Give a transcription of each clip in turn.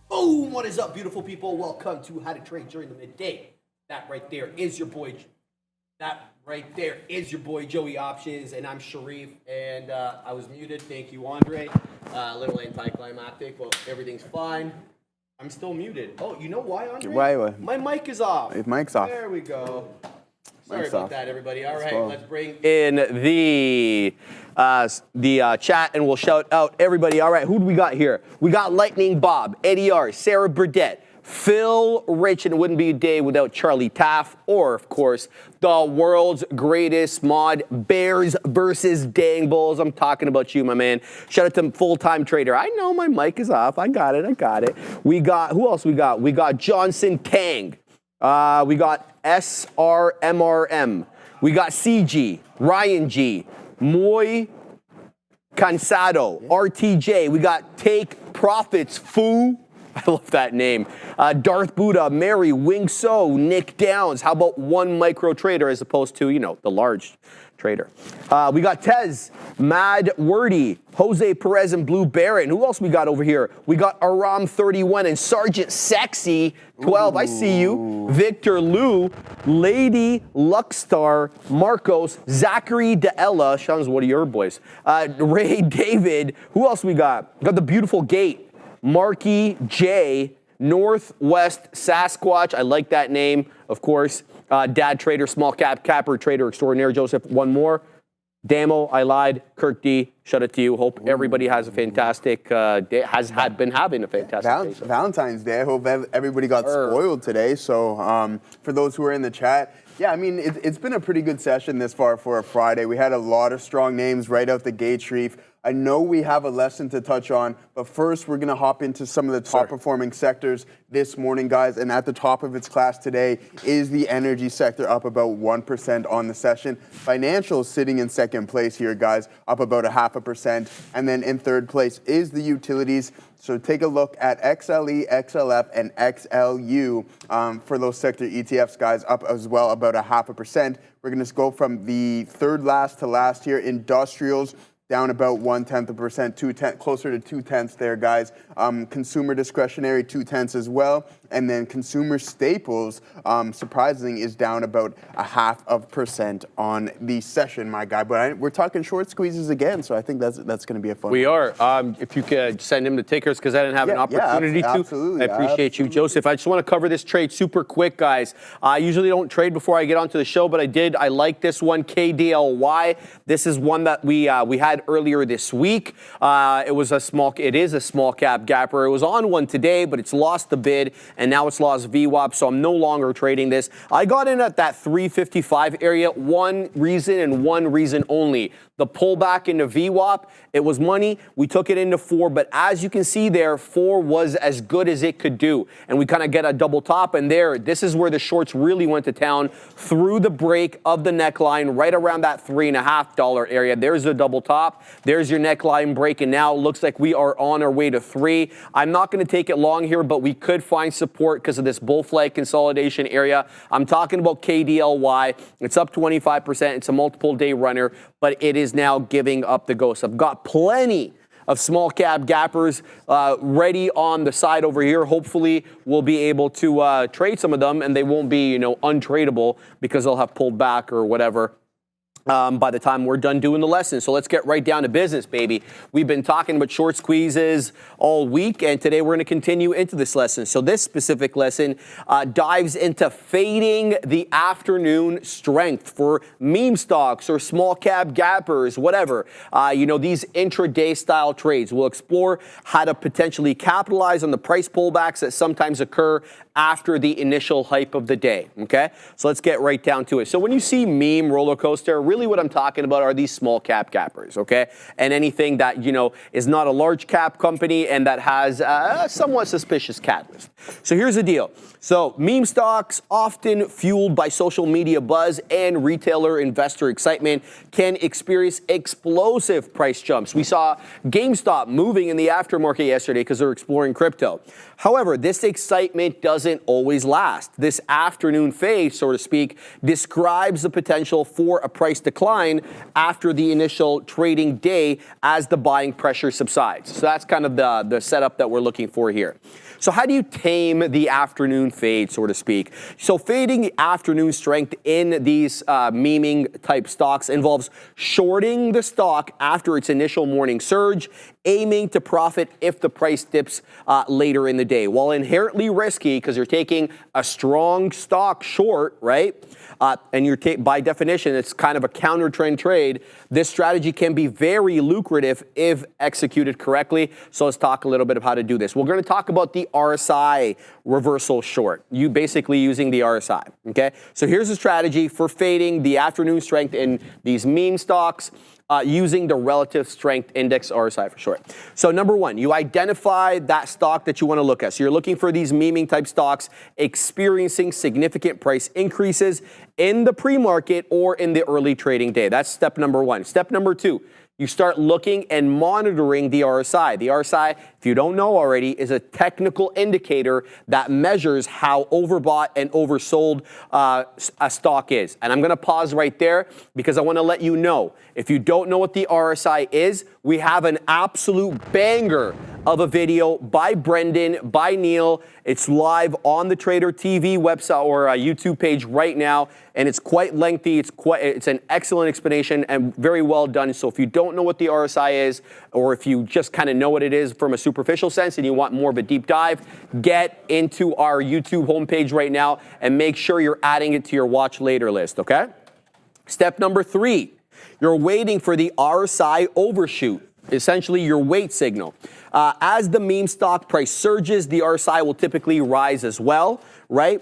Boom! What is up, beautiful people? Welcome to How to Trade During the Midday. That right there is your boy. Joey Options, and I'm Sharif. And I was muted. Thank you, Andre. A little anticlimactic, but everything's fine. I'm still muted. Oh, you know why, Andre? Why? My mic is off. Your mic's off. There we go. Sorry Mic's about off. that, everybody. All right, cool. let's bring in the chat, and we'll shout out everybody. All right, who do we got here? We got Lightning Bob, Eddie R, Sarah Burdette, Phil Rich, and it wouldn't be a day without Charlie Taff, or, of course, the world's greatest mod, Bears versus Dang Bulls. I'm talking about you, my man. Shout out to Full-Time Trader. I know my mic is off. I got it. We got, who else we got? We got Johnson Tang. We got SRMRM. We got CG, Ryan G, Moy Cansado, RTJ. We got Take Profits, Foo. I love that name. Darth Buddha, Mary, Wing So, Nick Downs. How about one micro trader as opposed to, you know, the large trader? We got Tez, Mad Wordy, Jose Perez, and Blue Baron. Who else we got over here? We got Aram 31 and Sergeant Sexy 12. Ooh. I see you. Victor Lou, Lady Luckstar, Marcos, Zachary Deella. Sean's one of your boys. Ray David. Who else we got? We got the Beautiful Gate. Marky J, Northwest Sasquatch. I like that name, of course. Dad Trader, Small Cap Capper Trader Extraordinaire. Joseph, one more. Damo, I lied. Kirk D, shout out to you. Hope everybody has a fantastic day, been having a fantastic day. Valentine's Day. I hope everybody got spoiled today. So for those who are in the chat, yeah, I mean, it's been a pretty good session this far for a Friday. We had a lot of strong names right out the gate, Sharif. I know we have a lesson to touch on, but first we're going to hop into some of the top performing sectors this morning, guys. And at the top of its class today is the energy sector, up about 1% on the session. Financials sitting in second place here, guys, up about 0.5%. And then in third place is the utilities. So take a look at XLE, XLF, and XLU for those sector ETFs, guys, up as well, about 0.5%. We're going to go from the third last to last here. Industrials down about 0.1%, closer to 0.2 there, guys. Consumer discretionary 0.2 as well. And then consumer staples, surprisingly, is down about 0.5% on the session, my guy. But we're talking short squeezes again, so I think that's going to be a fun one. We are. If you could send him the tickers, because I didn't have an opportunity to. Absolutely. I appreciate you, Joseph. I just want to cover this trade super quick, guys. I usually don't trade before I get onto the show, but I did. I like this one, KDLY. This is one that we had earlier this week. It is a small cap gapper. It was on one today, but it's lost the bid, and now it's lost VWAP, so I'm no longer trading this. I got in at that 355 area, one reason and one reason only. The pullback into VWAP, it was money. We took it into 4, but as you can see there, 4 was as good as it could do. And we kind of get a double top, and this is where the shorts really went to town, through the break of the neckline, right around that $3.50 area. There's the double top. There's your neckline break, and now it looks like we are on our way to 3. I'm not going to take it long here, but we could find support because of this bull flag consolidation area. I'm talking about KDLY. It's up 25%. It's a multiple day runner, but it is now giving up the ghost. I've got plenty of small cap gappers ready on the side over here. Hopefully we'll be able to trade some of them, and they won't be, you know, untradeable because they'll have pulled back or whatever by the time we're done doing the lesson. So let's get right down to business, baby. We've been talking about short squeezes all week, and today we're going to continue into this lesson. So this specific lesson dives into fading the afternoon strength for meme stocks or small cap gappers, whatever. These intraday style trades. We'll explore how to potentially capitalize on the price pullbacks that sometimes occur after the initial hype of the day, okay? So let's get right down to it. So when you see meme roller coaster, really what I'm talking about are these small cap gappers, okay? And anything that, is not a large cap company and that has a somewhat suspicious catalyst. So here's the deal. So meme stocks, often fueled by social media buzz and retailer investor excitement, can experience explosive price jumps. We saw GameStop moving in the aftermarket yesterday because they're exploring crypto. However, this excitement doesn't always last. This afternoon phase, so to speak, describes the potential for a price decline after the initial trading day as the buying pressure subsides. So that's kind of the setup that we're looking for here. So how do you tame the afternoon fade, so to speak? So fading the afternoon strength in these memeing type stocks involves shorting the stock after its initial morning surge, aiming to profit if the price dips later in the day. While inherently risky because you're taking a strong stock short, right? And you're by definition, it's kind of a counter trend trade. This strategy can be very lucrative if executed correctly. So let's talk a little bit of how to do this. We're going to talk about the RSI reversal short. You basically using the RSI. Okay. So here's a strategy for fading the afternoon strength in these meme stocks. Using the relative strength index, RSI for short. So number one, you identify that stock that you want to look at. So you're looking for these memeing type stocks experiencing significant price increases in the pre-market or in the early trading day. That's step number one. Step number two, you start looking and monitoring the RSI. The RSI, if you don't know already, is a technical indicator that measures how overbought and oversold a stock is. And I'm going to pause right there because I want to let you know, if you don't know what the RSI is, we have an absolute banger of a video by Brendan, by Neil. It's live on the Trader TV website or YouTube page right now, and it's quite lengthy. It's an excellent explanation and very well done. So if you don't know what the RSI is, or if you just kind of know what it is from a superficial sense and you want more of a deep dive, get into our YouTube homepage right now and make sure you're adding it to your watch later list, okay? Step number three, you're waiting for the RSI overshoot, essentially your wait signal. As the meme stock price surges, the RSI will typically rise as well, right?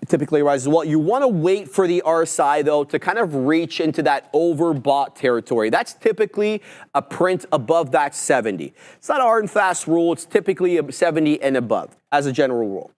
Typically rise as well. You want to wait for the RSI, though, to kind of reach into that overbought territory. That's typically a print above that 70. It's not a hard and fast rule. It's typically 70 and above as a general rule.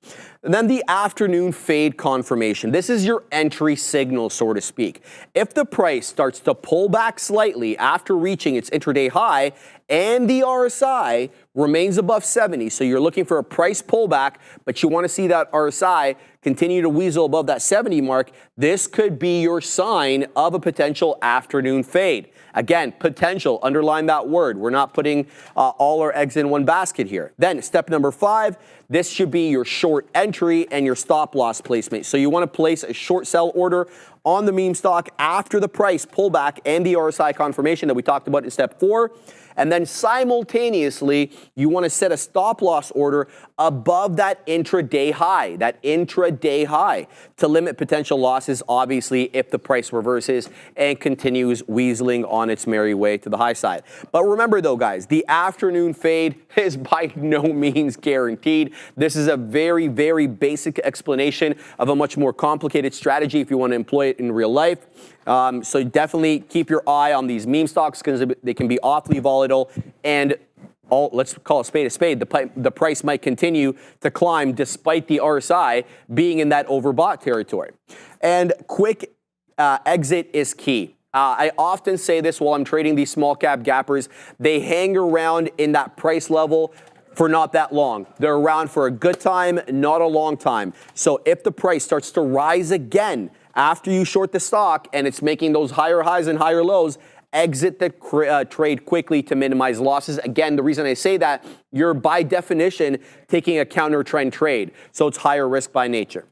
And then the afternoon fade confirmation. This is your entry signal, so to speak. If the price starts to pull back slightly after reaching its intraday high and the RSI remains above 70, so you're looking for a price pullback, but you want to see that RSI continue to weasel above that 70 mark, this could be your sign of a potential afternoon fade. Again, potential, underline that word. We're not putting all our eggs in one basket here. Then step number 5, this should be your short entry and your stop loss placement. So you want to place a short sell order on the meme stock after the price pullback and the RSI confirmation that we talked about in step 4. And then simultaneously, you want to set a stop loss order above that intraday high, to limit potential losses, obviously, if the price reverses and continues weaseling on its merry way to the high side. But remember though, guys, the afternoon fade is by no means guaranteed. This is a very, very basic explanation of a much more complicated strategy if you want to employ it in real life. So definitely keep your eye on these meme stocks because they can be awfully volatile, and let's call a spade. The price might continue to climb despite the RSI being in that overbought territory. And quick exit is key. I often say this while I'm trading these small cap gappers. They hang around in that price level for not that long. They're around for a good time, not a long time. So if the price starts to rise again after you short the stock and it's making those higher highs and higher lows, exit the trade quickly to minimize losses. Again, the reason I say that, you're by definition taking a counter trend trade. So it's higher risk by nature.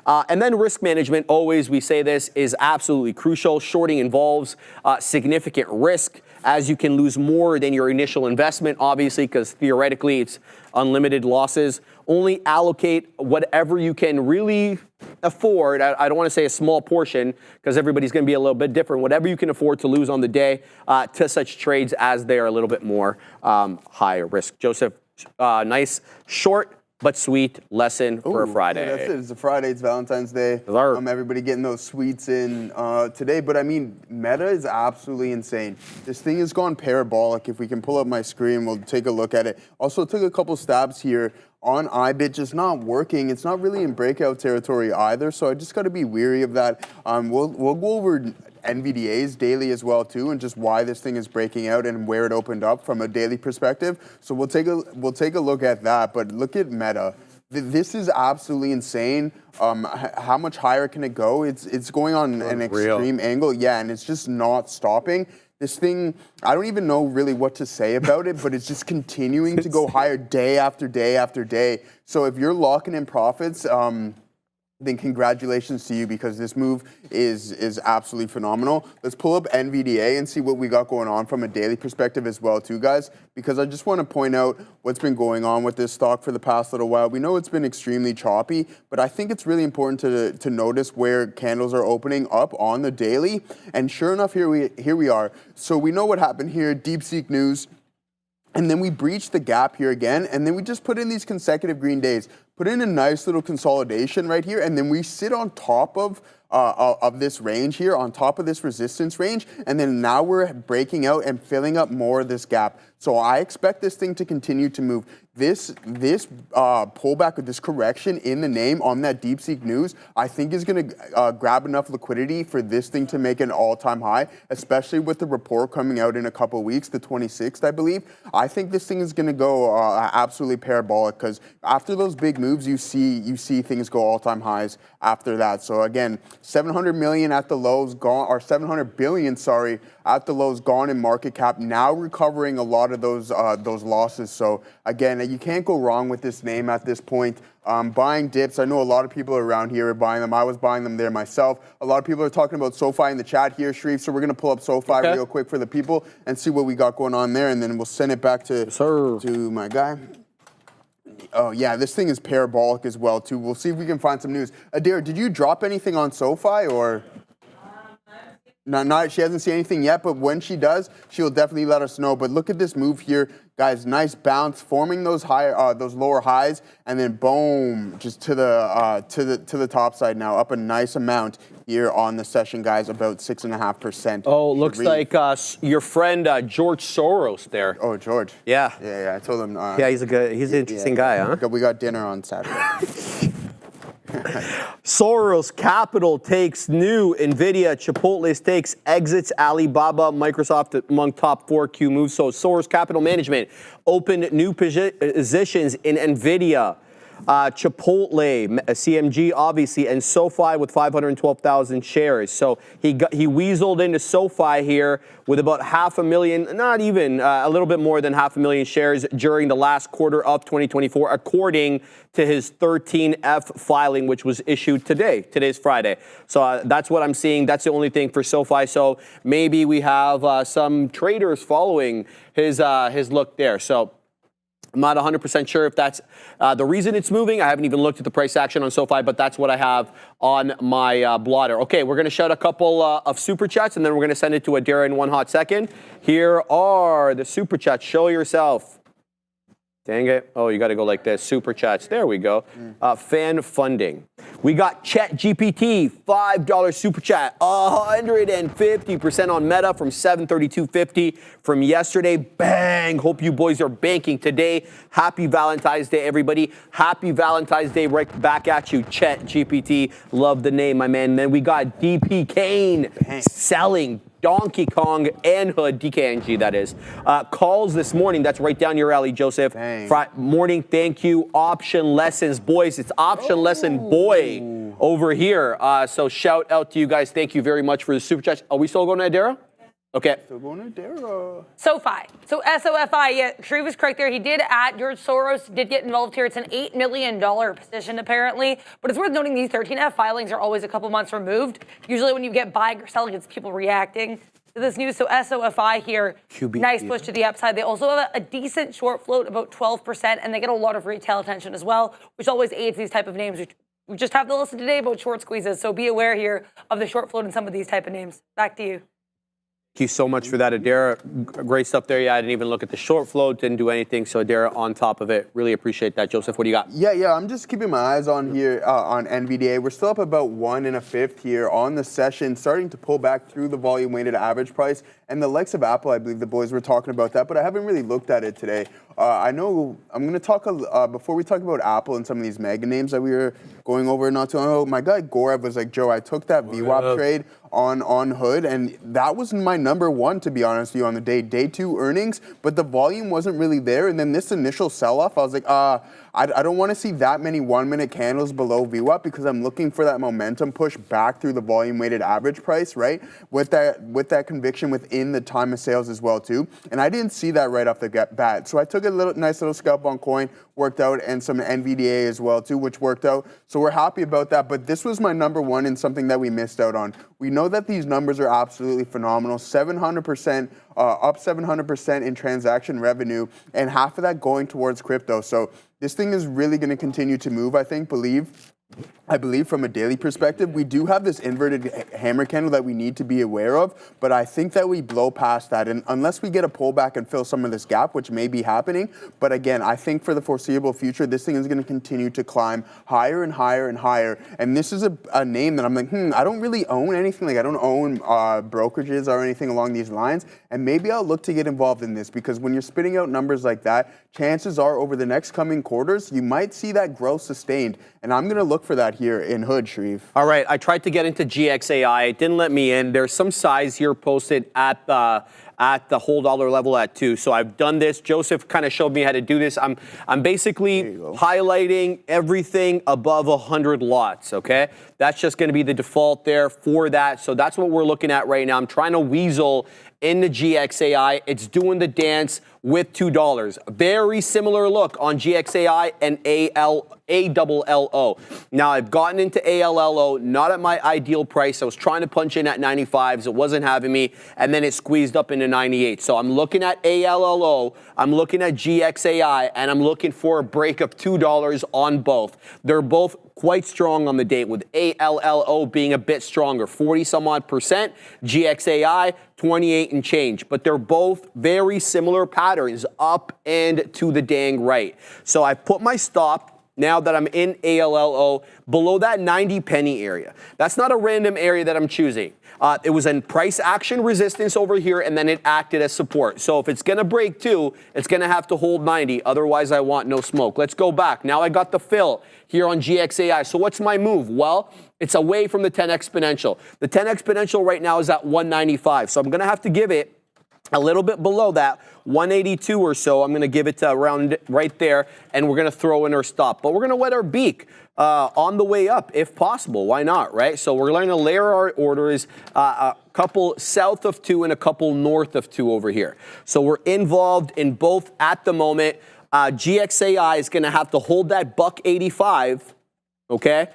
And then risk management, always we say this, is absolutely crucial. Shorting involves significant risk, as you can lose more than your initial investment, obviously, because theoretically it's unlimited losses. Only allocate whatever you can really afford. I don't want to say a small portion because everybody's going to be a little bit different. Whatever you can afford to lose on the day to such trades as they're a little bit more higher risk. Joseph, nice, short but sweet lesson for a Friday. Yeah, that's it. It's a Friday. It's Valentine's Day. Everybody getting those sweets in today. But I mean, Meta is absolutely insane. This thing has gone parabolic. If we can pull up my screen, we'll take a look at it. Also took a couple stabs here on IBIT, just not working. It's not really in breakout territory either. So I just got to be weary of that. We'll go over NVDAs daily as well too, and just why this thing is breaking out and where it opened up from a daily perspective. So we'll take a look at that. But look at Meta. This is absolutely insane. How much higher can it go? It's going on an extreme angle. Yeah, and it's just not stopping. This thing, I don't even know really what to say about it, but it's just continuing to go higher day after day after day. So if you're locking in profits, then congratulations to you, because this move is absolutely phenomenal. Let's pull up NVDA and see what we got going on from a daily perspective as well too, guys, because I just want to point out what's been going on with this stock for the past little while. We know it's been extremely choppy, but I think it's really important to notice where candles are opening up on the daily. And sure enough, here we are. So we know what happened here, DeepSeek news. And then we breached the gap here again, and then we just put in these consecutive green days, put in a nice little consolidation right here, and then we sit on top of this range here, on top of this resistance range, and then now we're breaking out and filling up more of this gap. So I expect this thing to continue to move. This pullback, or this correction in the name on that DeepSeek news, I think is going to grab enough liquidity for this thing to make an all-time high, especially with the report coming out in a couple of weeks, the 26th, I believe. I think this thing is going to go absolutely parabolic, because after those big moves, you see things go all-time highs after that. So again, 700 million at the lows gone, or 700 billion, sorry, at the lows gone in market cap. Now recovering a lot of those losses. So again, you can't go wrong with this name at this point. Buying dips, I know a lot of people around here are buying them. I was buying them there myself. A lot of people are talking about SoFi in the chat here, Sharif. So we're going to pull up SoFi real quick for the people and see what we got going on there, and then we'll send it back to my guy. Oh, yeah, this thing is parabolic as well, too. We'll see if we can find some news. Adair, did you drop anything on SoFi, or? Not, she hasn't seen anything yet, but when she does, she'll definitely let us know. But look at this move here, guys. Nice bounce, forming those lower highs, and then boom, just to the top side now, up a nice amount here on the session, guys, about 6.5%. Oh, looks like your friend George Soros there. Oh, George. Yeah. Yeah. I told him. Yeah, he's an interesting guy, huh? We got dinner on Saturday. Soros Capital takes new NVIDIA, Chipotle stakes, exits Alibaba, Microsoft among top 4 Q moves. So Soros Capital Management opened new positions in NVIDIA, Chipotle, CMG obviously, and SoFi with 512,000 shares. So he weaseled into SoFi here with about 500,000, not even a little bit more than 500,000 shares during the last quarter of 2024, according to his 13F filing, which was issued today. Today's Friday. So that's what I'm seeing. That's the only thing for SoFi. So maybe we have some traders following his look there. So I'm not 100% sure if that's the reason it's moving. I haven't even looked at the price action on SoFi, but that's what I have on my blotter. Okay, we're going to shout a couple of super chats, and then we're going to send it to Adara in one hot second. Here are the super chats. Show yourself. Dang it. Oh, you got to go like this. Super chats. There we go. Fan funding. We got ChatGPT, $5 super chat, 150% on Meta from $732.50 from yesterday. Bang. Hope you boys are banking today. Happy Valentine's Day, everybody. Happy Valentine's Day right back at you, ChatGPT. Love the name, my man. Then we got DP Kane selling Donkey Kong and Hood, DKNG that is. Calls this morning, that's right down your alley, Joseph. Morning, thank you. Option lessons, boys. It's option lesson boy over here. So shout out to you guys. Thank you very much for the super chat. Are we still going to Adara? Okay. Still going to Adara. SoFi. So SOFI, yeah, Shreve was correct there. He did George Soros did get involved here. It's an $8 million position apparently, but it's worth noting these 13F filings are always a couple months removed. Usually when you get buying or selling, it's people reacting to this news. So SOFI here, nice push to the upside. They also have a decent short float, about 12%, and they get a lot of retail attention as well, which always aids these type of names. We just have to listen today about short squeezes, so be aware here of the short float in some of these type of names. Back to you. Thank you so much for that, Adara. Great stuff there. Yeah, I didn't even look at the short float, didn't do anything. So Adara on top of it. Really appreciate that. Joseph, what do you got? Yeah, I'm just keeping my eyes on here on NVDA. We're still up about 1 1/5 here on the session, starting to pull back through the volume weighted average price. And the likes of Apple, I believe the boys were talking about that, but I haven't really looked at it today. I know I'm going to talk, before we talk about Apple and some of these mega names that we were going over not too long ago, my guy Gorev was like, Joe, I took that VWAP trade on Hood, and that was my number one, to be honest with you, on the day two earnings, but the volume wasn't really there, and then this initial sell-off, I was like, I don't want to see that many 1-minute candles below VWAP because I'm looking for that momentum push back through the volume-weighted average price, right? With that conviction within the time of sales as well, too. And I didn't see that right off the bat. So I took a nice little scalp on coin, worked out, and some NVDA as well, too, which worked out. So we're happy about that. But this was my number one and something that we missed out on. We know that these numbers are absolutely phenomenal. 700%, up 700% in transaction revenue, and half of that going towards crypto. So this thing is really going to continue to move, I believe from a daily perspective. We do have this inverted hammer candle that we need to be aware of, but I think that we blow past that, and unless we get a pullback and fill some of this gap, which may be happening, but again, I think for the foreseeable future, this thing is going to continue to climb higher and higher and higher, and this is a name that I'm like, I don't really own anything, like I don't own brokerages or anything along these lines, and maybe I'll look to get involved in this, because when you're spitting out numbers like that, chances are over the next coming quarters, you might see that growth sustained, and I'm going to look for that here in Hood, Shreve. All right, I tried to get into GXAI. It didn't let me in. There's some size here posted at the whole dollar level at 2. So I've done this. Joseph kind of showed me how to do this. I'm basically highlighting everything above 100 lots, okay? That's just going to be the default there for that. So that's what we're looking at right now. I'm trying to weasel in the GXAI. It's doing the dance with $2. Very similar look on GXAI and ALLO. Now, I've gotten into ALLO, not at my ideal price. I was trying to punch in at 95s. It wasn't having me, and then it squeezed up into 98. So I'm looking at ALLO, I'm looking at GXAI, and I'm looking for a break of $2 on both. They're both quite strong on the date, with ALLO being a bit stronger, 40-some-odd%, GXAI, 28 and change. But they're both very similar patterns, up and to the dang right. So I've put my stop, now that I'm in ALLO, below that 90 penny area. That's not a random area that I'm choosing. It was in price action resistance over here, and then it acted as support. So if it's going to break 2, it's going to have to hold 90. Otherwise, I want no smoke. Let's go back. Now I got the fill here on GXAI. So what's my move? Well, it's away from the 10 exponential. The 10 exponential right now is at 195. So I'm going to have to give it a little bit below that, 182 or so. I'm going to give it to around right there, and we're going to throw in our stop. But we're going to wet our beak on the way up, if possible. Why not, right? So we're going to layer our orders, a couple south of 2 and a couple north of 2 over here. So we're involved in both at the moment. GXAI is going to have to hold that $1.85, okay?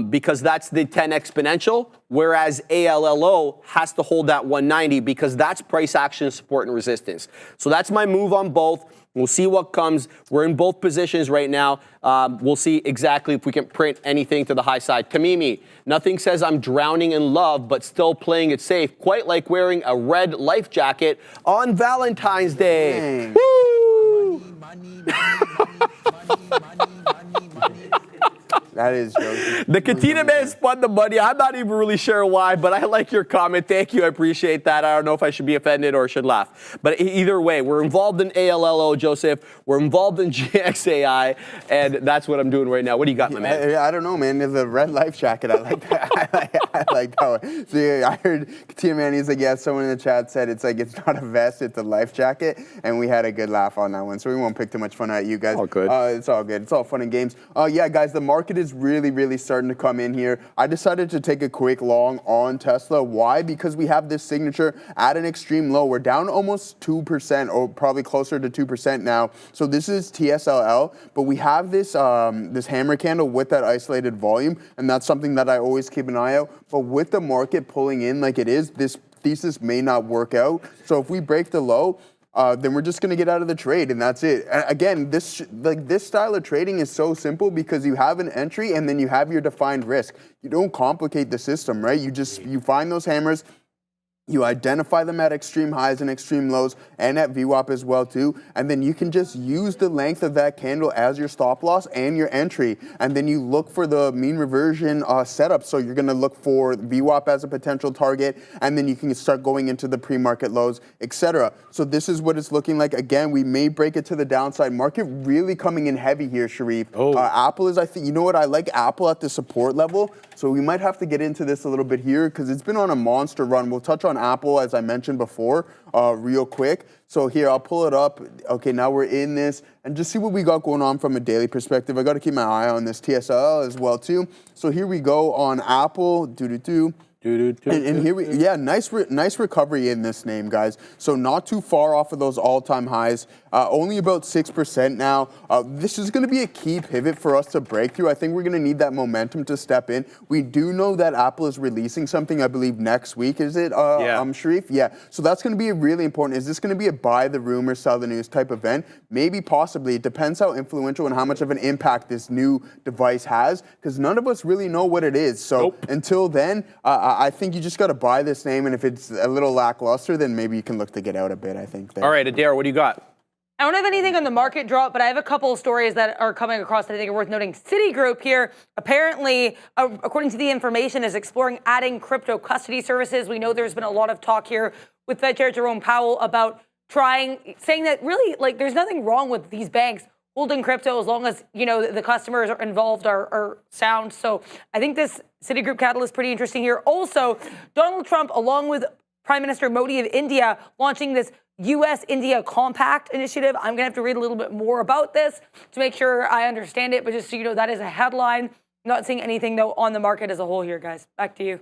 Because that's the 10 exponential, whereas ALLO has to hold that 190 because that's price action, support, and resistance. So that's my move on both. We'll see what comes. We're in both positions right now. We'll see exactly if we can print anything to the high side. Tamimi, nothing says I'm drowning in love, but still playing it safe, quite like wearing a red life jacket on Valentine's Day. Dang. Woo! Money, money. That is Joe. The Katina man spun the money. I'm not even really sure why, but I like your comment. Thank you. I appreciate that. I don't know if I should be offended or should laugh. But either way, we're involved in ALLO, Joseph. We're involved in GXAI, and that's what I'm doing right now. What do you got, my man? I don't know, man. There's a red life jacket. I like that. I like that one. So yeah, I heard Katina man, he's like, yeah, someone in the chat said it's like it's not a vest, it's a life jacket. And we had a good laugh on that one. So we won't pick too much fun at you guys. All good. It's all good. It's all fun and games. Yeah, guys, the market is really starting to come in here. I decided to take a quick long on Tesla. Why? Because we have this signature at an extreme low. We're down almost 2%, or probably closer to 2% now. So this is TSLA, but we have this this hammer candle with that isolated volume, and that's something that I always keep an eye out. But with the market pulling in like it is, this thesis may not work out. So if we break the low, then we're just going to get out of the trade, and that's it. Again, this style of trading is so simple because you have an entry and then you have your defined risk. You don't complicate the system, right? You find those hammers, You identify them at extreme highs and extreme lows and at VWAP as well too. And then you can just use the length of that candle as your stop loss and your entry. And then you look for the mean reversion setup. So you're going to look for VWAP as a potential target. And then you can start going into the pre-market lows, etc. So this is what it's looking like. Again, we may break it to the downside. Market really coming in heavy here, Sharif. Apple is, I think, you know what? I like Apple at the support level. So we might have to get into this a little bit here because it's been on a monster run. We'll touch on Apple, as I mentioned before, real quick. So here, I'll pull it up. Okay, now we're in this. And just see what we got going on from a daily perspective. I got to keep my eye on this TSLA as well, too. So here we go on Apple. And here we, nice recovery in this name, guys. So not too far off of those all-time highs. Only about 6% now. This is going to be a key pivot for us to break through. I think we're going to need that momentum to step in. We do know that Apple is releasing something, I believe, next week. Is it, Sharif? Yeah. So that's going to be really important. Is this going to be a buy the rumor, sell the news type event? Maybe, possibly. It depends how influential and how much of an impact this new device has, because none of us really know what it is. So until then, I think you just got to buy this name, and if it's a little lackluster, then maybe you can look to get out a bit, I think. There. All right, Adair, what do you got? I don't have anything on the market drop, but I have a couple of stories that are coming across that I think are worth noting. Citigroup here, apparently, according to the information, is exploring adding crypto custody services. We know there's been a lot of talk here with Fed Chair Jerome Powell about saying that really, like, there's nothing wrong with these banks holding crypto as long as, you know, the customers are involved are sound. So I think this Citigroup catalyst is pretty interesting here. Also, Donald Trump, along with Prime Minister Modi of India, launching this U.S.-India Compact initiative. I'm going to have to read a little bit more about this to make sure I understand it. But just so you know, that is a headline. Not seeing anything, though, on the market as a whole here, guys. Back to you.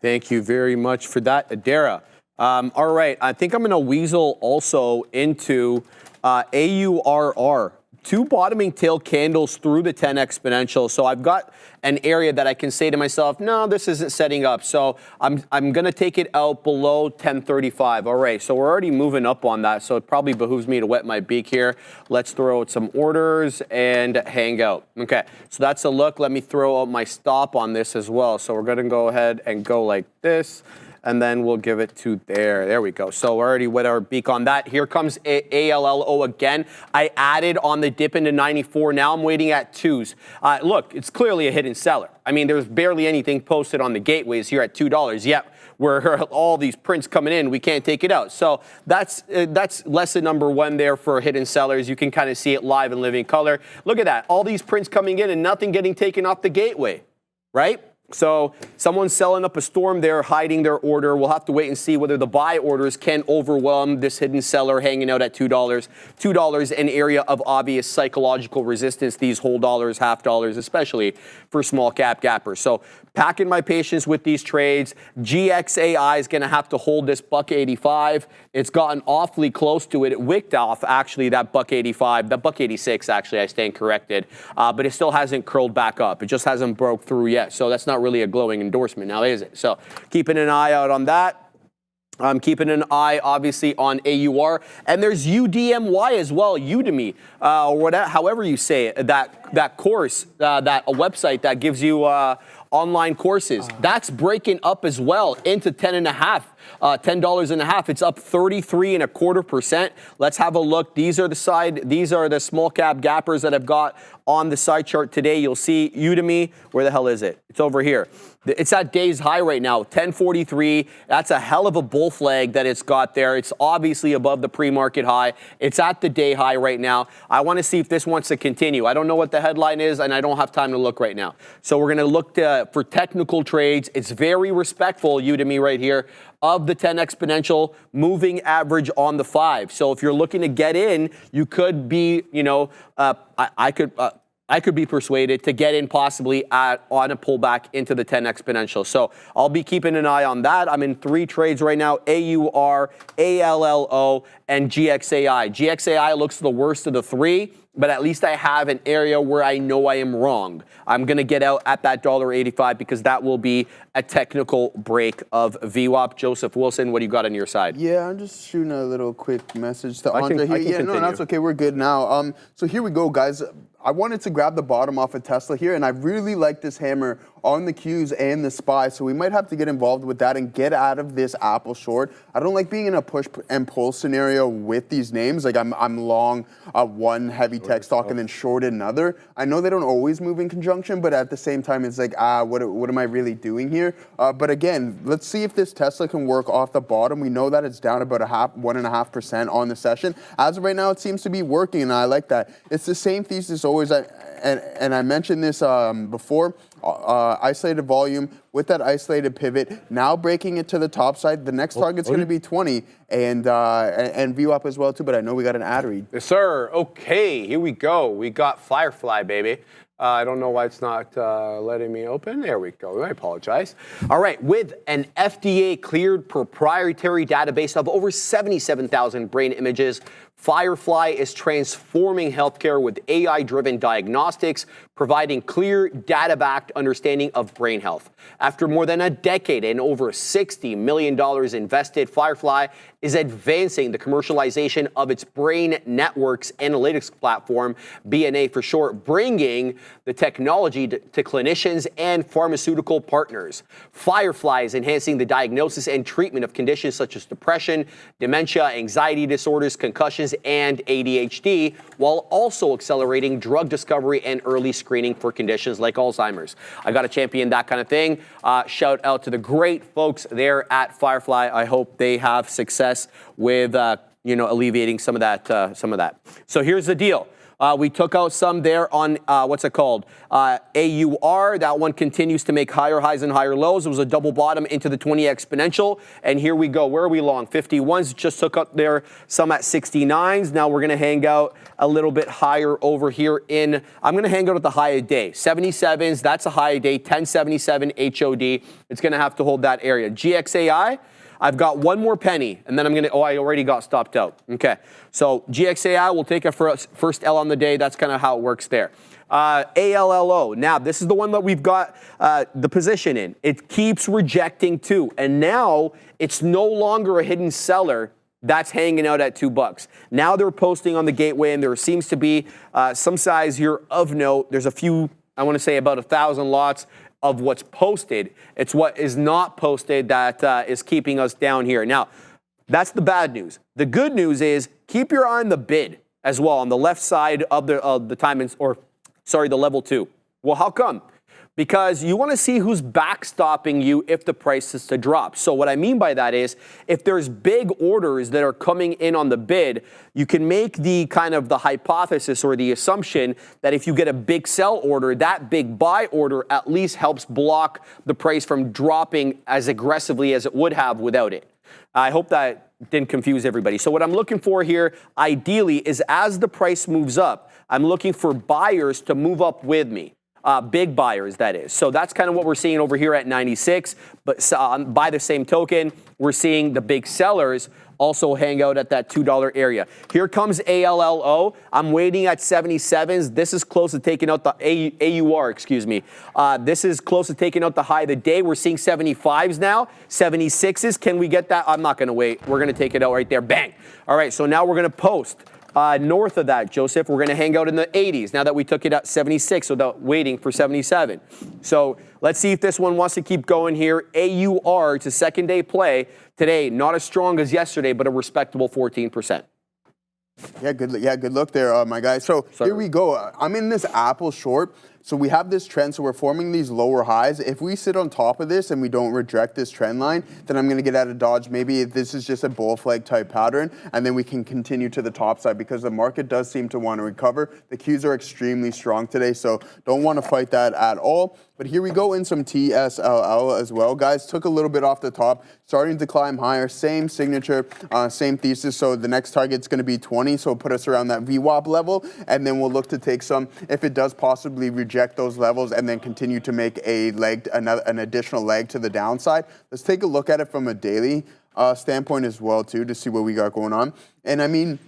Thank you very much for that, Adara. All right, I think I'm going to weasel also into AURR. Two bottoming tail candles through the 10 exponential. So I've got an area that I can say to myself, no, this isn't setting up. So I'm going to take it out below 1035. All right, so we're already moving up on that. So it probably behooves me to wet my beak here. Let's throw out some orders and hang out. Okay, so that's a look. Let me throw out my stop on this as well. So we're going to go ahead and go like this. And then we'll give it to there. There we go. So we're already wet our beak on that. Here comes ALLO again. I added on the dip into 94. Now I'm waiting at 2s. Look, it's clearly a hidden seller. I mean, there's barely anything posted on the gateways here at $2. Yep, where all these prints coming in, we can't take it out. So that's lesson number one there for hidden sellers. You can kind of see it live in living color. Look at that. All these prints coming in and nothing getting taken off the gateway, right? So someone's selling up a storm there, hiding their order. We'll have to wait and see whether the buy orders can overwhelm this hidden seller hanging out at $2. $2, an area of obvious psychological resistance, these whole dollars, half dollars, especially for small cap gappers. So packing my patience with these trades. GXAI is going to have to hold this $1.85. It's gotten awfully close to it. It wicked off, actually, that $1.85, that $1.86, actually, I stand corrected. But it still hasn't curled back up. It just hasn't broke through yet. So that's not really a glowing endorsement now, is it? So keeping an eye out on that. I'm keeping an eye, obviously, on AUR. And there's UDMY as well, Udemy, or whatever, however you say it, that course, that a website that gives you online courses. That's breaking up as well into $10.50. It's up 33.25%. Let's have a look. These are the small cap gappers that I've got on the side chart today. You'll see Udemy. Where the hell is it? It's over here. It's at day's high right now, 1043. That's a hell of a bull flag that it's got there. It's obviously above the pre-market high. It's at the day high right now. I want to see if this wants to continue. I don't know what the headline is, and I don't have time to look right now. So we're going to look for technical trades. It's very respectful, Udemy right here, of the 10 exponential moving average on the 5. So if you're looking to get in, you could be, I could be persuaded to get in possibly on a pullback into the 10 exponential. So I'll be keeping an eye on that. I'm in 3 trades right now, AUR, ALLO, and GXAI. GXAI looks the worst of the 3. but at least I have an area where I know I am wrong. I'm going to get out at that $1.85 because that will be a technical break of VWAP. Joseph Wilson, what do you got on your side? Yeah, I'm just shooting a little quick message to Andre I here. can Yeah, no, continue. that's okay. We're good now. So here we go, guys. I wanted to grab the bottom off of Tesla here, and I really like this hammer on the Qs and the SPY, so we might have to get involved with that and get out of this Apple short. I don't like being in a push and pull scenario with these names. Like I'm long one heavy tech stock and then short another. I know they don't always move in conjunction, but at the same time, it's like, what am I really doing here? But again, let's see if this Tesla can work off the bottom. We know that it's down about 1.5% on the session. As of right now, it seems to be working, and I like that. It's the same thesis always. And I mentioned this before, isolated volume with that isolated pivot, now breaking it to the top side. The next target's going to be 20 and VWAP as well too, but I know we got an ad read. Yes, sir. Okay, here we go. We got Firefly, baby. I don't know why it's not letting me open. There we go. I apologize. All right, with an FDA-cleared proprietary database of over 77,000 brain images, Firefly is transforming healthcare with AI-driven diagnostics, providing clear, data-backed understanding of brain health. After more than a decade and over $60 million invested, Firefly is advancing the commercialization of its brain networks analytics platform, BNA for short, bringing the technology to clinicians and pharmaceutical partners. Firefly is enhancing the diagnosis and treatment of conditions such as depression, dementia, anxiety disorders, concussions, and ADHD, while also accelerating drug discovery and early screening for conditions like Alzheimer's. I got to champion that kind of thing. Shout out to the great folks there at Firefly. I hope they have success with alleviating some of that. So here's the deal. We took out some there on, what's it called? AUR. That one continues to make higher highs and higher lows. It was a double bottom into the 20 exponential. And here we go. Where are we long? 51s. Just took up there some at 69s. Now we're going to hang out a little bit higher over here I'm going to hang out at the high of day. 77s. That's a high of day. 1077 HOD. It's going to have to hold that area. GXAI. I've got one more penny, and then I already got stopped out. Okay, so GXAI will take a first L on the day. That's kind of how it works there. ALLO. Now, this is the one that we've got the position in. It keeps rejecting too, and now it's no longer a hidden seller that's hanging out at $2. Now they're posting on the gateway, and there seems to be some size here of note. There's a few, I want to say about 1,000 lots of what's posted. It's what is not posted that is keeping us down here. Now, that's the bad news. The good news is keep your eye on the bid as well on the left side of the level 2. Well, how come? Because you want to see who's backstopping you if the price is to drop. So what I mean by that is if there's big orders that are coming in on the bid, you can make the kind of the hypothesis or the assumption that if you get a big sell order, that big buy order at least helps block the price from dropping as aggressively as it would have without it. I hope that didn't confuse everybody. So what I'm looking for here, ideally, is as the price moves up, I'm looking for buyers to move up with me. Big buyers, that is. So that's kind of what we're seeing over here at 96. But by the same token, we're seeing the big sellers also hang out at that $2 area. Here comes ALLO. I'm waiting at 77s. This is close to taking out the AUR, excuse me. This is close to taking out the high of the day. We're seeing 75s now, 76s. Can we get that? I'm not going to wait. We're going to take it out right there. Bang. All right, so now we're going to post. North of that, Joseph, we're going to hang out in the 80s now that we took it at 76 without waiting for 77. So let's see if this one wants to keep going here. AUR to second day play today, not as strong as yesterday, but a respectable 14%. Yeah, good look there, my guy. So here we go. I'm in this Apple short. So we have this trend, so we're forming these lower highs. If we sit on top of this and we don't reject this trend line, then I'm going to get out of dodge. Maybe this is just a bull flag type pattern, and then we can continue to the top side because the market does seem to want to recover. The Qs are extremely strong today, so don't want to fight that at all. But here we go in some TSLA as well. Guys, took a little bit off the top, starting to climb higher. Same signature, same thesis. So the next target's going to be 20, so put us around that VWAP level, and then we'll look to take some, if it does possibly reject those levels, and then continue to make a leg, an additional leg to the downside. Let's take a look at it from a daily standpoint as well, too, to see what we got going on. And I mean,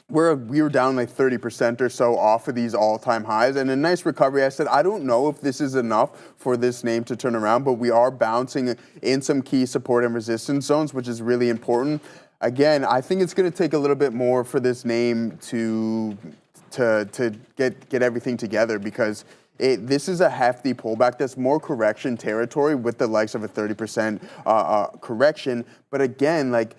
we were down like 30% or so off of these all-time highs, and a nice recovery. I said, I don't know if this is enough for this name to turn around, but we are bouncing in some key support and resistance zones, which is really important. Again, I think it's going to take a little bit more for this name to get everything together, because this is a hefty pullback. That's more correction territory with the likes of a 30% correction. But again, like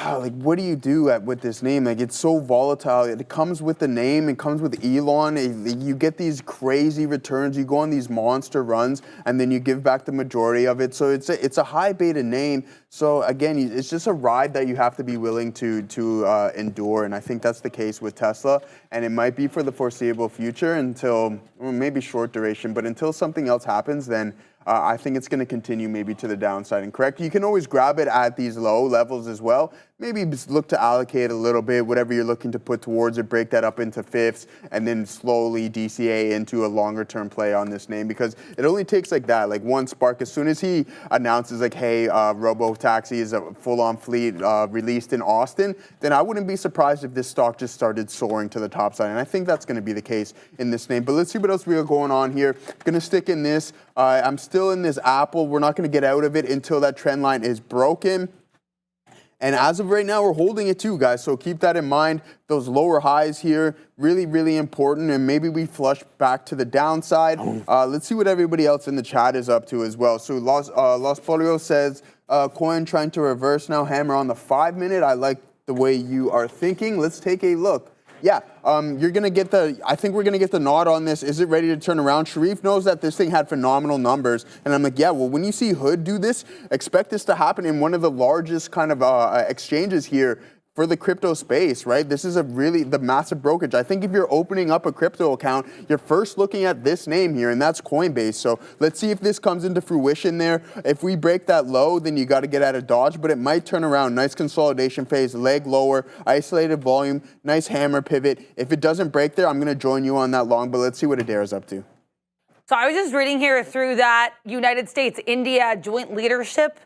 what do you do with this name? Like, it's so volatile. It comes with the name. It comes with Elon. You get these crazy returns. You go on these monster runs, and then you give back the majority of it. So it's a high beta name. So again, it's just a ride that you have to be willing to endure. And I think that's the case with Tesla. And it might be for the foreseeable future until, well, maybe short duration, but until something else happens, then I think it's going to continue maybe to the downside and correct. You can always grab it at these low levels as well. Maybe look to allocate a little bit, whatever you're looking to put towards it, break that up into fifths, and then slowly DCA into a longer term play on this name, because it only takes like that, like one spark. As soon as he announces like, hey, Robo-Taxi is a full-on fleet released in Austin, then I wouldn't be surprised if this stock just started soaring to the top side. And I think that's going to be the case in this name. But let's see what else we got going on here. Going to stick in this. I'm still in this Apple. We're not going to get out of it until that trend line is broken. And as of right now, we're holding it too, guys. So keep that in mind. Those lower highs here, really, really important. And maybe we flush back to the downside. Let's see what everybody else in the chat is up to as well. So Los Polio says, coin trying to reverse now, hammer on the 5-minute. I like the way you are thinking. Let's take a look. Yeah, you're going to get I think we're going to get the nod on this. Is it ready to turn around? Sharif knows that this thing had phenomenal numbers. And I'm like, yeah, well, when you see Hood do this, expect this to happen in one of the largest kind of exchanges here for the crypto space, right? This is the massive brokerage. I think if you're opening up a crypto account, you're first looking at this name here, and that's Coinbase. So let's see if this comes into fruition there. If we break that low, then you got to get out of Dodge, but it might turn around. Nice consolidation phase, leg lower, isolated volume, nice hammer pivot. If it doesn't break there, I'm going to join you on that long, but let's see what Adair is up to. So I was just reading here through that United States-India joint leadership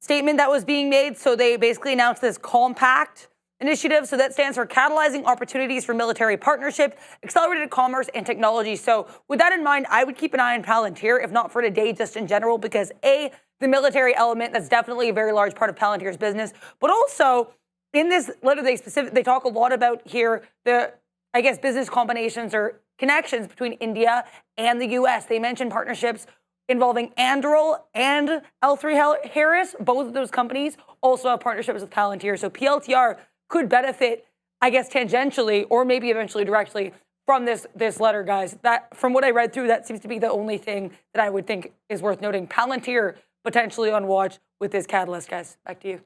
statement that was being made. So they basically announced this compact initiative. So that stands for catalyzing opportunities for military partnership, accelerated commerce, and technology. So with that in mind, I would keep an eye on Palantir, if not for today, just in general, because A, the military element, that's definitely a very large part of Palantir's business. But also in this letter, they talk a lot about here the, I guess, business combinations or connections between India and the US. They mentioned partnerships involving Anduril and L3 Harris. Both of those companies also have partnerships with Palantir. So PLTR could benefit, I guess, tangentially or maybe eventually directly from this letter, guys. That, from what I read through, that seems to be the only thing that I would think is worth noting. Palantir potentially on watch with this catalyst, guys. Back to you.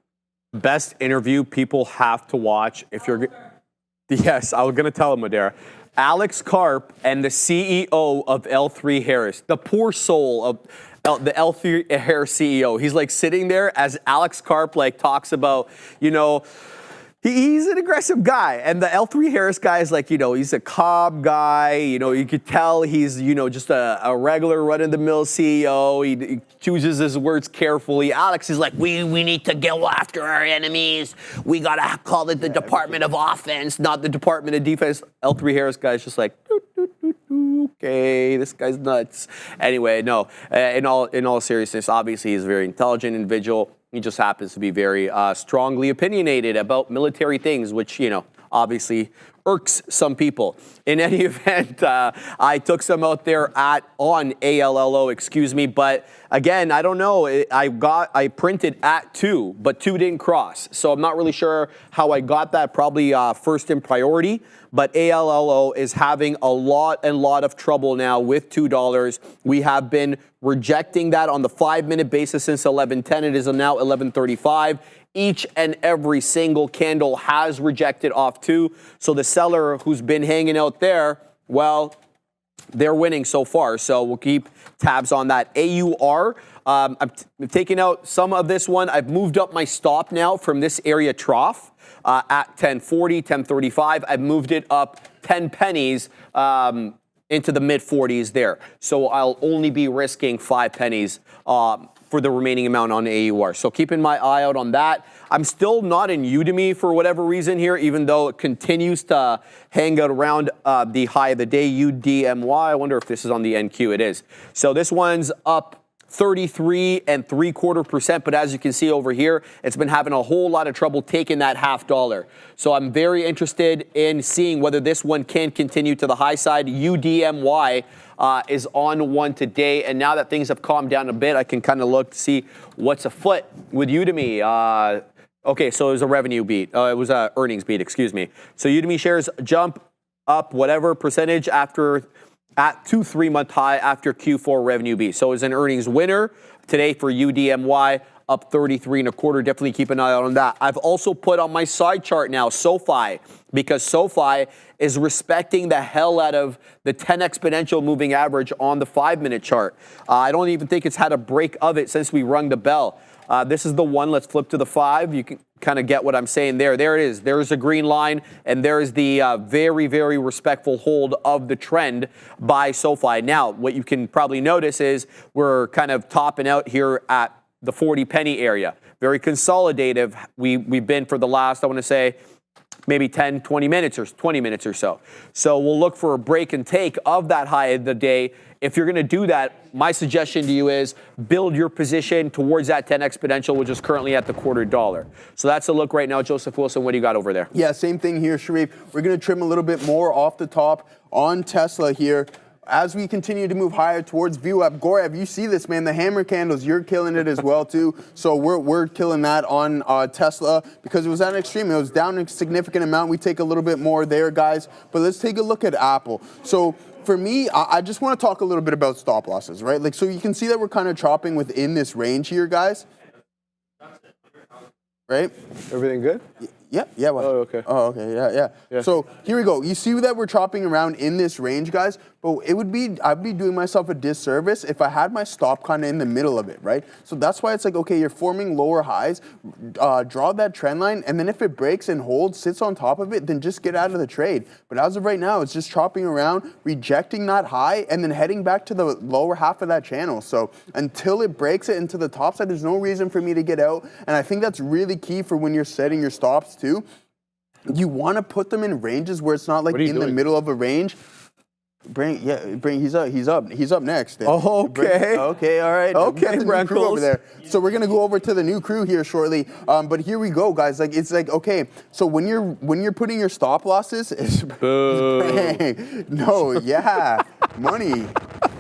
Best interview people have to watch if you're... Yes, I was going to tell him, Madera. Alex Karp and the CEO of L3 Harris, the poor soul of the L3 Harris CEO. He's like sitting there as Alex Karp like talks about, you know, he's an aggressive guy. And the L3 Harris guy is like, you know, he's a calm guy. You know, you could tell he's, you know, just a regular run-of-the-mill CEO. He chooses his words carefully. Alex is like, we need to go after our enemies. We got to call it the Department of Offense, not the Department of Defense. L3 Harris guy is just like, okay, this guy's nuts. Anyway, no, in all seriousness, obviously he's a very intelligent individual. He just happens to be very strongly opinionated about military things, which, you know, obviously irks some people. In any event, I took some out there on ALLO, excuse me. But again, I don't know. I printed at 2, but 2 didn't cross. So I'm not really sure how I got that. Probably first in priority. But ALLO is having a lot of trouble now with $2. We have been rejecting that on the 5-minute basis since 11:10. It is now 11:35. Each and every single candle has rejected off 2. So the seller who's been hanging out there, well, they're winning so far. So we'll keep tabs on that. AUR, I'm taking out some of this one. I've moved up my stop now from this area trough at 1040, 1035. I've moved it up 10 pennies into the mid 40s there. So I'll only be risking 5 pennies for the remaining amount on AUR. So keeping my eye out on that. I'm still not in Udemy for whatever reason here, even though it continues to hang out around the high of the day, UDMY. I wonder if this is on the NQ. It is. So this one's up 33.75%, but as you can see over here, it's been having a whole lot of trouble taking that $0.50. So I'm very interested in seeing whether this one can continue to the high side. UDMY is on one today, and now that things have calmed down a bit, I can kind of look to see what's afoot with Udemy. Okay, so it was a revenue beat. It was a earnings beat, excuse me. So Udemy shares jump up whatever percentage after at 2 3-month high after Q4 revenue beat. So it's an earnings winner today for UDMY, up 33.25. Definitely keep an eye out on that. I've also put on my side chart now SoFi, because SoFi is respecting the hell out of the 10 exponential moving average on the 5-minute chart. I don't even think it's had a break of it since we rung the bell. This is the one. Let's flip to the 5. You can kind of get what I'm saying there. There it is. There's a green line, and there is the very, very respectful hold of the trend by SoFi. Now, what you can probably notice is we're kind of topping out here at the 40 penny area. Very consolidative. We've been for the last, I want to say, maybe 10, 20 minutes or 20 minutes or so. So we'll look for a break and take of that high of the day. If you're going to do that, my suggestion to you is build your position towards that 10 exponential, which is currently at the $0.25. So that's a look right now. Joseph Wilson, what do you got over there? Yeah, same thing here, Sharif. We're going to trim a little bit more off the top on Tesla here. As we continue to move higher towards VWAP, Gorev, you see this, man, the hammer candles, you're killing it as well, too. So we're killing that on Tesla because it was at an extreme. It was down a significant amount. We take a little bit more there, guys. But let's take a look at Apple. So for me, I just want to talk a little bit about stop losses, right? Like, so you can see that we're kind of chopping within this range here, guys. Right? Everything good? Yeah. Well, oh, okay. Oh, okay. Yeah. So here we go. You see that we're chopping around in this range, guys. But I'd be doing myself a disservice if I had my stop kind of in the middle of it, right? So that's why it's like, okay, you're forming lower highs, draw that trend line, and then if it breaks and holds, sits on top of it, then just get out of the trade. But as of right now, it's just chopping around, rejecting that high, and then heading back to the lower half of that channel. So until it breaks it into the top side, there's no reason for me to get out. And I think that's really key for when you're setting your stops too. You want to put them in ranges where it's not like in the middle of a range. He's up next. Oh, okay. Okay, all right. Okay, crew over there. So we're gonna go over to the new crew here shortly. But here we go, guys. Like it's like okay. So when you're putting your stop losses, money.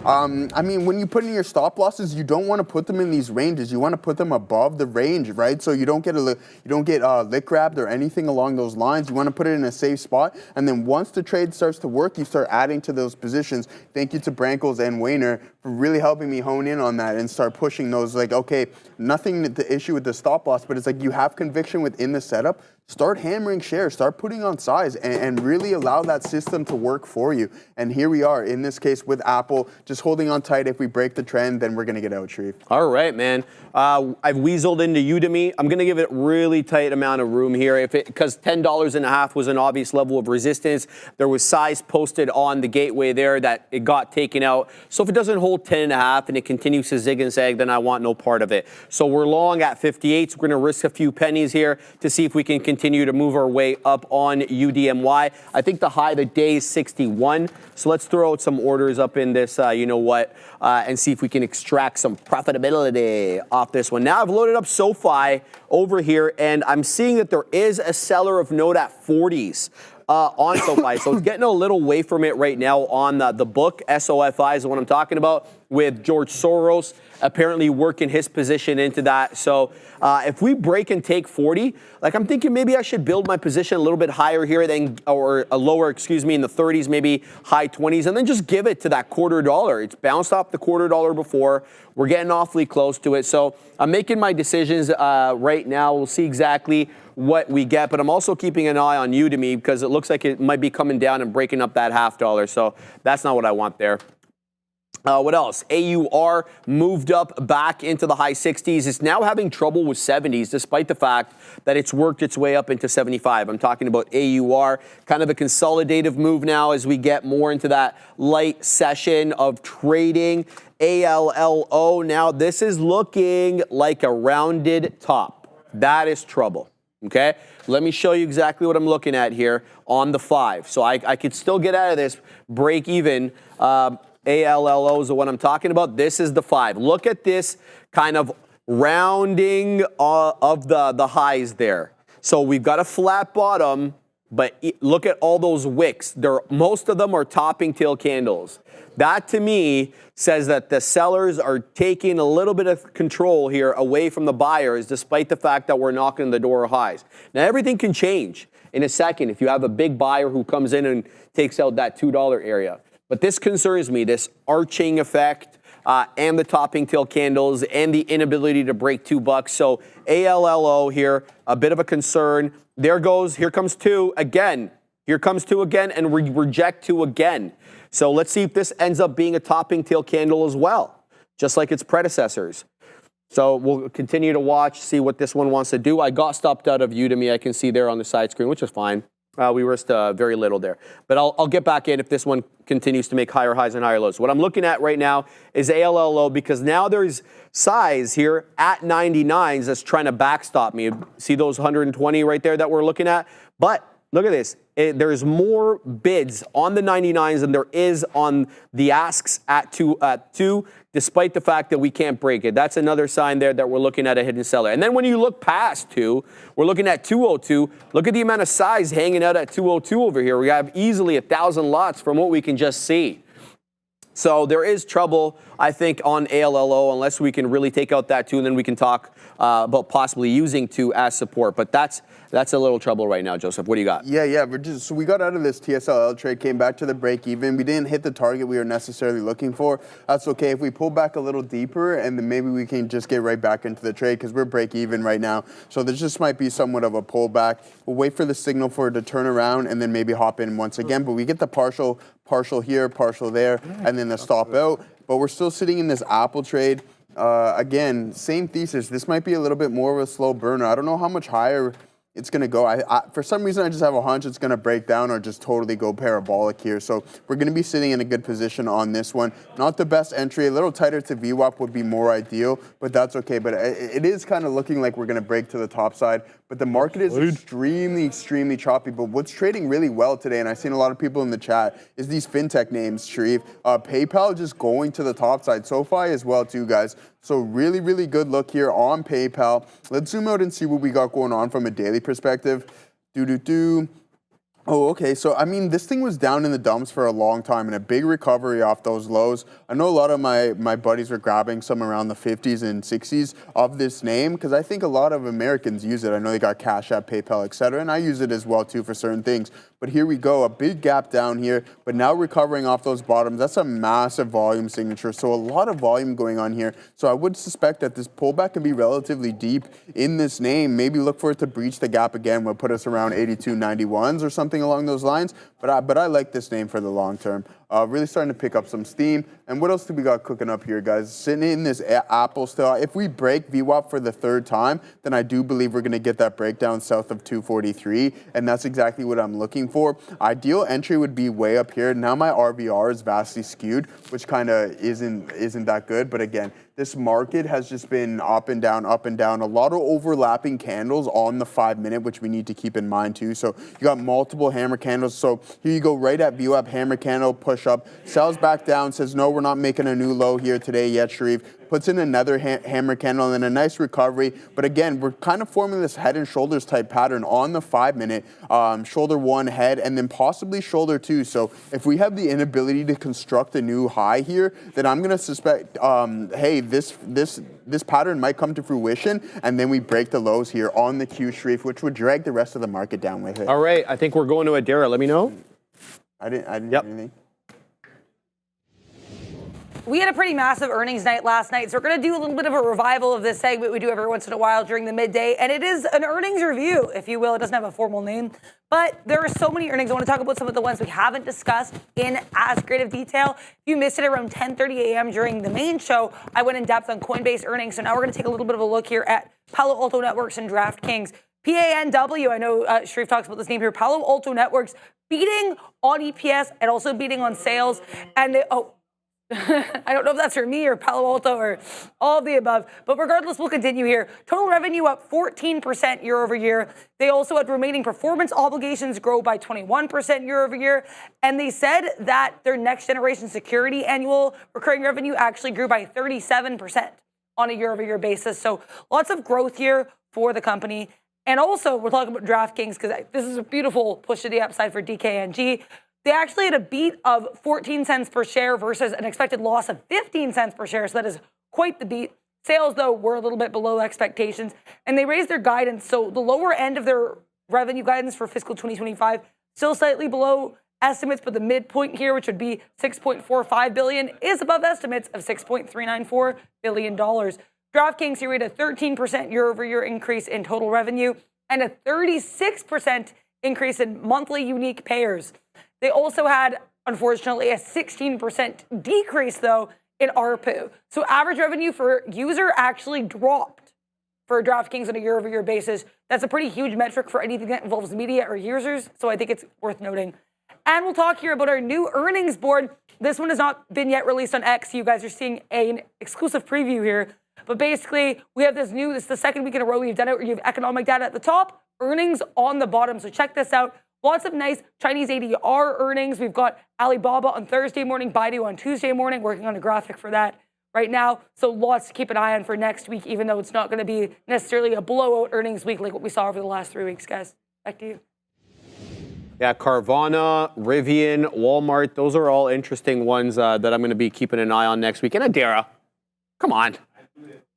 I mean, when you put in your stop losses, you don't want to put them in these ranges. You want to put them above the range, right? So you don't get lick grabbed or anything along those lines. You want to put it in a safe spot, and then once the trade starts to work, you start adding to those positions. Thank you to Brankles and Wayner for really helping me hone in on that and start pushing those. Like, okay, nothing to issue with the stop loss, but it's like you have conviction within the setup. Start hammering shares, start putting on size, and really allow that system to work for you. And here we are, in this case with Apple, just holding on tight. If we break the trend, then we're going to get out, Sharif. All right, man. I've weaseled into Udemy. I'm going to give it really tight amount of room here, because $10.50 was an obvious level of resistance. There was size posted on the gateway there that it got taken out. So if it doesn't hold 10.5 and it continues to zig and zag, then I want no part of it. So we're long at 58. So we're going to risk a few pennies here to see if we can continue to move our way up on UDMY. I think the high of the day is 61. So let's throw out some orders up in this, and see if we can extract some profitability off this one. Now I've loaded up SoFi over here, and I'm seeing that there is a seller of note at 40s. On SoFi. So it's getting a little away from it right now on the book. SOFI is what I'm talking about, with George Soros apparently working his position into that. So if we break and take 40, like I'm thinking maybe I should build my position a little bit higher here, or a lower, in the 30s, maybe high 20s, and then just give it to that $0.25. It's bounced off the $0.25 before. We're getting awfully close to it. So I'm making my decisions right now. We'll see exactly what we get, but I'm also keeping an eye on Udemy because it looks like it might be coming down and breaking up that $0.50. So that's not what I want there. What else? AUR moved up back into the high 60s. It's now having trouble with 70s, despite the fact that it's worked its way up into 75. I'm talking about AUR, kind of a consolidative move now as we get more into that light session of trading. ALLO, now this is looking like a rounded top. That is trouble, okay? Let me show you exactly what I'm looking at here on the 5. So I could still get out of this break even. ALLO is the one I'm talking about. This is the 5. Look at this kind of rounding of the highs there. So we've got a flat bottom, but look at all those wicks. Most of them are topping tail candles. That to me says that the sellers are taking a little bit of control here away from the buyers, despite the fact that we're knocking the door of highs. Now everything can change in a second if you have a big buyer who comes in and takes out that $2 area. But this concerns me, this arching effect and the topping tail candles and the inability to break $2. So ALLO here, a bit of a concern. Here comes 2 again. Here comes 2 again, and we reject 2 again. So let's see if this ends up being a topping tail candle as well, just like its predecessors. So we'll continue to watch, see what this one wants to do. I got stopped out of Udemy, I can see there on the side screen, which is fine. We risked very little there. But I'll get back in if this one continues to make higher highs and higher lows. What I'm looking at right now is ALLO, because now there's size here at 99s that's trying to backstop me. See those 120 right there that we're looking at? But look at this. There's more bids on the 99s than there is on the asks at 2, despite the fact that we can't break it. That's another sign there that we're looking at a hidden seller. And then when you look past 2, we're looking at 202. Look at the amount of size hanging out at 202 over here. We have easily 1,000 lots from what we can just see. So there is trouble, I think, on ALLO unless we can really take out that 2, and then we can talk about possibly using 2 as support. But that's a little trouble right now, Joseph. What do you got? Yeah. So we got out of this TSLA trade, came back to the break even. We didn't hit the target we were necessarily looking for. That's okay. If we pull back a little deeper, and then maybe we can just get right back into the trade because we're break even right now. So there just might be somewhat of a pullback. We'll wait for the signal for it to turn around and then maybe hop in once again. But we get the partial here, partial there, and then the stop out. But we're still sitting in this Apple trade. Again, same thesis. This might be a little bit more of a slow burner. I don't know how much higher it's going to go. For some reason, I just have a hunch it's going to break down or just totally go parabolic here. So we're going to be sitting in a good position on this one. Not the best entry. A little tighter to VWAP would be more ideal, but that's okay. But it is kind of looking like we're going to break to the top side. But the market is extremely, extremely choppy. But what's trading really well today, and I've seen a lot of people in the chat, is these fintech names, Sharif. PayPal just going to the top side. SoFi as well too, guys. So really, really good look here on PayPal. Let's zoom out and see what we got going on from a daily perspective. Oh, okay. So, I mean, this thing was down in the dumps for a long time and a big recovery off those lows. I know a lot of my buddies were grabbing some around the 50s and 60s of this name because I think a lot of Americans use it. I know they got Cash App, PayPal, etc., and I use it as well, too, for certain things. But here we go, a big gap down here, but now recovering off those bottoms. That's a massive volume signature, so a lot of volume going on here. So I would suspect that this pullback can be relatively deep in this name. Maybe look for it to breach the gap again, will put us around 82.91s or something along those lines. But I like this name for the long term. Really starting to pick up some steam. And what else do we got cooking up here, guys? Sitting in this Apple still. If we break VWAP for the 3rd time, then I do believe we're going to get that breakdown south of 243. And that's exactly what I'm looking for. Ideal entry would be way up here. Now my RVR is vastly skewed, which kind of isn't that good. But again, this market has just been up and down, up and down. A lot of overlapping candles on the 5-minute, which we need to keep in mind too. So you got multiple hammer candles. So here you go, right at VWAP, hammer candle, push up, sells back down, says, no, we're not making a new low here today yet, Sharif. Puts in another hammer candle and then a nice recovery. But again, we're kind of forming this head and shoulders type pattern on the 5-minute, shoulder 1, head, and then possibly shoulder 2. So if we have the inability to construct a new high here, then I'm going to suspect, hey, this pattern might come to fruition, and then we break the lows here on the Q, Sharif, which would drag the rest of the market down with it. All right, I think we're going to Adara. Let me know. I didn't hear anything. We had a pretty massive earnings night last night, so we're going to do a little bit of a revival of this segment we do every once in a while during the midday, and it is an earnings review, if you will. It doesn't have a formal name, But there are so many earnings. I want to talk about some of the ones we haven't discussed in as great of detail. If you missed it around 10:30 a.m. during the main show, I went in depth on Coinbase earnings. So now we're going to take a little bit of a look here at Palo Alto Networks and DraftKings. PANW, I know Sharif talks about this name here, Palo Alto Networks, beating on EPS and also beating on sales. And I don't know if that's for me or Palo Alto or all of the above, but regardless, we'll continue here. Total revenue up 14% year over year. They also had remaining performance obligations grow by 21% year over year. And they said that their next generation security annual recurring revenue actually grew by 37% on a year over year basis. So lots of growth here for the company. And also, we're talking about DraftKings because this is a beautiful push to the upside for DKNG. They actually had a beat of 14 cents per share versus an expected loss of 15 cents per share. So that is quite the beat. Sales, though, were a little bit below expectations. And they raised their guidance. So the lower end of their revenue guidance for fiscal 2025, still slightly below estimates, but the midpoint here, which would be $6.45 billion, is above estimates of $6.394 billion. DraftKings here had a 13% year-over-year increase in total revenue and a 36% increase in monthly unique payers. They also had, unfortunately, a 16% decrease, though, in ARPU. So average revenue per user actually dropped for DraftKings on a year-over-year basis. That's a pretty huge metric for anything that involves media or users, so I think it's worth noting. And we'll talk here about our new earnings board. This one has not been yet released on X. You guys are seeing an exclusive preview here. But basically, we have this is the second week in a row we've done it where you have economic data at the top, earnings on the bottom. So check this out. Lots of nice Chinese ADR earnings. We've got Alibaba on Thursday morning, Baidu on Tuesday morning, working on a graphic for that right now. So lots to keep an eye on for next week, even though it's not going to be necessarily a blowout earnings week like what we saw over the last 3 weeks, guys. Back to you. Yeah, Carvana, Rivian, Walmart, those are all interesting ones that I'm going to be keeping an eye on next week. And Adara, come on.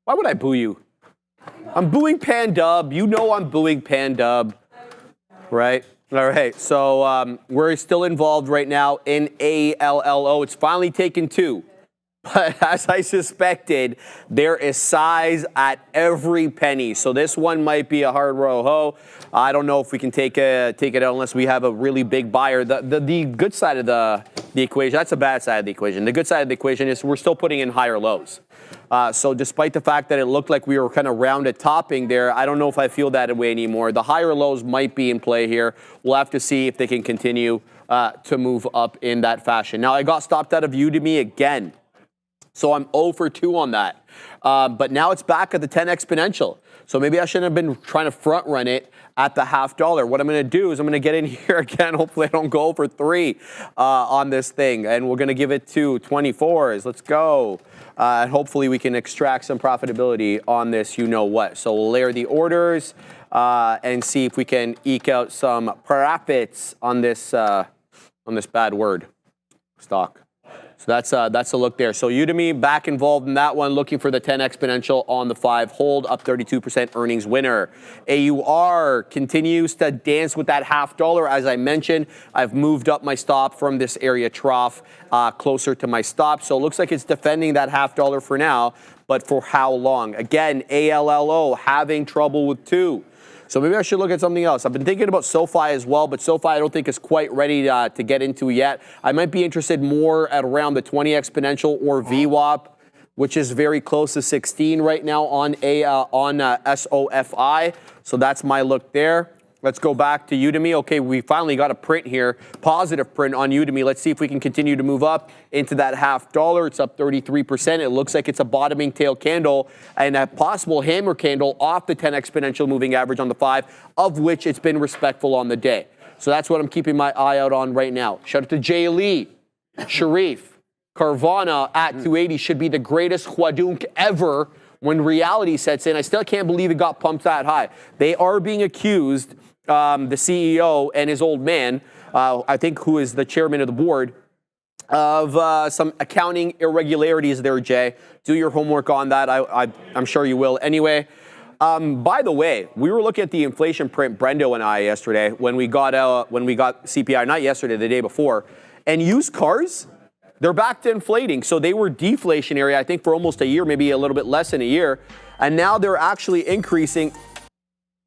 Why would I boo you? I'm booing Pandub. You know I'm booing Pandub, right? All right, so we're still involved right now in AAPL. It's finally taken 2. But as I suspected, there is size at every penny. So this one might be a hard row ho. I don't know if we can take it out unless we have a really big buyer. The good side of the equation, that's the bad side of the equation. The good side of the equation is we're still putting in higher lows. So despite the fact that it looked like we were kind of rounded topping there, I don't know if I feel that way anymore. The higher lows might be in play here. We'll have to see if they can continue to move up in that fashion. Now, I got stopped out of Udemy again. So I'm 0 for 2 on that. But now it's back at the 10 exponential. So maybe I shouldn't have been trying to front run it at the $0.50. What I'm going to do is I'm going to get in here again. Hopefully I don't go for 3 on this thing. And we're going to give it to 24s. Let's go. And hopefully we can extract some profitability on this you know what. So we'll layer the orders and see if we can eke out some profits on this bad word stock. So that's a look there. So Udemy back involved in that one, looking for the 10 exponential on the 5 hold, up 32% earnings winner. AUR continues to dance with that $0.50. As I mentioned, I've moved up my stop from this area trough closer to my stop. So it looks like it's defending that $0.50 for now, but for how long? Again, ALLO having trouble with 2. So maybe I should look at something else. I've been thinking about SoFi as well, but SoFi I don't think is quite ready to get into yet. I might be interested more at around the 20 exponential or VWAP, which is very close to 16 right now on SOFI. So that's my look there. Let's go back to Udemy. Okay, we finally got a print here, positive print on Udemy. Let's see if we can continue to move up into that $0.50. It's up 33%. It looks like it's a bottoming tail candle and a possible hammer candle off the 10 exponential moving average on the 5, of which it's been respectful on the day. So that's what I'm keeping my eye out on right now. Shout out to Jay Lee, Sharif, Carvana at 280 should be the greatest Hwadunk ever when reality sets in. I still can't believe it got pumped that high. They are being accused, the CEO and his old man, I think who is the chairman of the board, of some accounting irregularities there, Jay. Do your homework on that. I'm sure you will. Anyway, by the way, we were looking at the inflation print, Brendo and I, yesterday when we got CPI, not yesterday, the day before, and used cars, they're back to inflating. So they were deflationary, I think, for almost a year, maybe a little bit less than a year. And now they're actually increasing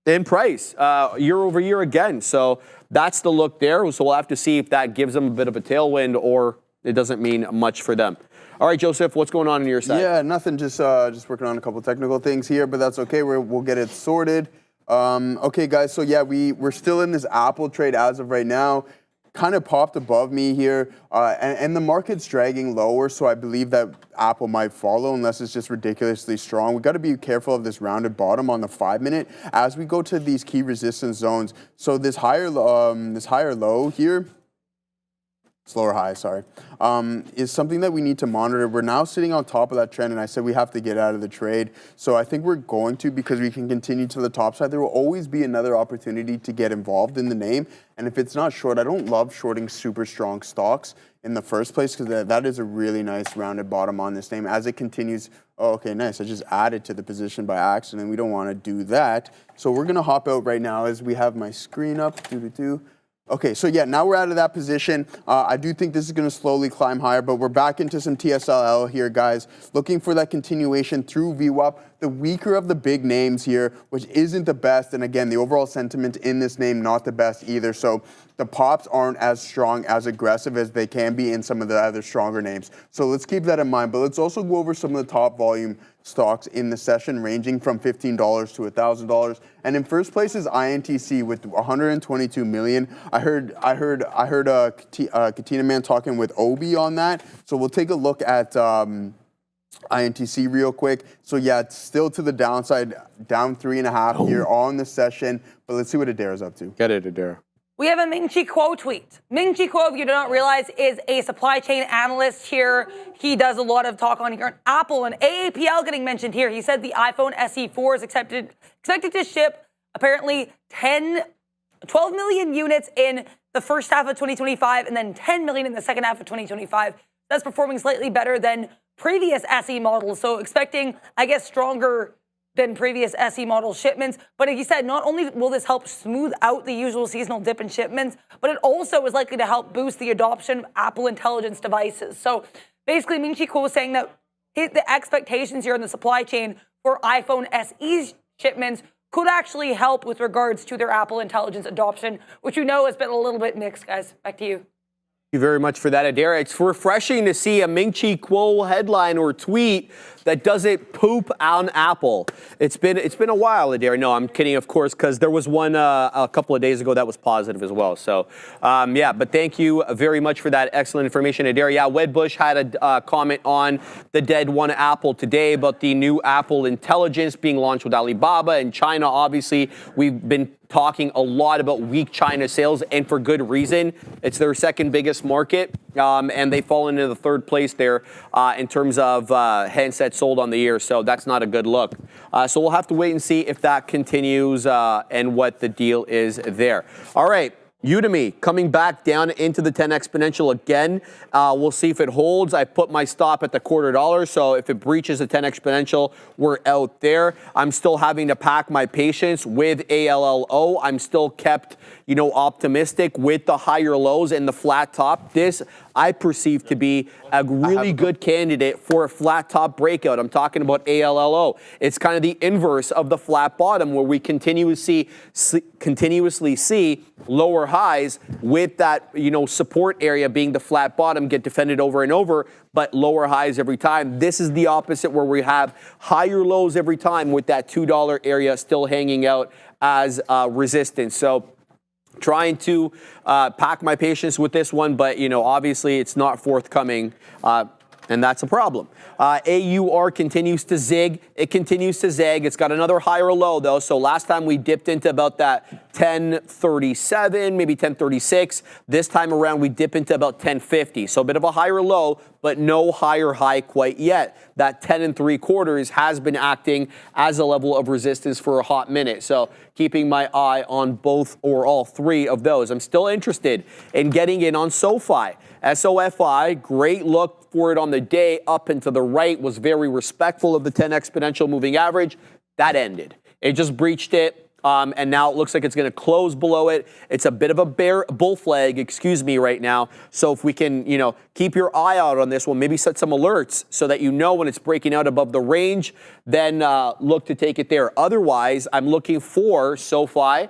in price year over year again. So that's the look there. So we'll have to see if that gives them a bit of a tailwind or it doesn't mean much for them. All right, Joseph, what's going on your side? Yeah, nothing. Just working on a couple technical things here, but that's okay. We'll get it sorted. Okay, guys. So yeah, we're still in this Apple trade as of right now. Kind of popped above me here, and the market's dragging lower, so I believe that Apple might follow unless it's just ridiculously strong. We've got to be careful of this rounded bottom on the 5-minute as we go to these key resistance zones. So this higher low here, slower high, sorry, is something that we need to monitor. We're now sitting on top of that trend, and I said we have to get out of the trade. So I think we're going to, because we can continue to the top side. There will always be another opportunity to get involved in the name. And if it's not short, I don't love shorting super strong stocks in the first place, because that is a really nice rounded bottom on this name. As it continues, oh, okay, nice. I just added to the position by accident. We don't want to do that. So we're going to hop out right now as we have my screen up. Okay, so yeah, now we're out of that position. I do think this is going to slowly climb higher, but we're back into some TSLA here, guys. Looking for that continuation through VWAP. The weaker of the big names here, which isn't the best. And again, the overall sentiment in this name, not the best either. So the pops aren't as strong, as aggressive as they can be in some of the other stronger names. So let's keep that in mind. But let's also go over some of the top volume stocks in the session, ranging from $15 to $1,000. And in first place is INTC with 122 million. I heard Katina Man talking with Obi on that. So we'll take a look at INTC real quick. So yeah, it's still to the downside, down 3.5 here on the session. But let's see what Adair's up to. Get it, Adair. We have a Ming-Chi Kuo tweet. Ming-Chi Kuo, if you do not realize, is a supply chain analyst here. He does a lot of talk on here on Apple and AAPL getting mentioned here. He said the iPhone SE4 is expected to ship apparently 12 million units in the first half of 2025 and then 10 million in the second half of 2025. That's performing slightly better than previous SE models. So expecting, I guess, stronger than previous SE model shipments. But like you said, not only will this help smooth out the usual seasonal dip in shipments, but it also is likely to help boost the adoption of Apple Intelligence devices. So basically, Ming-Chi Kuo is saying that the expectations here in the supply chain for iPhone SE shipments could actually help with regards to their Apple Intelligence adoption, which you know has been a little bit mixed, guys. Back to you. Thank you very much for that, Adair. It's refreshing to see a Ming-Chi Kuo headline or tweet that doesn't poop on Apple. It's been a while, Adair. No, I'm kidding, of course, because there was one a couple of days ago that was positive as well. So, yeah, but thank you very much for that excellent information, Adair. Yeah, Wedbush had a comment on the dead one Apple today about the new Apple Intelligence being launched with Alibaba in China. Obviously, we've been talking a lot about weak China sales, and for good reason. It's their second biggest market, and they fall into the third place there in terms of handsets sold on the year, so that's not a good look. So we'll have to wait and see if that continues and what the deal is there. All right. Udemy coming back down into the 10 exponential again. We'll see if it holds. I put my stop at the $0.25, so if it breaches the 10 exponential, we're out there. I'm still having to pack my patience with ALLO. I'm still kept, optimistic with the higher lows and the flat top. This I perceive to be a really good candidate for a flat top breakout. I'm talking about ALLO. It's kind of the inverse of the flat bottom, where we continuously see lower highs with that, support area being the flat bottom, get defended over and over, but lower highs every time. This is the opposite, where we have higher lows every time with that $2 area still hanging out as resistance. So trying to pack my patience with this one, but obviously it's not forthcoming, and that's a problem. AUR continues to zig. It continues to zag. It's got another higher low though. So last time we dipped into about that 1037, maybe 1036. This time around we dip into about 1050. So a bit of a higher low, but no higher high quite yet. That 10 3/4 has been acting as a level of resistance for a hot minute. So keeping my eye on both or all three of those. I'm still interested in getting in on SoFi. SOFI, great look for it on the day, up and to the right, was very respectful of the 10 exponential moving average. That ended. It just breached it. And now it looks like it's going to close below it. It's a bit of a bull flag, right now. So if we can, keep your eye out on this one, maybe set some alerts so that when it's breaking out above the range, then look to take it there. Otherwise, I'm looking for SoFi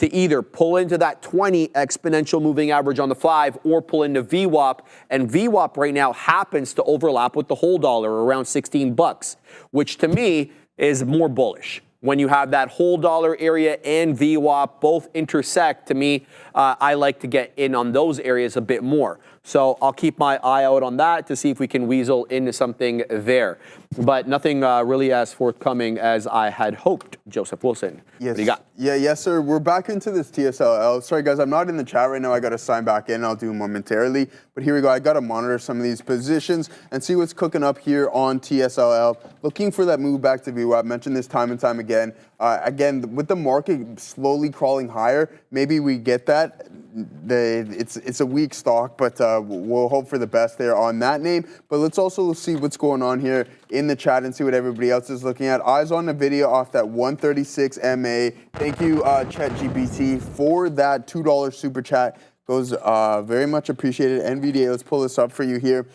to either pull into that 20 exponential moving average on the 5 or pull into VWAP. And VWAP right now happens to overlap with the whole dollar around 16 bucks, which to me is more bullish. When you have that whole dollar area and VWAP both intersect, to me, I like to get in on those areas a bit more. So I'll keep my eye out on that to see if we can weasel into something there. But nothing really as forthcoming as I had hoped. Joseph Wilson, yes. What do you got? Yeah, yes, sir. We're back into this TSLA. Sorry, guys, I'm not in the chat right now. I got to sign back in. I'll do it momentarily. But here we go. I got to monitor some of these positions and see what's cooking up here on TSLA. Looking for that move back to VWAP. I've mentioned this time and time again. Again, with the market slowly crawling higher, maybe we get that. It's a weak stock, but we'll hope for the best there on that name. But let's also see what's going on here in the chat and see what everybody else is looking at. Eyes on the video off that 136 MA. Thank you, ChatGPT, for that $2 super chat. Goes very much appreciated. NVDA, let's pull this up for you here.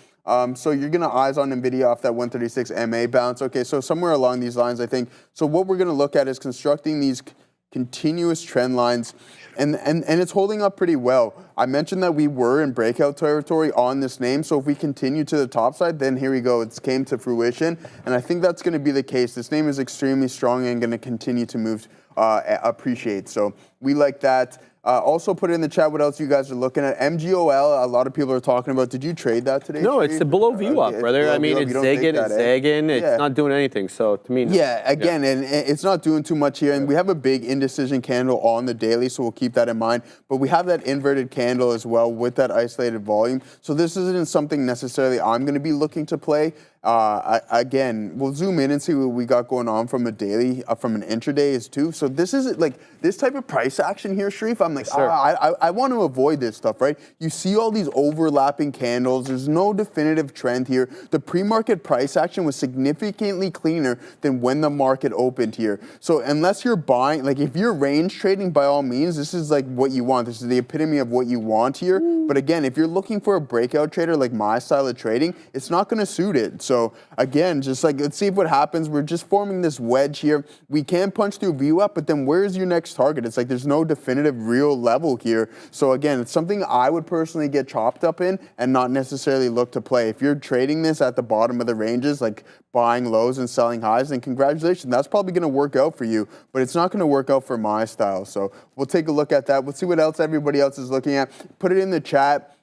So you're going to eyes on NVIDIA off that 136 MA bounce. Okay, so somewhere along these lines, I think. So what we're going to look at is constructing these continuous trend lines, and it's holding up pretty well. I mentioned that we were in breakout territory on this name, so if we continue to the top side, then here we go. It came to fruition, and I think that's going to be the case. This name is extremely strong and going to continue to move, appreciate. So we like that. Also put it in the chat what else you guys are looking at. MGOL, a lot of people are talking about. Did you trade that today? No, it's the below VWAP, brother. I mean, it's zigging, it's zagging. It's not doing anything. So to me, no. Yeah, again, and it's not doing too much here. And we have a big indecision candle on the daily, so we'll keep that in mind. But we have that inverted candle as well with that isolated volume. So this isn't something necessarily I'm going to be looking to play. Again, we'll zoom in and see what we got going on from a daily, from an intraday is too. So this is like this type of price action here, Sharif. I'm like, yes, I want to avoid this stuff, right? You see all these overlapping candles. There's no definitive trend here. The pre-market price action was significantly cleaner than when the market opened here. So unless you're buying, like if you're range trading, by all means, this is like what you want. This is the epitome of what you want here. But again, if you're looking for a breakout trader like my style of trading, it's not going to suit it. So again, just like, let's see what happens. We're just forming this wedge here. We can punch through VWAP, but then where's your next target? It's like there's no definitive real level here. So again, it's something I would personally get chopped up in and not necessarily look to play. If you're trading this at the bottom of the ranges, like buying lows and selling highs, then congratulations. That's probably going to work out for you, but it's not going to work out for my style. So we'll take a look at that. We'll see what else everybody else is looking at. Put it in the chat.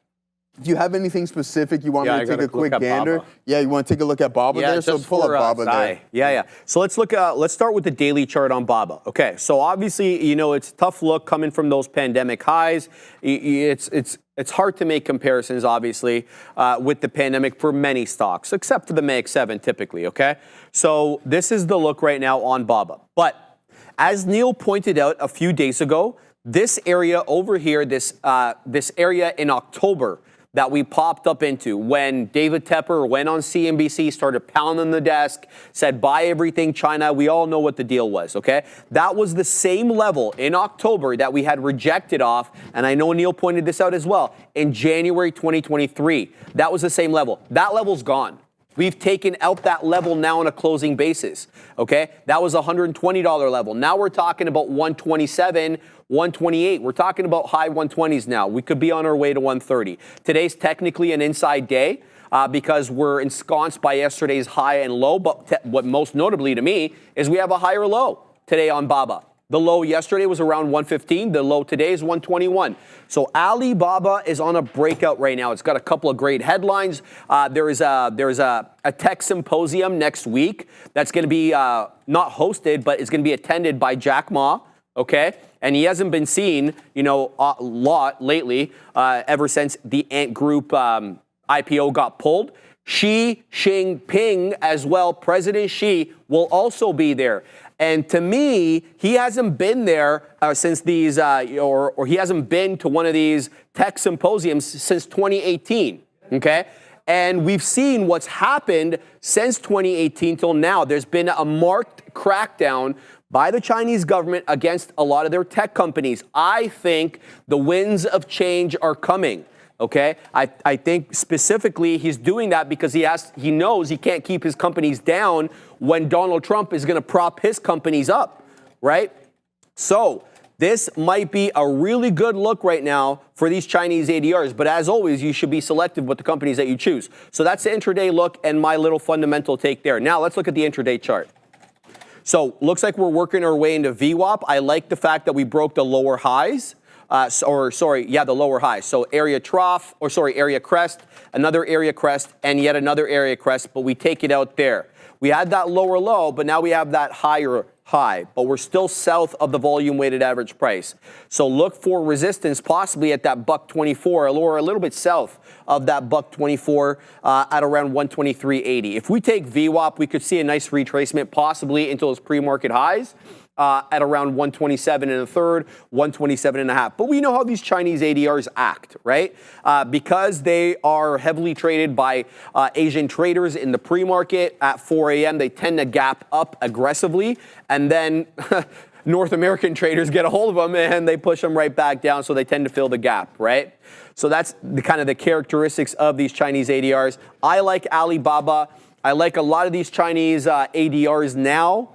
Do you have anything specific you want me to take a quick gander? Baba. Yeah, you want to take a look at Baba there? So pull up Baba there. Yeah. So let's look at, let's start with the daily chart on Baba. Okay, so obviously, you know, it's a tough look coming from those pandemic highs. It's hard to make comparisons, obviously, with the pandemic for many stocks, except for the MAG 7 typically, okay? So this is the look right now on Baba. But as Neil pointed out a few days ago, this area over here, this area in October, that we popped up into when David Tepper went on CNBC, started pounding the desk, said, buy everything China. We all know what the deal was, okay? That was the same level in October that we had rejected off, and I know Neil pointed this out as well, in January 2023. That was the same level. That level's gone. We've taken out that level now on a closing basis, okay? That was a $120 level. Now we're talking about 127, 128. We're talking about high 120s now. We could be on our way to 130. Today's technically an inside day because we're ensconced by yesterday's high and low, but what most notably to me is we have a higher low today on Baba. The low yesterday was around 115. The low today is 121. So Alibaba is on a breakout right now. It's got a couple of great headlines. There is a tech symposium next week that's going to be not hosted, but it's going to be attended by Jack Ma. Okay, and he hasn't been seen, you know, a lot lately ever since the Ant Group IPO got pulled. Xi Jinping as well, President Xi will also be there. And to me, he hasn't been there since these, or he hasn't been to one of these tech symposiums since 2018, okay? And we've seen what's happened since 2018 till now. There's been a marked crackdown by the Chinese government against a lot of their tech companies. I think the winds of change are coming. Okay, I think specifically he's doing that because he knows he can't keep his companies down when Donald Trump is going to prop his companies up, right? So This might be a really good look right now for these Chinese ADRs, but as always, you should be selective with the companies that you choose. So that's the intraday look and my little fundamental take there. Now let's look at the intraday chart. So looks like we're working our way into VWAP. I like the fact that we broke the lower highs. The lower highs. So area crest, another area crest, and yet another area crest, but we take it out there. We had that lower low, but now we have that higher high, but we're still south of the volume weighted average price. So look for resistance possibly at that $124 or a little bit south of that $124 at around 123.80. If we take VWAP, we could see a nice retracement possibly into those pre-market highs. At around 127 and a third, 127 and a half. But we know how these Chinese ADRs act, right? Because they are heavily traded by Asian traders in the pre-market at 4 a.m., they tend to gap up aggressively. And then North American traders get a hold of them and they push them right back down. So they tend to fill the gap, right? So that's the kind of the characteristics of these Chinese ADRs. I like Alibaba. I like a lot of these Chinese ADRs now.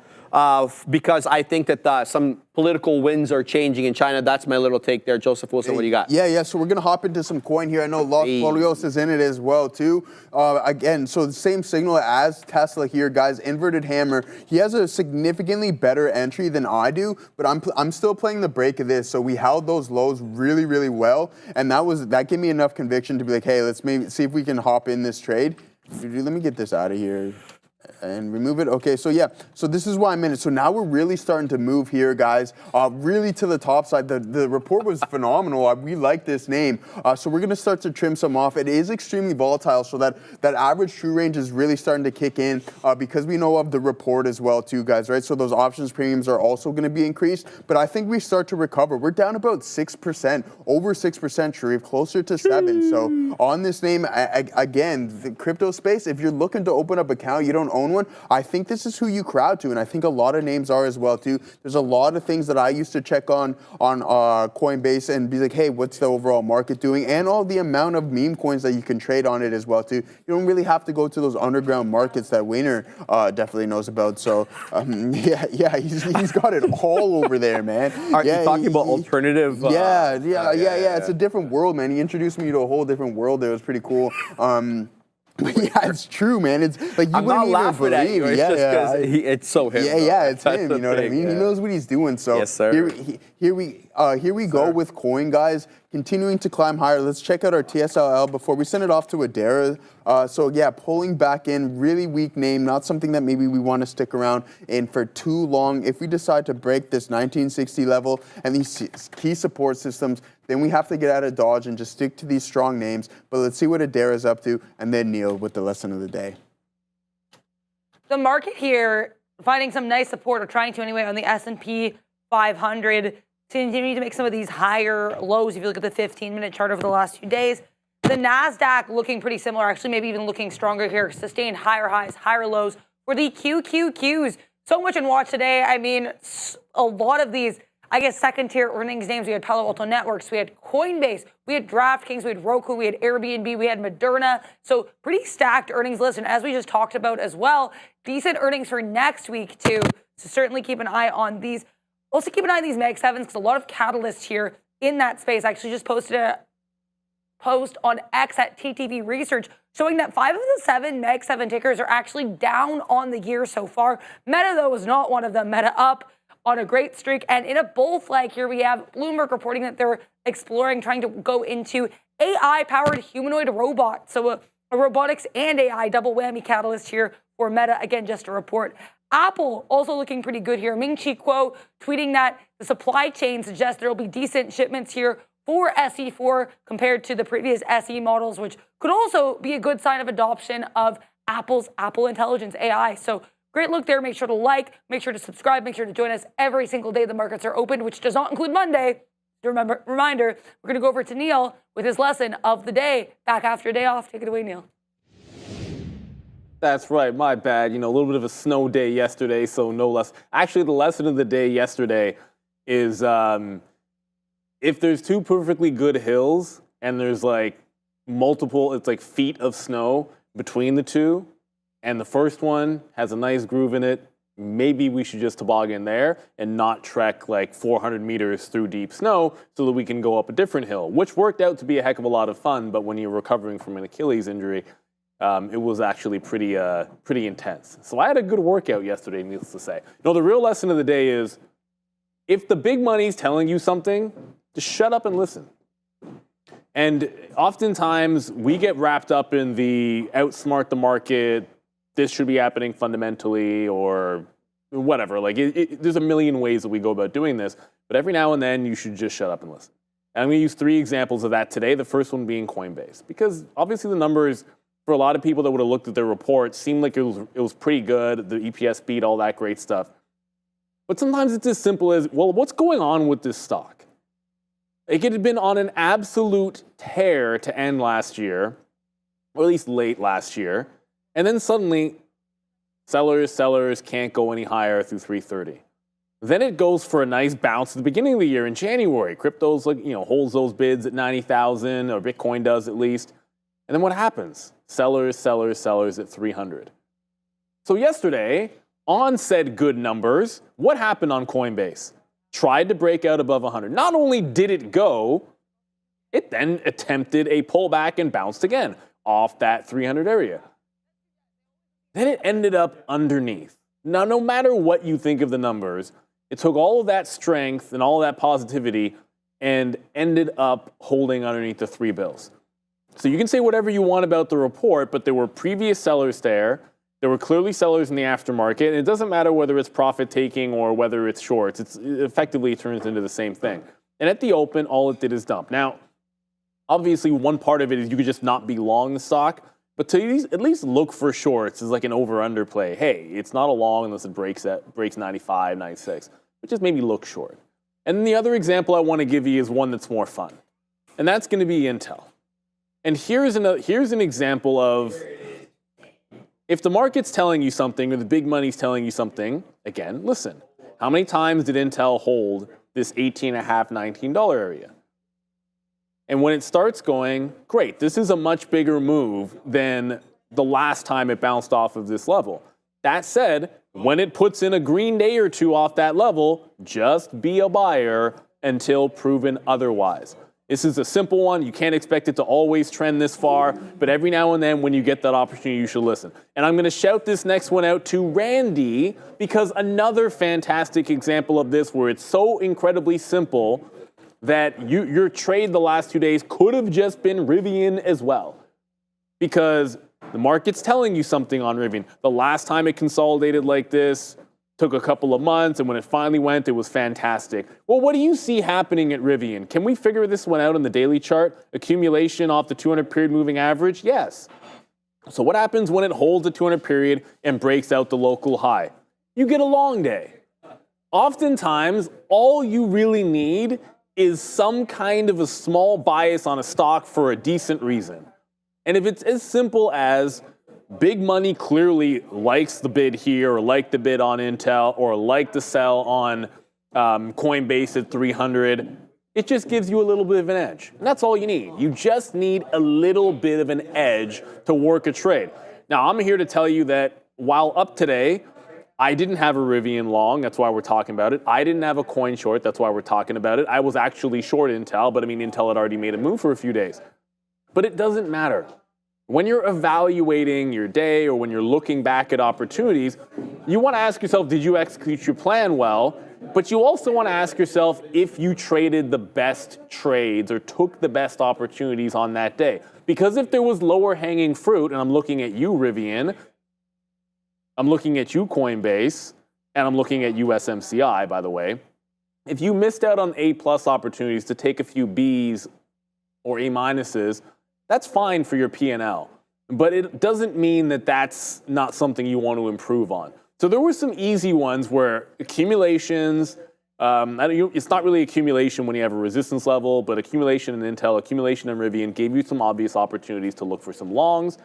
Because I think that some political winds are changing in China. That's my little take there. Joseph Wilson, what do you got? Yeah. So we're going to hop into some coin here. I know Los Folios is in it as well, too. Again, so the same signal as Tesla here, guys. Inverted hammer. He has a significantly better entry than I do, but I'm still playing the break of this. So we held those lows really, really well. And that gave me enough conviction to be like, hey, let's maybe see if we can hop in this trade. Let me get this out of here. And remove it. Okay, so yeah, so this is why I'm in it. So now we're really starting to move here, guys, really to the top side. The report was phenomenal. We like this name. So we're going to start to trim some off. It is extremely volatile, so that average true range is really starting to kick in because we know of the report as well too, guys, right? So those options premiums are also going to be increased, but I think we start to recover. We're down about 6%, over 6%, Sharif, closer to 7%. So on this name, again, the crypto space, if you're looking to open up an account, you don't own one, I think this is who you crowd to, and I think a lot of names are as well too. There's a lot of things that I used to check on Coinbase and be like, hey, what's the overall market doing, and all the amount of meme coins that you can trade on it as well too. You don't really have to go to those underground markets that Wayner definitely knows about. So he's got it all over there, man. Are you talking about alternative? Yeah. It's a different world, man. He introduced me to a whole different world there. It was pretty cool. Yeah, it's true, man. It's like you I'm wouldn't not even laughing at you. believe. It's just because it's so him. Yeah, it's That's him. You know what I mean? He knows what he's doing. So yes, sir. Here we go with coin, guys. Continuing to climb higher. Let's check out our TSLA before we send it off to Adara. So yeah, pulling back in, really weak name, not something that maybe we want to stick around in for too long. If we decide to break this 1960 level and these key support systems, then we have to get out of Dodge and just stick to these strong names. But let's see what Adara is up to, and then Neil with the lesson of the day. The market here finding some nice support, or trying to anyway, on the S&P 500. Continuing to make some of these higher lows. If you look at the 15-minute chart over the last few days, the NASDAQ looking pretty similar, actually maybe even looking stronger here. Sustained higher highs, higher lows for the QQQs. So much in watch today. I mean, a lot of these, I guess, second-tier earnings names. We had Palo Alto Networks, we had Coinbase, we had DraftKings, we had Roku, we had Airbnb, we had Moderna. So pretty stacked earnings list. And as we just talked about as well, decent earnings for next week too. So certainly keep an eye on these. Also keep an eye on these Mag 7s because a lot of catalysts here in that space. I actually just posted a post on X at TTV Research showing that 5 of the 7 Mag 7 tickers are actually down on the year so far. Meta, though, was not one of them. Meta up on a great streak. And in a bull flag here, we have Bloomberg reporting that they're exploring trying to go into AI-powered humanoid robots. So a robotics and AI double whammy catalyst here for Meta. Again, just a report. Apple also looking pretty good here. Ming-Chi Kuo tweeting that the supply chain suggests there will be decent shipments here for SE4 compared to the previous SE models, which could also be a good sign of adoption of Apple's Apple Intelligence AI. So great look there. Make sure to like, make sure to subscribe, make sure to join us every single day the markets are open, which does not include Monday. Reminder, we're going to go over to Neil with his lesson of the day. Back after a day off. Take it away, Neil. That's right, my bad. You know, a little bit of a snow day yesterday, so no less. Actually, the lesson of the day yesterday is if there's 2 perfectly good hills and there's like multiple, it's like feet of snow between the 2, and the first one has a nice groove in it, maybe we should just toboggan there and not trek like 400 meters through deep snow so that we can go up a different hill, which worked out to be a heck of a lot of fun. But when you're recovering from an Achilles injury, it was actually pretty intense. So I had a good workout yesterday, needless to say. No, the real lesson of the day is if the big money's telling you something, just shut up and listen. And oftentimes we get wrapped up in the outsmart the market, this should be happening fundamentally or whatever. Like there's a million ways that we go about doing this, but every now and then you should just shut up and listen. And I'm going to use 3 examples of that today. The first one being Coinbase, because obviously the numbers for a lot of people that would have looked at their report seemed like it was pretty good. The EPS beat, all that great stuff. But sometimes it's as simple as, well, what's going on with this stock? It had been on an absolute tear to end last year, or at least late last year. And then suddenly, sellers can't go any higher through 330. Then it goes for a nice bounce at the beginning of the year in January. Crypto's holds those bids at 90,000, or Bitcoin does at least. And then what happens? Sellers at 300. So yesterday, on said good numbers, what happened on Coinbase? Tried to break out above 100. Not only did it go, it then attempted a pullback and bounced again off that 300 area. Then it ended up underneath. Now, no matter what you think of the numbers, it took all of that strength and all of that positivity and ended up holding underneath the 3 bills. So you can say whatever you want about the report, but there were previous sellers there. There were clearly sellers in the aftermarket, and it doesn't matter whether it's profit-taking or whether it's shorts. It effectively turns into the same thing. And at the open, all it did is dump. Now, obviously, one part of it is you could just not be long the stock, but to at least look for shorts is like an over-under play. Hey, it's not a long unless it breaks 95, 96, but just maybe look short. And then the other example I want to give you is one that's more fun, and that's going to be Intel. And here's an example of, if the market's telling you something or the big money's telling you something, again, listen. How many times did Intel hold this $18.5, $19 area? And when it starts going, great, this is a much bigger move than the last time it bounced off of this level. That said, when it puts in a green day or two off that level, just be a buyer until proven otherwise. This is a simple one. You can't expect it to always trend this far, but every now and then when you get that opportunity, you should listen. And I'm going to shout this next one out to Randy, because another fantastic example of this where it's so incredibly simple that your trade the last 2 days could have just been Rivian as well. Because the market's telling you something on Rivian. The last time it consolidated like this took a couple of months, and when it finally went, it was fantastic. Well, what do you see happening at Rivian? Can we figure this one out on the daily chart? Accumulation off the 200 period moving average? Yes. So what happens when it holds the 200 period and breaks out the local high? You get a long day. Oftentimes, all you really need is some kind of a small bias on a stock for a decent reason. And if it's as simple as big money clearly likes the bid here, or like the bid on Intel, or like the sell on Coinbase at 300, it just gives you a little bit of an edge. And that's all you need. You just need a little bit of an edge to work a trade. Now, I'm here to tell you that while up today, I didn't have a Rivian long, that's why we're talking about it. I didn't have a coin short, that's why we're talking about it. I was actually short Intel, but I mean, Intel had already made a move for a few days. But it doesn't matter. When you're evaluating your day or when you're looking back at opportunities, you want to ask yourself, did you execute your plan well? But you also want to ask yourself if you traded the best trades or took the best opportunities on that day. Because if there was lower hanging fruit, and I'm looking at you, Rivian, I'm looking at you, Coinbase, and I'm looking at you, SMCI, by the way. If you missed out on A+ opportunities to take a few Bs or A-, that's fine for your P&L. But it doesn't mean that that's not something you want to improve on. So there were some easy ones where accumulations, it's not really accumulation when you have a resistance level, but accumulation in Intel, accumulation in Rivian gave you some obvious opportunities to look for some longs,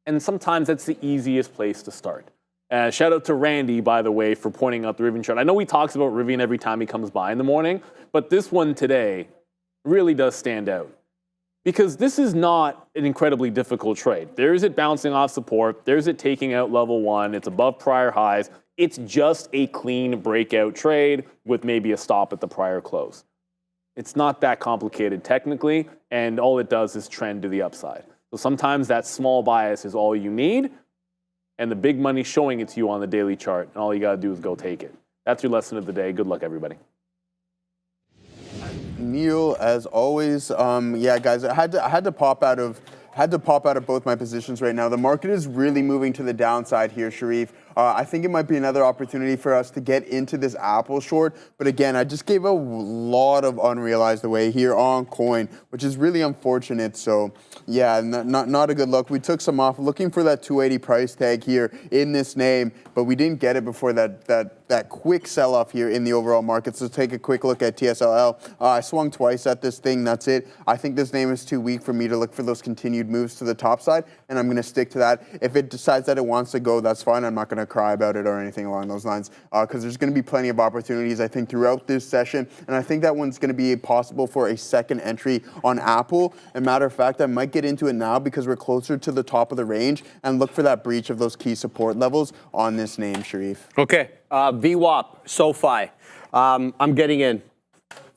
and sometimes that's the easiest place to start. Shout out to Randy, by the way, for pointing out the Rivian chart. I know he talks about Rivian every time he comes by in the morning, but this one today really does stand out. Because this is not an incredibly difficult trade. There's it bouncing off support. There's it taking out level 1. It's above prior highs. it's just a clean breakout trade with maybe a stop at the prior close. It's not that complicated technically, and all it does is trend to the upside. So sometimes that small bias is all you need, and the big money's showing it to you on the daily chart, and all you gotta do is go take it. That's your lesson of the day. Good luck, everybody. Neil, as always, yeah, guys, I had to pop out of both my positions right now. The market is really moving to the downside here, Sharif. I think it might be another opportunity for us to get into this Apple short. But again, I just gave a lot of unrealized away here on coin, which is really unfortunate. So yeah, not a good look. We took some off looking for that 280 price tag here in this name, but we didn't get it before that quick sell-off here in the overall market. So take a quick look at TSLA. I swung twice at this thing. That's it. I think this name is too weak for me to look for those continued moves to the top side, and I'm going to stick to that. If it decides that it wants to go, that's fine. I'm not going to cry about it or anything along those lines, because there's going to be plenty of opportunities, I think, throughout this session, and I think that one's going to be possible for a second entry on Apple. As a matter of fact, I might get into it now because we're closer to the top of the range and look for that breach of those key support levels on this name, Sharif. Okay, VWAP, SoFi. I'm getting in.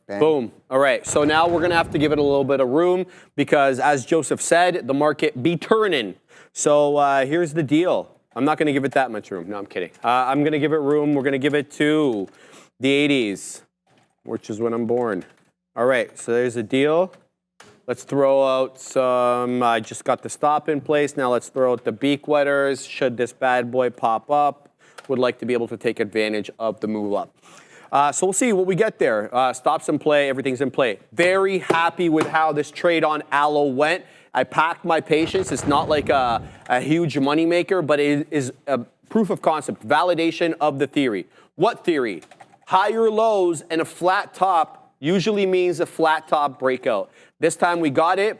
Bang. Boom. All right, so now we're going to have to give it a little bit of room because, as Joseph said, the market be turning. So here's the deal. I'm not going to give it that much room. No, I'm kidding. I'm going to give it room. We're going to give it to the 80s, which is when I'm born. All right, so there's the deal. Let's throw out some, I just got the stop in place. Now let's throw out the beak wetters. Should this bad boy pop up, would like to be able to take advantage of the move up. So we'll see what we get there. Stops in play, everything's in play. Very happy with how this trade on Allo went. I packed my patience. It's not like a huge moneymaker, but it is a proof of concept, validation of the theory. What theory? Higher lows and a flat top usually means a flat top breakout. This time we got it.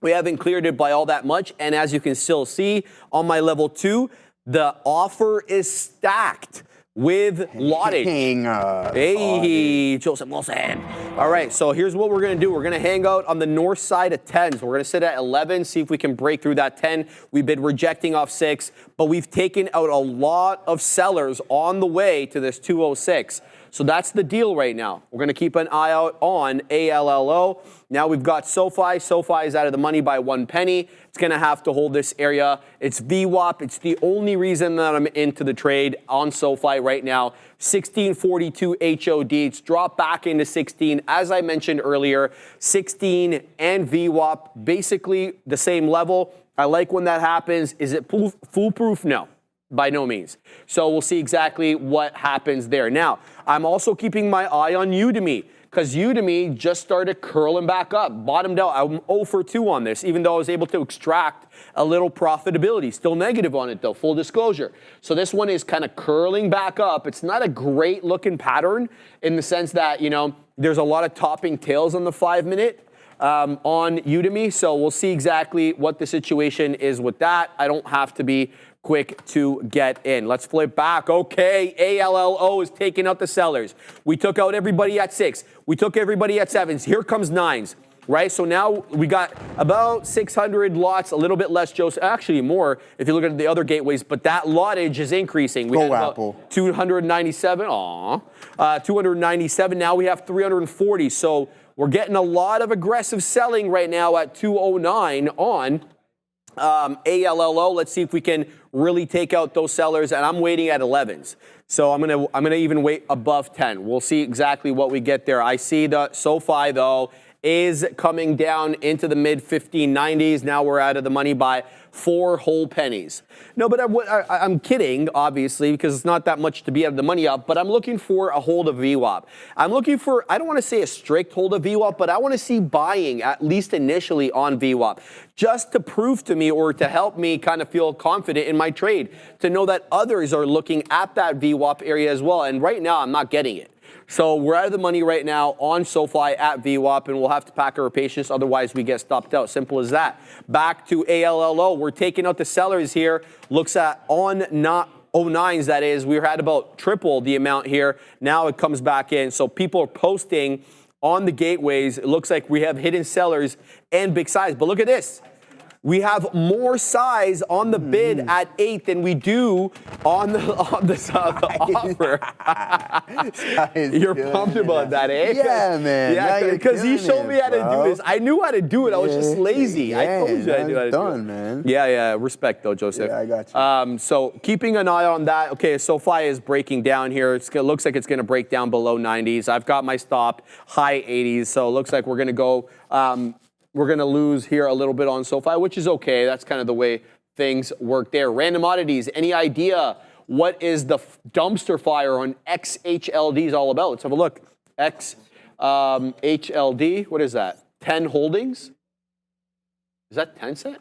We haven't cleared it by all that much. And as you can still see on my level 2, the offer is stacked with wattage. Hey, Joseph Wilson. All right, so here's what we're going to do. We're going to hang out on the north side of 10. So we're going to sit at 11, see if we can break through that 10. We've been rejecting off 6, but we've taken out a lot of sellers on the way to this 206. So that's the deal right now. We're going to keep an eye out on ALLO. Now we've got SoFi. SoFi is out of the money by 1 penny. It's going to have to hold this area. It's VWAP. It's the only reason that I'm into the trade on SoFi right now. 1642 HOD. It's dropped back into 16. As I mentioned earlier, 16 and VWAP, basically the same level. I like when that happens. Is it foolproof? No. By no means. So we'll see exactly what happens there. Now, I'm also keeping my eye on Udemy because Udemy just started curling back up, bottomed out. I'm 0 for 2 on this, even though I was able to extract a little profitability. Still negative on it though, full disclosure. So this one is kind of curling back up. It's not a great looking pattern in the sense that, you know, there's a lot of topping tails on the 5-minute. On Udemy, so we'll see exactly what the situation is with that. I don't have to be quick to get in. Let's flip back. Okay, ALLO is taking out the sellers. We took out everybody at 6. We took everybody at 7s. Here comes 9s, right? So now we got about 600 lots, a little bit less, Joseph. Actually more if you look at the other gateways, but that lottage is increasing. We had about 297. 297. Now we have 340. So we're getting a lot of aggressive selling right now at 209 on ALLO. Let's see if we can really take out those sellers, and I'm waiting at 11s. So I'm gonna even wait above 10. We'll see exactly what we get there. I see the SoFi though is coming down into the mid 1590s. Now we're out of the money by 4 whole pennies. No, but I'm kidding, obviously, because it's not that much to be out of the money up, but I'm looking for a hold of VWAP. I'm looking for, I don't want to say a strict hold of VWAP, but I want to see buying, at least initially, on VWAP, just to prove to me or to help me kind of feel confident in my trade, to know that others are looking at that VWAP area as well. And right now, I'm not getting it. So we're out of the money right now on SoFi at VWAP, and we'll have to pack our patience, otherwise we get stopped out. Simple as that. Back to ALLO. We're taking out the sellers here. Looks at on not 09s, that is. We had about triple the amount here. Now it comes back in. So people are posting on the gateways. It looks like we have hidden sellers and big size. But look at this. we have more size on the bid at 8 than we do on the offer. You're pumped about that, eh? Yeah, man. Yeah, because he showed me how to do this. I knew how to do it. I was just lazy. I told you I knew how to do it. Man. Yeah. Respect though, Joseph. Yeah, I got you. So keeping an eye on that. Okay, SoFi is breaking down here. It looks like it's going to break down below 90s. I've got my stop high 80s. So it looks like we're going to go. We're going to lose here a little bit on SoFi, which is okay. That's kind of the way things work there. Random oddities. Any idea what is the dumpster fire on XHLD all about? Let's have a look. XHLD. What is that? 10 holdings? Is that Tencent?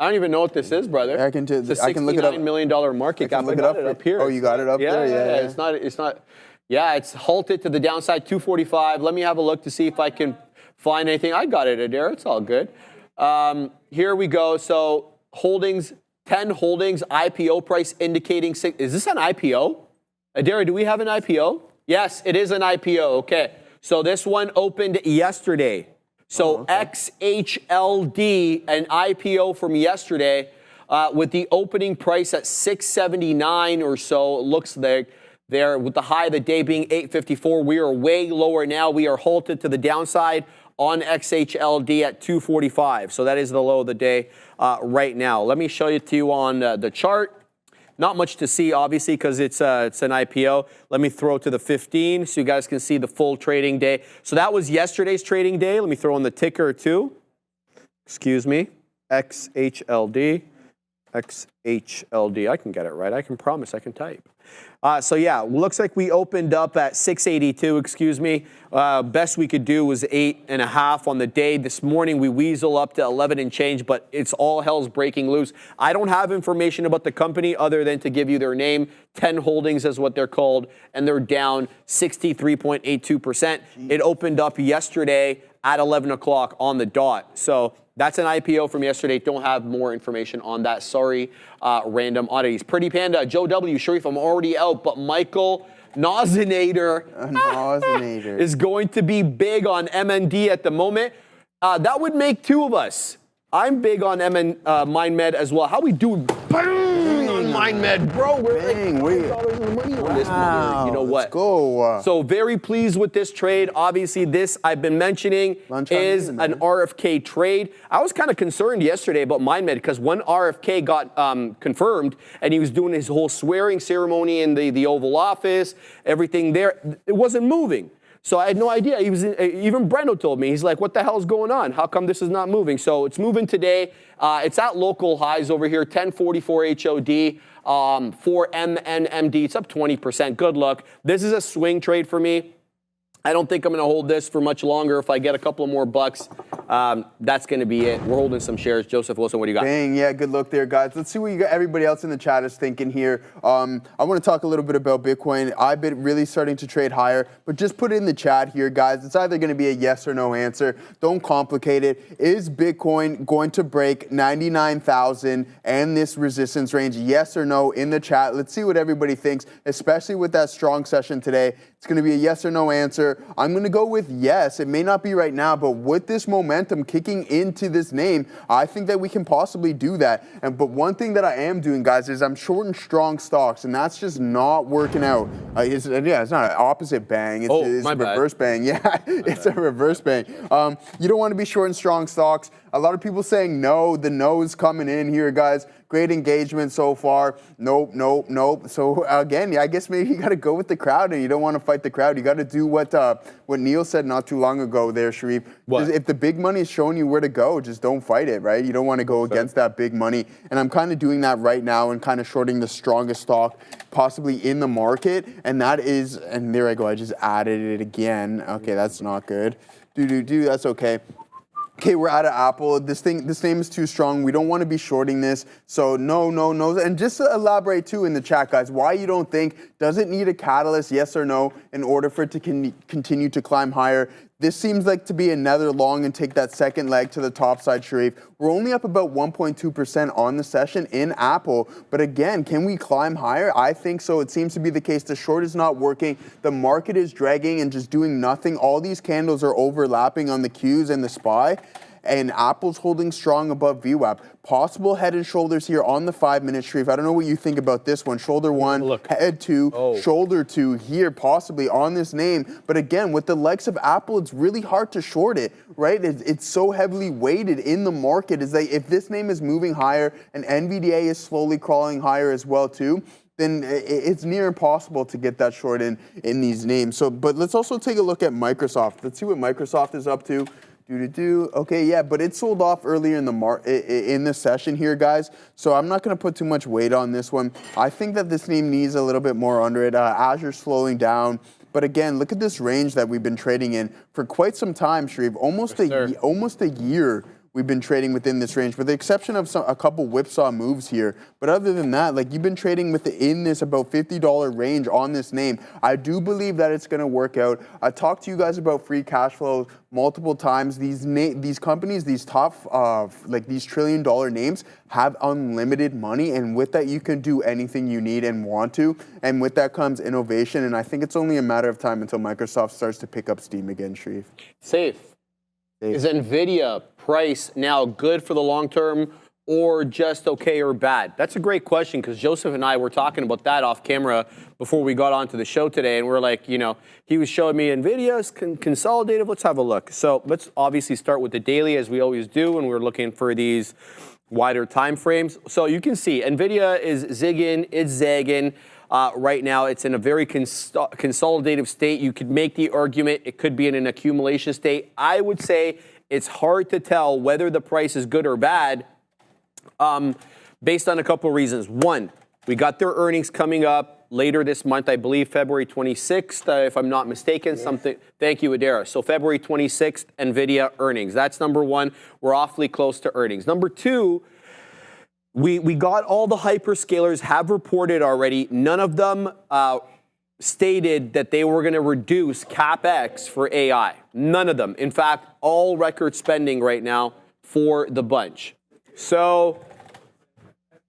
I don't even know what this is, brother. I can look it up. $69 million market cap. I got it up here. Oh, you got it up there? Yeah. It's not. Yeah, it's halted to the downside, 245. Let me have a look to see if I can find anything. I got it, Adair. It's all good. Here we go. So holdings, 10 holdings, IPO price indicating 6. Is this an IPO? Adair, do we have an IPO? Yes, it is an IPO. Okay. So this one opened yesterday. So XHLD, an IPO from yesterday, with the opening price at 679 or so. It looks like there, with the high of the day being 854. We are way lower now. We are halted to the downside on XHLD at 245. So that is the low of the day right now. Let me show it to you on the chart. Not much to see, obviously, because it's an IPO. Let me throw to the 15 so you guys can see the full trading day. So that was yesterday's trading day. Let me throw in the ticker too. Excuse me. XHLD. XHLD. I can get it right. I can promise I can type. So yeah, looks like we opened up at 682, excuse me. Best we could do was 8.5 on the day. This morning we weasel up to 11 and change, but it's all hell's breaking loose. I don't have information about the company other than to give you their name. 10 holdings is what they're called, and they're down 63.82%. It opened up yesterday at 11 o'clock on the dot. So that's an IPO from yesterday. Don't have more information on that. Sorry, random oddities. Pretty Panda, Joe W. Sharif, I'm already out, but Michael Nozinator is going to be big on MND at the moment. That would make two of us. I'm big on MindMed as well. How we doing? Bang on MindMed, bro. We're like $5 in the money on this mother. You know what? Let's go. So very pleased with this trade. Obviously, this I've been mentioning is an RFK trade. I was kind of concerned yesterday about MindMed because when RFK got confirmed and he was doing his whole swearing ceremony in the Oval Office, everything there, it wasn't moving. So I had no idea. Even Brendo told me, he's like, what the hell is going on? How come this is not moving? So it's moving today. It's at local highs over here, 1044 HOD, for MNMD. It's up 20%. Good luck. This is a swing trade for me. I don't think I'm going to hold this for much longer. If I get a couple more bucks, that's going to be it. We're holding some shares. Joseph Wilson, what do you got? Dang, yeah, good luck there, guys. Let's see what you got. Everybody else in the chat is thinking here. I want to talk a little bit about Bitcoin. I've been really starting to trade higher, but just put it in the chat here, guys. It's either going to be a yes or no answer. Don't complicate it. Is Bitcoin going to break 99,000 and this resistance range? Yes or no in the chat. Let's see what everybody thinks, especially with that strong session today. It's going to be a yes or no answer. I'm going to go with yes. It may not be right now, but with this momentum kicking into this name, I think that we can possibly do that. But one thing that I am doing, guys, is I'm shorting strong stocks, and that's just not working out. It's not an opposite bang. It's a reverse bang. Yeah, it's a reverse bang. You don't want to be shorting strong stocks. A lot of people saying no. The no is coming in here, guys. Great engagement so far. Nope. So again, I guess maybe you got to go with the crowd, and you don't want to fight the crowd. You got to do what Neil said not too long ago there, Sharif. If the big money is showing you where to go, just don't fight it, right? You don't want to go against that big money. And I'm kind of doing that right now and kind of shorting the strongest stock possibly in the market. And that is, and there I go. I just added it again. Okay, that's not good. That's okay. Okay, we're out of Apple. This name is too strong. We don't want to be shorting this. So no. And just to elaborate too in the chat, guys, why you don't think, does it need a catalyst, yes or no, in order for it to continue to climb higher? This seems like to be another long and take that second leg to the top side, Sharif. We're only up about 1.2% on the session in Apple. But again, can we climb higher? I think so. It seems to be the case. The short is not working. The market is dragging and just doing nothing. All these candles are overlapping on the Qs and the SPY. and Apple's holding strong above VWAP. Possible head and shoulders here on the 5-minute Sharif. I don't know what you think about this one. Shoulder 1, head 2, shoulder 2 here possibly on this name. But again, with the likes of Apple, it's really hard to short it, right? It's so heavily weighted in the market. Is that if this name is moving higher and NVDA is slowly crawling higher as well too, then it's near impossible to get that short in these names. So, but let's also take a look at Microsoft. Let's see what Microsoft is up to. Okay, yeah, but it sold off earlier in the session here, guys. So I'm not going to put too much weight on this one. I think that this name needs a little bit more under it. Azure slowing down. But again, look at this range that we've been trading in for quite some time, Sharif. Almost a year we've been trading within this range, with the exception of a couple whipsaw moves here. But other than that, like, you've been trading within this about $50 range on this name. I do believe that it's going to work out. I talked to you guys about free cash flow multiple times. These companies, these top, these trillion-dollar names have unlimited money, and with that, you can do anything you need and want to. And with that comes innovation, and I think it's only a matter of time until Microsoft starts to pick up steam again, Sharif. Safe. Is NVIDIA price now good for the long term or just okay or bad? That's a great question, because Joseph and I were talking about that off camera before we got onto the show today. And we're like, he was showing me NVIDIA's consolidated. Let's have a look. So let's obviously start with the daily, as we always do when we're looking for these wider time frames. So you can see NVIDIA is zigging, it's zagging. Right now, it's in a very consolidative state. You could make the argument it could be in an accumulation state. I would say it's hard to tell whether the price is good or bad based on a couple of reasons. One, we got their earnings coming up later this month, I believe February 26th, if I'm not mistaken. Thank you, Adara. So February 26th, NVIDIA earnings. That's number one. We're awfully close to earnings. Number two, we got all the hyperscalers have reported already. None of them stated that they were going to reduce CapEx for AI. None of them. In fact, all record spending right now for the bunch. So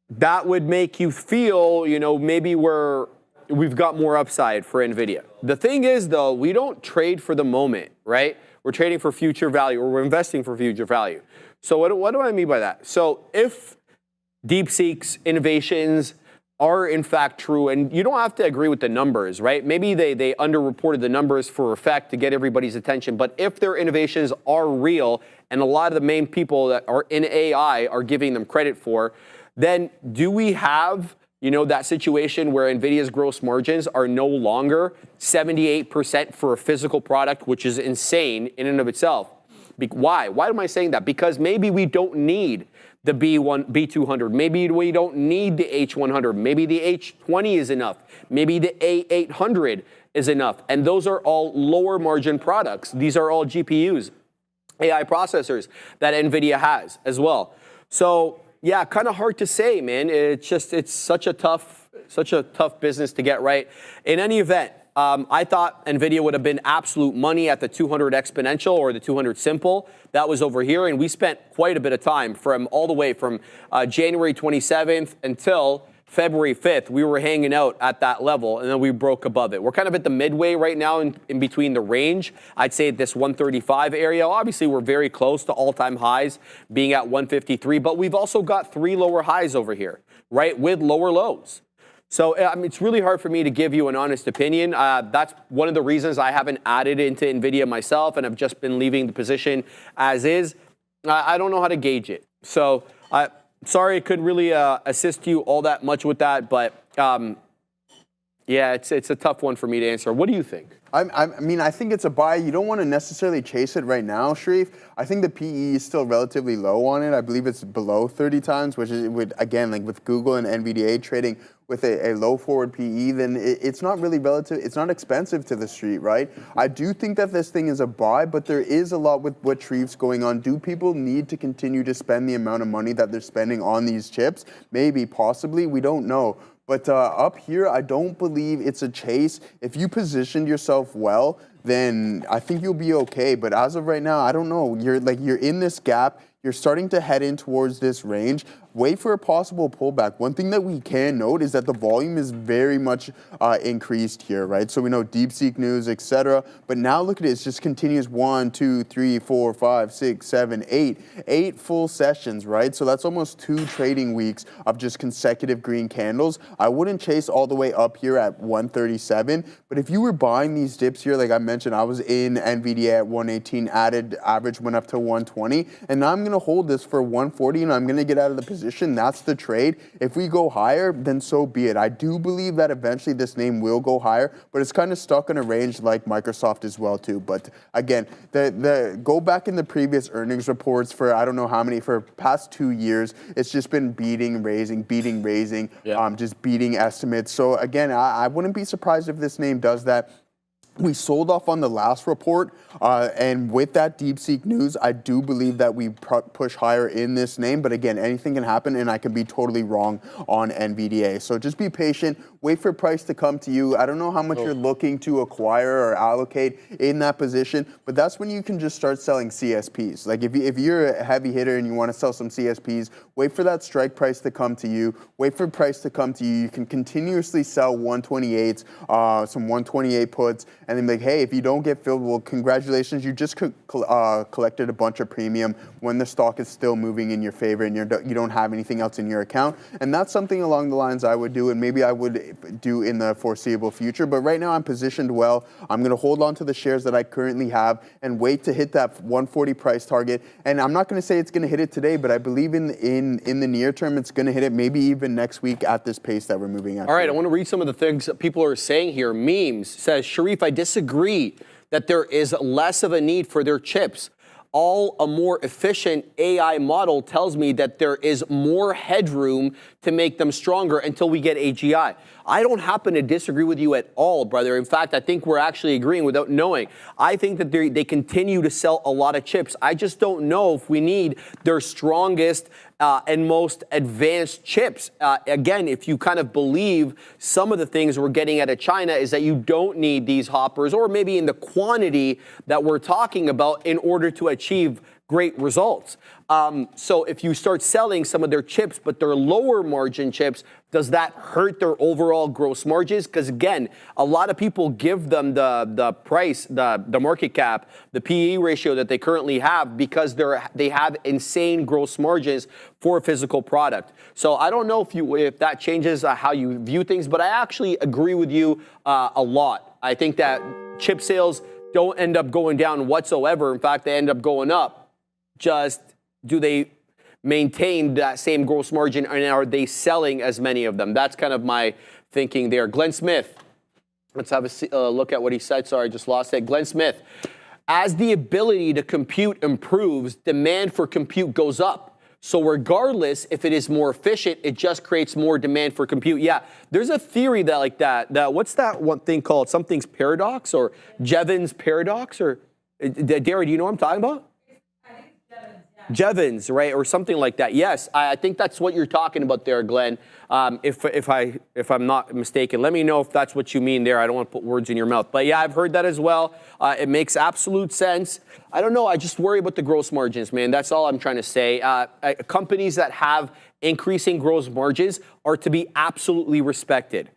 that would make you feel, maybe we've got more upside for NVIDIA. The thing is, though, we don't trade for the moment, right? We're trading for future value, or we're investing for future value. So what do I mean by that? So if DeepSeek's innovations are in fact true, and you don't have to agree with the numbers, right? Maybe they underreported the numbers for effect to get everybody's attention, but if their innovations are real, and a lot of the main people that are in AI are giving them credit for, then do we have, that situation where NVIDIA's gross margins are no longer 78% for a physical product, which is insane in and of itself? Why? Why am I saying that? Because maybe we don't need the B200. Maybe we don't need the H100. Maybe the H20 is enough. Maybe the A800 is enough. And those are all lower margin products. These are all GPUs, AI processors that NVIDIA has as well. So yeah, kind of hard to say, man. It's such a tough business to get right. In any event, I thought NVIDIA would have been absolute money at the 200 exponential or the 200 simple. That was over here, and we spent quite a bit of time all the way from January 27th until February 5th. We were hanging out at that level, and then we broke above it. We're kind of at the midway right now in between the range. I'd say this 135 area. Obviously, we're very close to all-time highs being at 153, but we've also got 3 lower highs over here, right, with lower lows. So it's really hard for me to give you an honest opinion. That's one of the reasons I haven't added into NVIDIA myself, and I've just been leaving the position as is. I don't know how to gauge it. So sorry I couldn't really assist you all that much with that, but yeah, it's a tough one for me to answer. What do you think? I think it's a buy. You don't want to necessarily chase it right now, Sharif. I think the PE is still relatively low on it. I believe it's below 30 times, which is, again, like with Google and NVDA trading with a low forward PE, then it's not really relative. It's not expensive to the street, right? I do think that this thing is a buy, but there is a lot with what Sharif's going on. Do people need to continue to spend the amount of money that they're spending on these chips? Maybe, possibly, we don't know. But up here, I don't believe it's a chase. If you positioned yourself well, then I think you'll be okay. But as of right now, I don't know. You're in this gap. You're starting to head in towards this range. Wait for a possible pullback. One thing that we can note is that the volume is very much increased here, right? So we know DeepSeek news, etc. But now look at it. It's just continues 1, 2, 3, 4, 5, 6, 7, 8. 8 full sessions, right? So that's almost 2 trading weeks of just consecutive green candles. I wouldn't chase all the way up here at 137. But if you were buying these dips here, like I mentioned, I was in NVDA at 118, added average went up to 120. And now I'm going to hold this for 140 and I'm going to get out of the position. That's the trade. If we go higher, then so be it. I do believe that eventually this name will go higher, but it's kind of stuck in a range like Microsoft as well too. But again, go back in the previous earnings reports for I don't know how many, for past 2 years, it's just been beating, raising, just beating estimates. So again, I wouldn't be surprised if this name does that. We sold off on the last report, and with that DeepSeek news, I do believe that we push higher in this name. But again, anything can happen, and I can be totally wrong on NVDA. So just be patient. Wait for price to come to you. I don't know how much you're looking to acquire or allocate in that position, but that's when you can just start selling CSPs. Like if you're a heavy hitter and you want to sell some CSPs, wait for that strike price to come to you. Wait for price to come to you. You can continuously sell 128s, some 128 puts, and then be like, hey, if you don't get filled, well, congratulations, you just collected a bunch of premium when the stock is still moving in your favor and you don't have anything else in your account. And that's something along the lines I would do, and maybe I would do in the foreseeable future. But right now I'm positioned well. I'm going to hold on to the shares that I currently have and wait to hit that 140 price target. And I'm not going to say it's going to hit it today, but I believe in the near term it's going to hit it maybe even next week at this pace that we're moving at. All right, I want to read some of the things that people are saying here. Memes says, Sharif, I disagree that there is less of a need for their chips. A more efficient AI model tells me that there is more headroom to make them stronger until we get AGI. I don't happen to disagree with you at all, brother. In fact, I think we're actually agreeing without knowing. I think that they continue to sell a lot of chips. I just don't know if we need their strongest and most advanced chips. Again, if you kind of believe some of the things we're getting out of China is that you don't need these hoppers, or maybe in the quantity that we're talking about, in order to achieve great results. So if you start selling some of their chips, but they're lower margin chips, does that hurt their overall gross margins? Because again, a lot of people give them the price, the market cap, the PE ratio that they currently have because they have insane gross margins for a physical product. So I don't know if that changes how you view things, but I actually agree with you a lot. I think that chip sales don't end up going down whatsoever. In fact, they end up going up. Just do they maintain that same gross margin, and are they selling as many of them? That's kind of my thinking there. Glenn Smith, let's have a look at what he said. Sorry, I just lost it. Glenn Smith, as the ability to compute improves, demand for compute goes up. So regardless if it is more efficient, it just creates more demand for compute. Yeah, there's a theory that what's that one thing called? Something's paradox, or Jevons paradox, or Derry, do you know what I'm talking about? Jevons, right, or something like that. Yes, I think that's what you're talking about there, Glenn. If I'm not mistaken, let me know if that's what you mean there. I don't want to put words in your mouth, but yeah, I've heard that as well. It makes absolute sense. I don't know. I just worry about the gross margins, man. That's all I'm trying to say. Companies that have increasing gross margins are to be absolutely respected.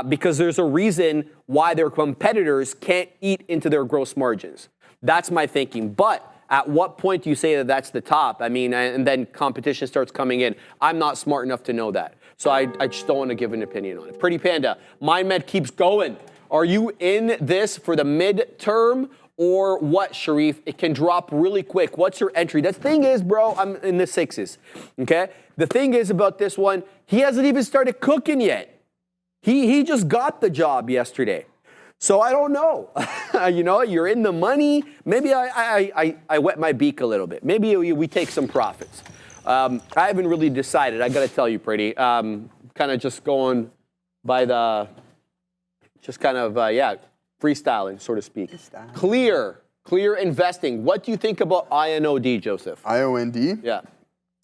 Because there's a reason why their competitors can't eat into their gross margins. That's my thinking. But at what point do you say that that's the top? I mean, and then competition starts coming in. I'm not smart enough to know that. So I just don't want to give an opinion on it. Pretty Panda, MindMed keeps going. Are you in this for the midterm or what, Sharif? It can drop really quick. What's your entry? The thing is, bro, I'm in the 6s, okay? The thing is about this one, he hasn't even started cooking yet. He just got the job yesterday. So I don't know. You know, you're in the money. Maybe I wet my beak a little bit. Maybe we take some profits. I haven't really decided. I got to tell you, Pretty. Kind of just going by freestyling, so to speak. Clear investing. What do you think about INOD, Joseph? IOND? Yeah.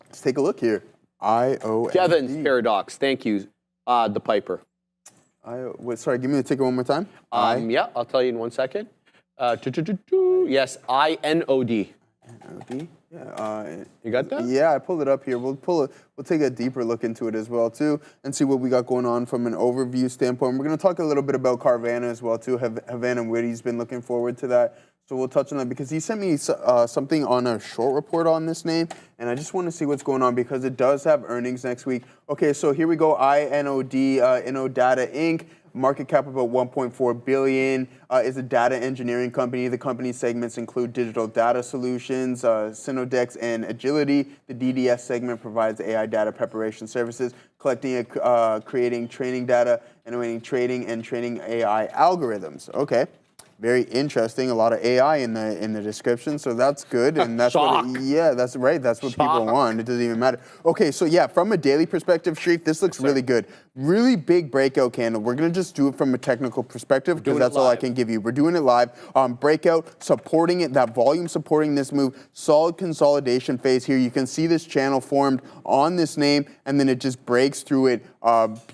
Let's take a look here. IOND. Jevons paradox. Thank you, the Piper. Sorry, give me the ticker one more time. Yeah, I'll tell you in 1 second. Yes, INOD. INOD. You got that? Yeah, I pulled it up here. We'll take a deeper look into it as well too, and see what we got going on from an overview standpoint. We're going to talk a little bit about Carvana as well too. Havana Witty's been looking forward to that, so we'll touch on that because he sent me something on a short report on this name, and I just want to see what's going on because it does have earnings next week. Okay, so here we go. INOD, Innodata Inc. Market cap about 1.4 billion. Is a data engineering company. The company segments include digital data solutions, Synodex, and Agility. The DDS segment provides AI data preparation services, collecting, creating training data, innovating trading, and training AI algorithms. Okay. Very interesting. A lot of AI in the description, so that's good. And that's that's right. That's what people want. It doesn't even matter. Okay, so yeah, from a daily perspective, Sharif, this looks really good. Really big breakout candle. We're gonna just do it from a technical perspective because that's all I can give you. We're doing it live. Breakout supporting it. That volume supporting this move. Solid consolidation phase here. You can see this channel formed on this name, and then it just breaks through it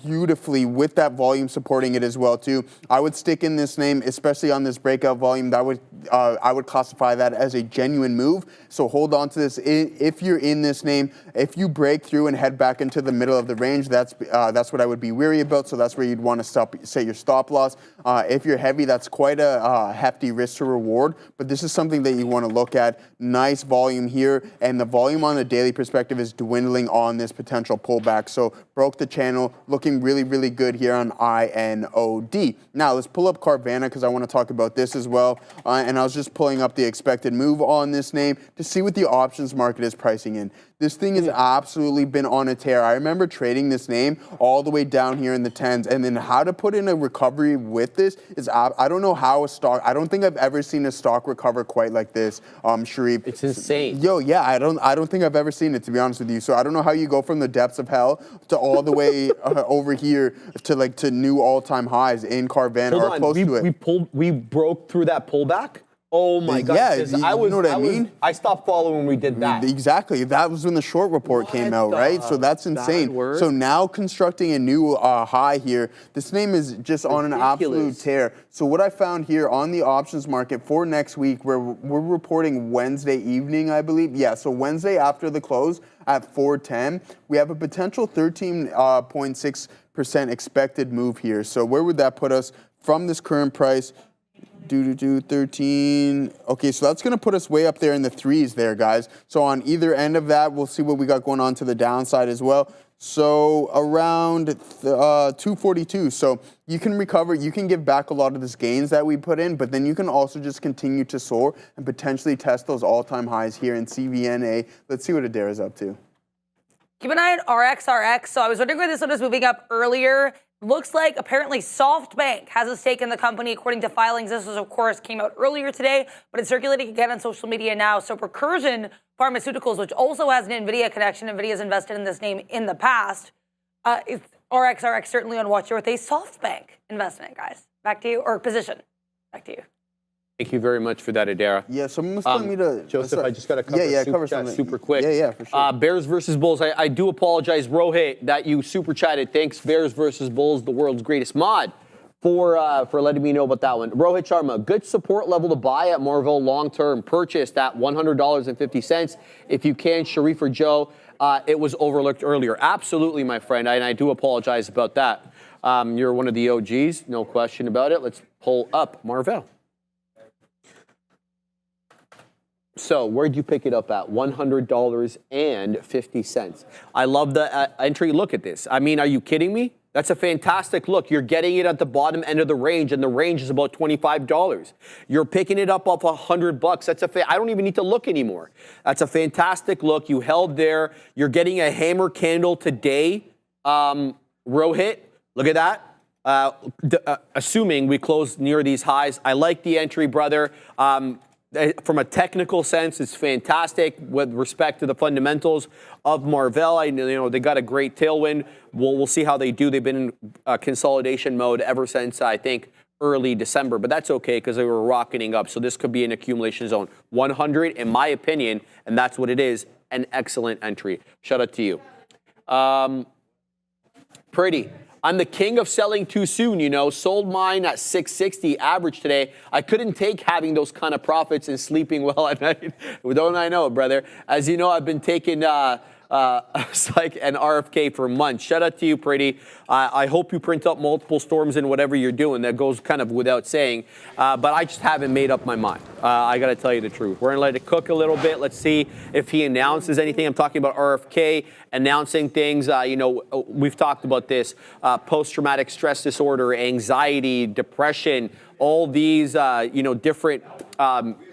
beautifully with that volume supporting it as well too. I would stick in this name, especially on this breakout volume. That would I would classify that as a genuine move. So hold on to this. If you're in this name, if you break through and head back into the middle of the range, that's what I would be weary about. So that's where you'd want to set your stop loss. If you're heavy, that's quite a hefty risk to reward. But this is something that you want to look at. Nice volume here, and the volume on the daily perspective is dwindling on this potential pullback. So broke the channel, looking really, really good here on INOD. Now let's pull up Carvana because I want to talk about this as well. And I was just pulling up the expected move on this name to see what the options market is pricing in. This thing has absolutely been on a tear. I remember trading this name all the way down here in the 10s, and then how to put in a recovery with this is, I don't know how a stock, I don't think I've ever seen a stock recover quite like this, Sharif. It's insane. Yo, yeah, I don't think I've ever seen it, to be honest with you. So I don't know how you go from the depths of hell to all the way over here to new all-time highs in Carvana or close to it. We broke through that pullback. Oh my God! Yeah, you know what I mean? I stopped following when we did that. Exactly. That was when the short report came out, right? So that's insane. So now constructing a new high here. This name is just on an absolute tear. So what I found here on the options market for next week, where we're reporting Wednesday evening, I believe. Yeah. So Wednesday after the close at 4:10, we have a potential 13.6% expected move here. So where would that put us from this current price? 13. Okay, so that's going to put us way up there in the threes there, guys. So on either end of that, we'll see what we got going on to the downside as well. So around 242. So you can recover, you can give back a lot of this gains that we put in, but then you can also just continue to soar and potentially test those all-time highs here in CVNA. Let's see what Adair is up to. Keep an eye on RXRX. So I was wondering where this one was moving up earlier. Looks like apparently SoftBank has a stake in the company, according to filings. This was, of course, came out earlier today, but it's circulating again on social media now. So Recursion Pharmaceuticals, which also has an NVIDIA connection, NVIDIA's invested in this name in the past. It's RXRX certainly on watch here with a SoftBank investment, guys. Back to you, or position. Back to you. Thank you very much for that, Adara. Yeah, someone's telling me to... Joseph, I just got to cover super chat super quick. Yeah, for sure. Bears versus Bulls. I do apologize, Rohit, that you super chatted. Thanks, Bears versus Bulls, the world's greatest mod, for letting me know about that one. Rohit Sharma, good support level to buy at Marvell long-term. Purchased at $100.50. If you can, Sharif or Joe, it was overlooked earlier. Absolutely, my friend, and I do apologize about that. You're one of the OGs, no question about it. Let's pull up Marvell. So where'd you pick it up at? $100.50. I love the entry. Look at this. I mean, are you kidding me? That's a fantastic look. You're getting it at the bottom end of the range, and the range is about $25. You're picking it up off $100. That's I don't even need to look anymore. That's a fantastic look. You held there. You're getting a hammer candle today. Rohit, look at that. Assuming we close near these highs. I like the entry, brother. From a technical sense, it's fantastic with respect to the fundamentals of Marvell. They got a great tailwind. We'll see how they do. They've been in consolidation mode ever since, I think, early December. But that's okay because they were rocketing up. So this could be an accumulation zone. 100, in my opinion, and that's what it is, an excellent entry. Shout out to you. Pretty. I'm the king of selling too soon, you know. Sold mine at 660 average today. I couldn't take having those kind of profits and sleeping well at night. Don't I know, brother? As you know, I've been taking psych and RFK for months. Shout out to you, Pretty. I hope you print up multiple storms in whatever you're doing. That goes kind of without saying. But I just haven't made up my mind. I got to tell you the truth. We're going to let it cook a little bit. Let's see if he announces anything. I'm talking about RFK announcing things. You know, we've talked about this. Post-traumatic stress disorder, anxiety, depression, all these, you know, different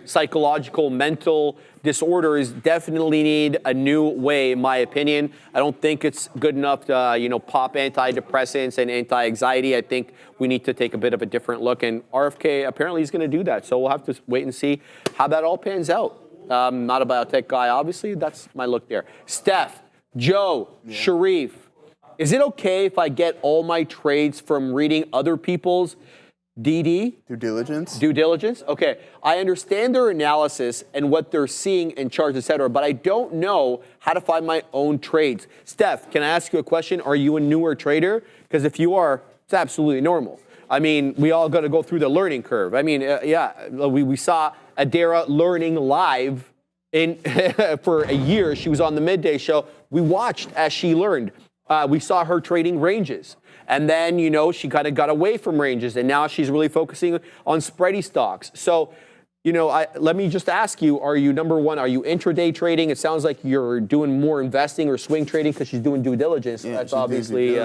psychological, mental disorders definitely need a new way, in my opinion. I don't think it's good enough to, you know, pop antidepressants and anti-anxiety. I think we need to take a bit of a different look, and RFK apparently is going to do that. So we'll have to wait and see how that all pans out. Not a biotech guy, obviously. That's my look there. Steph, Joe, Sharif, is it okay if I get all my trades from reading other people's DD? Due diligence? Due diligence? Okay. I understand their analysis and what they're seeing in charts, et cetera, but I don't know how to find my own trades. Steph, can I ask you a question? Are you a newer trader? Because if you are, it's absolutely normal. I mean, we all got to go through the learning curve. I mean, yeah, we saw Adara learning live for a year. She was on the midday show. We watched as she learned. We saw her trading ranges. And then, you know, she kind of got away from ranges, and now she's really focusing on spready stocks. So, you know, let me just ask you, are you, number one, are you intraday trading? It sounds like you're doing more investing or swing trading because she's doing due diligence. Yeah, that's obviously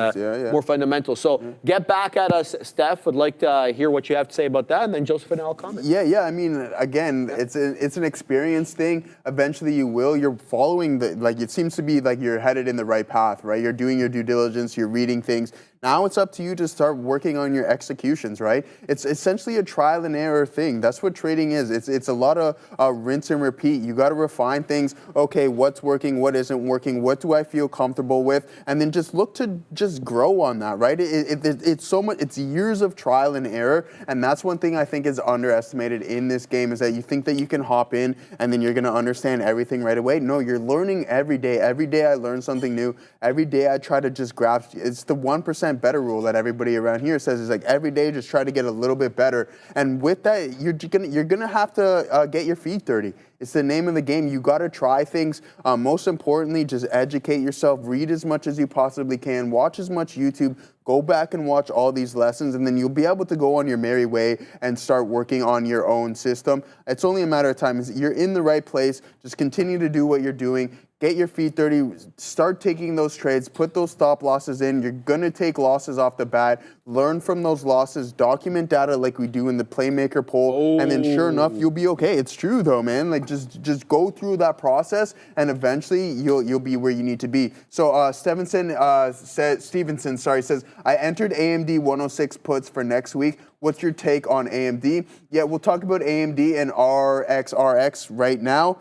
more fundamental. So get back at us, Steph. Would like to hear what you have to say about that, and then Joseph and I'll comment. Yeah. I mean, again, it's an experience thing. Eventually you will. You're following it seems to be like you're headed in the right path, right? You're doing your due diligence, you're reading things. Now it's up to you to start working on your executions, right? It's essentially a trial and error thing. That's what trading is. It's a lot of rinse and repeat. You got to refine things. Okay, what's working? What isn't working? What do I feel comfortable with? And then just look to just grow on that, right? It's so much. It's years of trial and error, and that's one thing I think is underestimated in this game is that you think that you can hop in and then you're going to understand everything right away. No, you're learning every day. Every day I learn something new. Every day I try to just grasp. It's the 1% better rule that everybody around here says is like every day just try to get a little bit better. And with that, you're gonna have to get your feet dirty. It's the name of the game. You got to try things. Most importantly, just educate yourself. Read as much as you possibly can. Watch as much YouTube. Go back and watch all these lessons, and then you'll be able to go on your merry way and start working on your own system. It's only a matter of time. You're in the right place. Just continue to do what you're doing. Get your feet dirty, start taking those trades, put those stop losses in. You're gonna take losses off the bat, learn from those losses, document data like we do in the Playmaker poll, and then sure enough, you'll be okay. It's true though, man. Like just go through that process, and eventually you'll be where you need to be. So Stevenson says, I entered AMD 106 puts for next week. What's your take on AMD? Yeah, we'll talk about AMD and RXRX right now.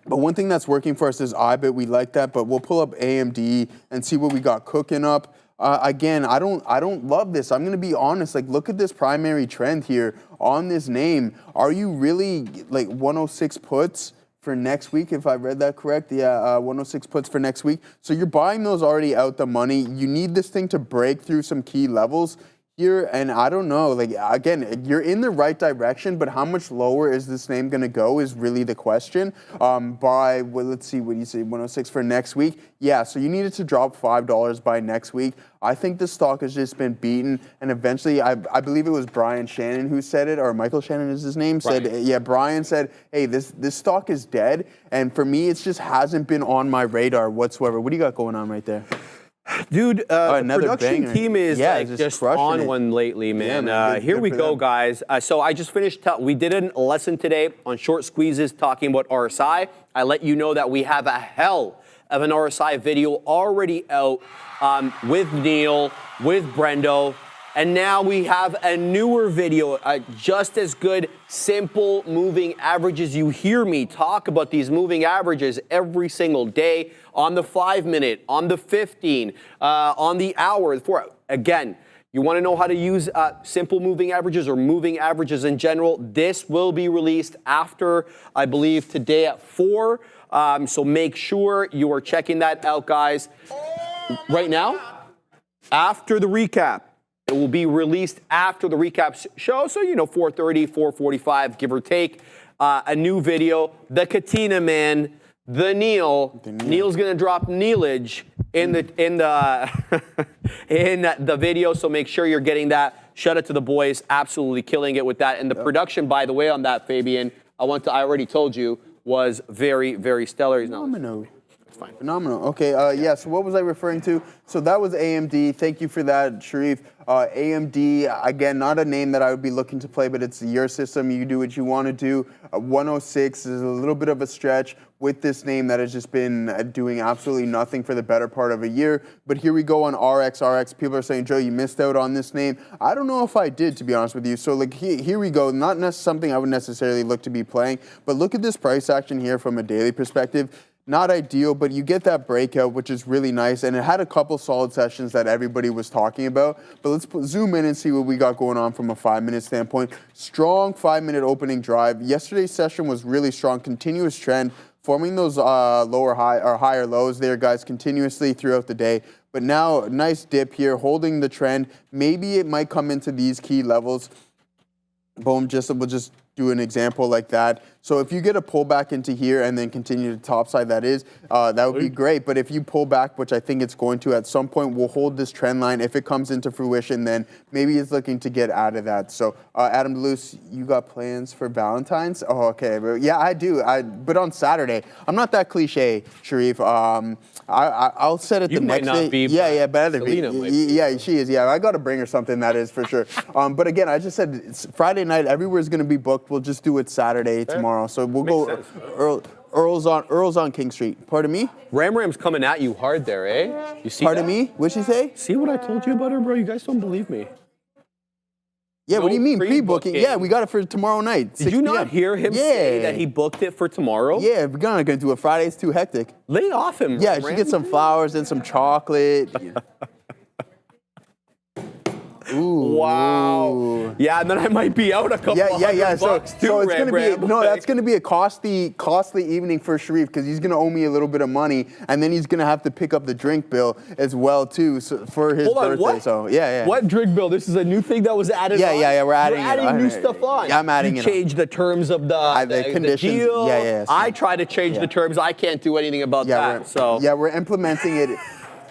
But one thing that's working for us is IBIT. We like that, but we'll pull up AMD and see what we got cooking up. Again, I don't love this. I'm going to be honest. Like, look at this primary trend here on this name. Are you really like 106 puts for next week? If I read that correct, yeah, 106 puts for next week. So you're buying those already out the money. You need this thing to break through some key levels here, and I don't know, like, again, you're in the right direction, but how much lower is this name going to go is really the question. Let's see, what do you say, 106 for next week? Yeah, so you need it to drop $5 by next week. I think the stock has just been beaten, and eventually, I believe it was Brian Shannon who said it, or Michael Shannon is his name, Brian said, hey, this stock is dead, and for me, it just hasn't been on my radar whatsoever. What do you got going on right there? Dude, the production banger. team is just on one lately, man. Yeah, man. Here we go, guys. So I just finished, we did a lesson today on short squeezes talking about RSI. I let you know that we have a hell of an RSI video already out with Neil, with Brendo, and now we have a newer video, just as good, simple moving averages. You hear me talk about these moving averages every single day on the 5-minute, on the 15, on the hour. Again, you want to know how to use simple moving averages or moving averages in general? This will be released after, I believe, today at 4. So make sure you are checking that out, guys. Right now? after the recap. It will be released after the recap show, so 4:30, 4:45, give or take. A new video, the Katina man, the Neil. Neil's gonna drop Neilage in the in the video, so make sure you're getting that. Shout out to the boys, absolutely killing it with that. And the production, by the way, on that, Fabian, I already told you, was very, very stellar. He's not. It's fine. Phenomenal. Okay, yeah, so what was I referring to? So that was AMD. Thank you for that, Sharif. AMD, again, not a name that I would be looking to play, but it's your system. You do what you want to do. 106 is a little bit of a stretch with this name that has just been doing absolutely nothing for the better part of a year. But here we go on RX. People are saying, Joe, you missed out on this name. I don't know if I did, to be honest with you. So like here we go. Not something I would necessarily look to be playing, but look at this price action here from a daily perspective. Not ideal, but you get that breakout, which is really nice. And it had a couple solid sessions that everybody was talking about. But let's zoom in and see what we got going on from a 5-minute standpoint. Strong 5-minute opening drive. Yesterday's session was really strong, continuous trend, forming those higher lows there, guys, continuously throughout the day. But now, nice dip here, holding the trend. Maybe it might come into these key levels. Boom, we'll just do an example like that. So if you get a pullback into here and then continue to topside, that would be great. But if you pull back, which I think it's going to at some point, we'll hold this trend line. If it comes into fruition, then maybe it's looking to get out of that. So Adam DeLuce, you got plans for Valentine's? Oh, okay. But yeah, I do. But on Saturday, I'm not that cliche, Sharif. I'll set it the next day. You might not be. Yeah, but Selena might be. Yeah, she is. Yeah, I got to bring her something, that is for sure. But again, I just said it's Friday night. Everywhere's going to be booked. We'll just do it Saturday tomorrow. So we'll go Earl's on King Street. Pardon me? Ram's coming at you hard there, eh? You see Pardon me? What'd she say? See what I told you about her, bro? You guys don't believe me. Yeah, No what do you mean pre-booking. pre-booking? Yeah, we got it for tomorrow night. Did you not hear him say that he booked it for tomorrow? Yeah, we're not going to do it. Friday's too hectic. Lay off him, Yeah, Ram. she gets some flowers and some chocolate. Ooh. Wow. Yeah, and then I might be out a couple $100 bucks too, so it's gonna Ram. be that's gonna be a costly evening for Sharif because he's gonna owe me a little bit of money and then he's gonna have to pick up the drink bill as well too for his birthday. What? So yeah. What drink bill? This is a new thing that was added on? Yeah, we're adding You're adding new stuff on. Yeah, I'm adding you it on. change the terms of the conditions. deal. Yeah. I try to change the terms. I can't do anything about that. We're implementing it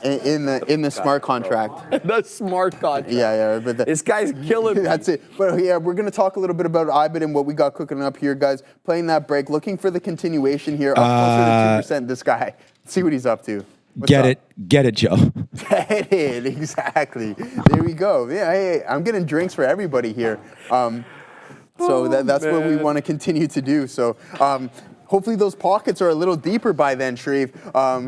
in the smart contract. The smart contract. Yeah, but this guy's killing me. That's it. But yeah, we're going to talk a little bit about IBIT and what we got cooking up here, guys. Playing that break, looking for the continuation here. Up closer to 2%, this guy. See what he's up to. Get it, Joe. Get it, exactly. There we go. Yeah, hey, I'm getting drinks for everybody here. So that's what we want to continue to do. So hopefully those pockets are a little deeper by then, Sharif,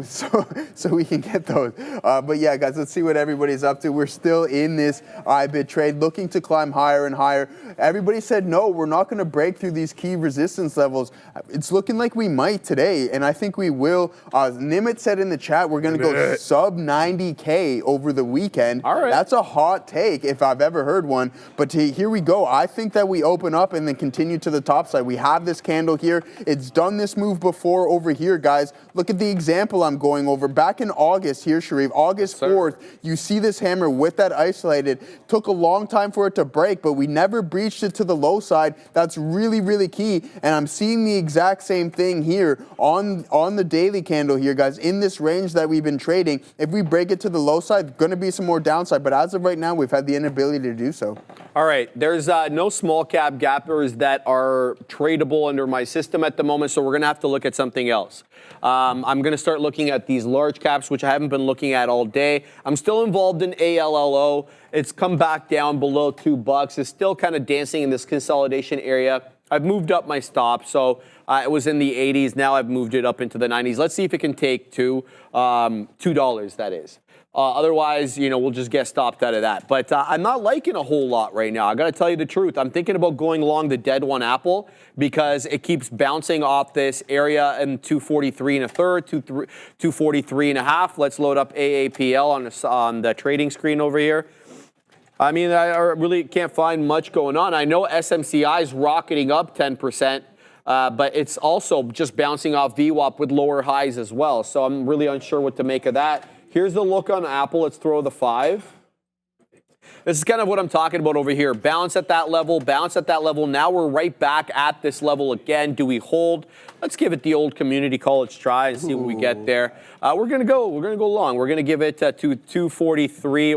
so we can get those. But yeah, guys, let's see what everybody's up to. We're still in this IBIT trade, looking to climb higher and higher. Everybody said, no, we're not going to break through these key resistance levels. It's looking like we might today, and I think we will. Nimit said in the chat, we're going to go sub 90K over the weekend. All right. That's a hot take if I've ever heard one. But here we go. I think that we open up and then continue to the top side. We have this candle here. It's done this move before over here, guys. Look at the example I'm going over. Back in August here, Sharif, August 4th, you see this hammer with that isolated. Took a long time for it to break, but we never breached it to the low side. That's really, really key. And I'm seeing the exact same thing here on the daily candle here, guys, in this range that we've been trading. If we break it to the low side, going to be some more downside. But as of right now, we've had the inability to do so. All right, there's no small cap gappers that are tradable under my system at the moment, so we're going to have to look at something else. I'm going to start looking at these large caps, which I haven't been looking at all day. I'm still involved in ALLO. It's come back down below $2. It's still kind of dancing in this consolidation area. I've moved up my stop, so it was in the 80s. Now I've moved it up into the 90s. Let's see if it can take $2, that is. Otherwise, we'll just get stopped out of that. But I'm not liking a whole lot right now. I got to tell you the truth. I'm thinking about going along the dead one Apple because it keeps bouncing off this area in 243 and a third, 243 and a half. Let's load up AAPL on the trading screen over here. I mean, I really can't find much going on. I know SMCI is rocketing up 10%. But it's also just bouncing off VWAP with lower highs as well. So I'm really unsure what to make of that. Here's the look on Apple. Let's throw the 5. This is kind of what I'm talking about over here. Bounce at that level, bounce at that level. Now we're right back at this level again. Do we hold? Let's give it the old community college try and see what we get there. We're gonna go long. We're gonna give it to 243.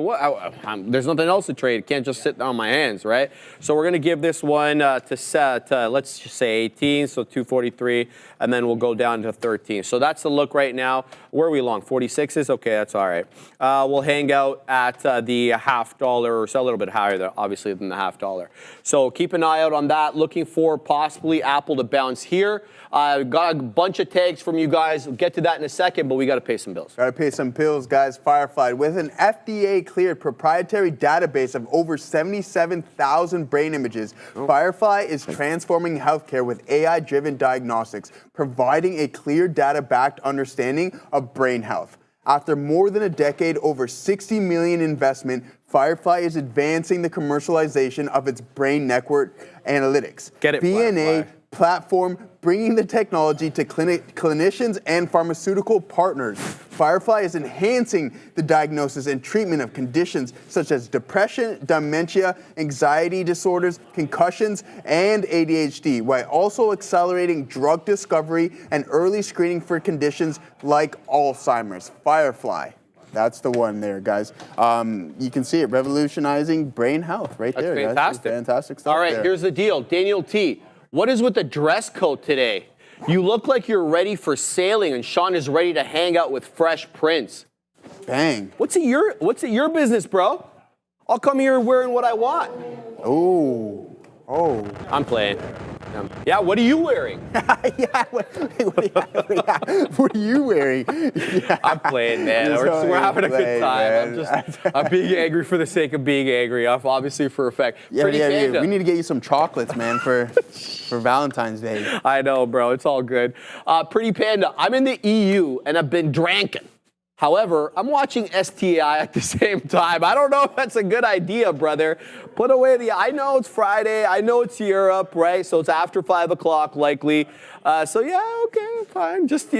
There's nothing else to trade. It can't just sit on my hands, right? So we're gonna give this one to let's just say 18, so 243, and then we'll go down to 13. So that's the look right now. Where are we long? 46s? Okay, that's all right. We'll hang out at the $0.50 or so, a little bit higher, obviously, than the $0.50. So keep an eye out on that. Looking for possibly Apple to bounce here. Got a bunch of tags from you guys. We'll get to that in a second, but we got to pay some bills. Got to pay some bills, guys. Firefly, with an FDA-cleared proprietary database of over 77,000 brain images, Firefly is transforming healthcare with AI-driven diagnostics, providing a clear data-backed understanding of brain health. After more than a decade, over $60 million investment, Firefly is advancing the commercialization of its brain network analytics. Get it, BNA Firefly. Platform, bringing the technology to clinicians and pharmaceutical partners. Firefly is enhancing the diagnosis and treatment of conditions such as depression, dementia, anxiety disorders, concussions, and ADHD, while also accelerating drug discovery and early screening for conditions like Alzheimer's. Firefly. That's the one there, guys. You can see it revolutionizing brain health right there. That's fantastic. That's fantastic stuff. All right, there. Here's the deal. Daniel T., what is with the dress code today? You look like you're ready for sailing, and Sean is ready to hang out with Fresh Prince. Bang. What's it your business, bro? I'll come here wearing what I want. Oh. I'm playing. Yeah, what are you wearing? What are you wearing? Yeah. I'm playing, man. We're having a good time. I'm being angry for the sake of being angry. Obviously, for effect. Yeah. We need to get you some chocolates, man, for Valentine's Day. I know, bro. It's all good. Pretty Panda, I'm in the EU, and I've been drinking. However, I'm watching STI at the same time. I don't know if that's a good idea, brother. Put away I know it's Friday. I know it's Europe, right? So it's after 5 o'clock likely. So yeah, okay, fine. Just,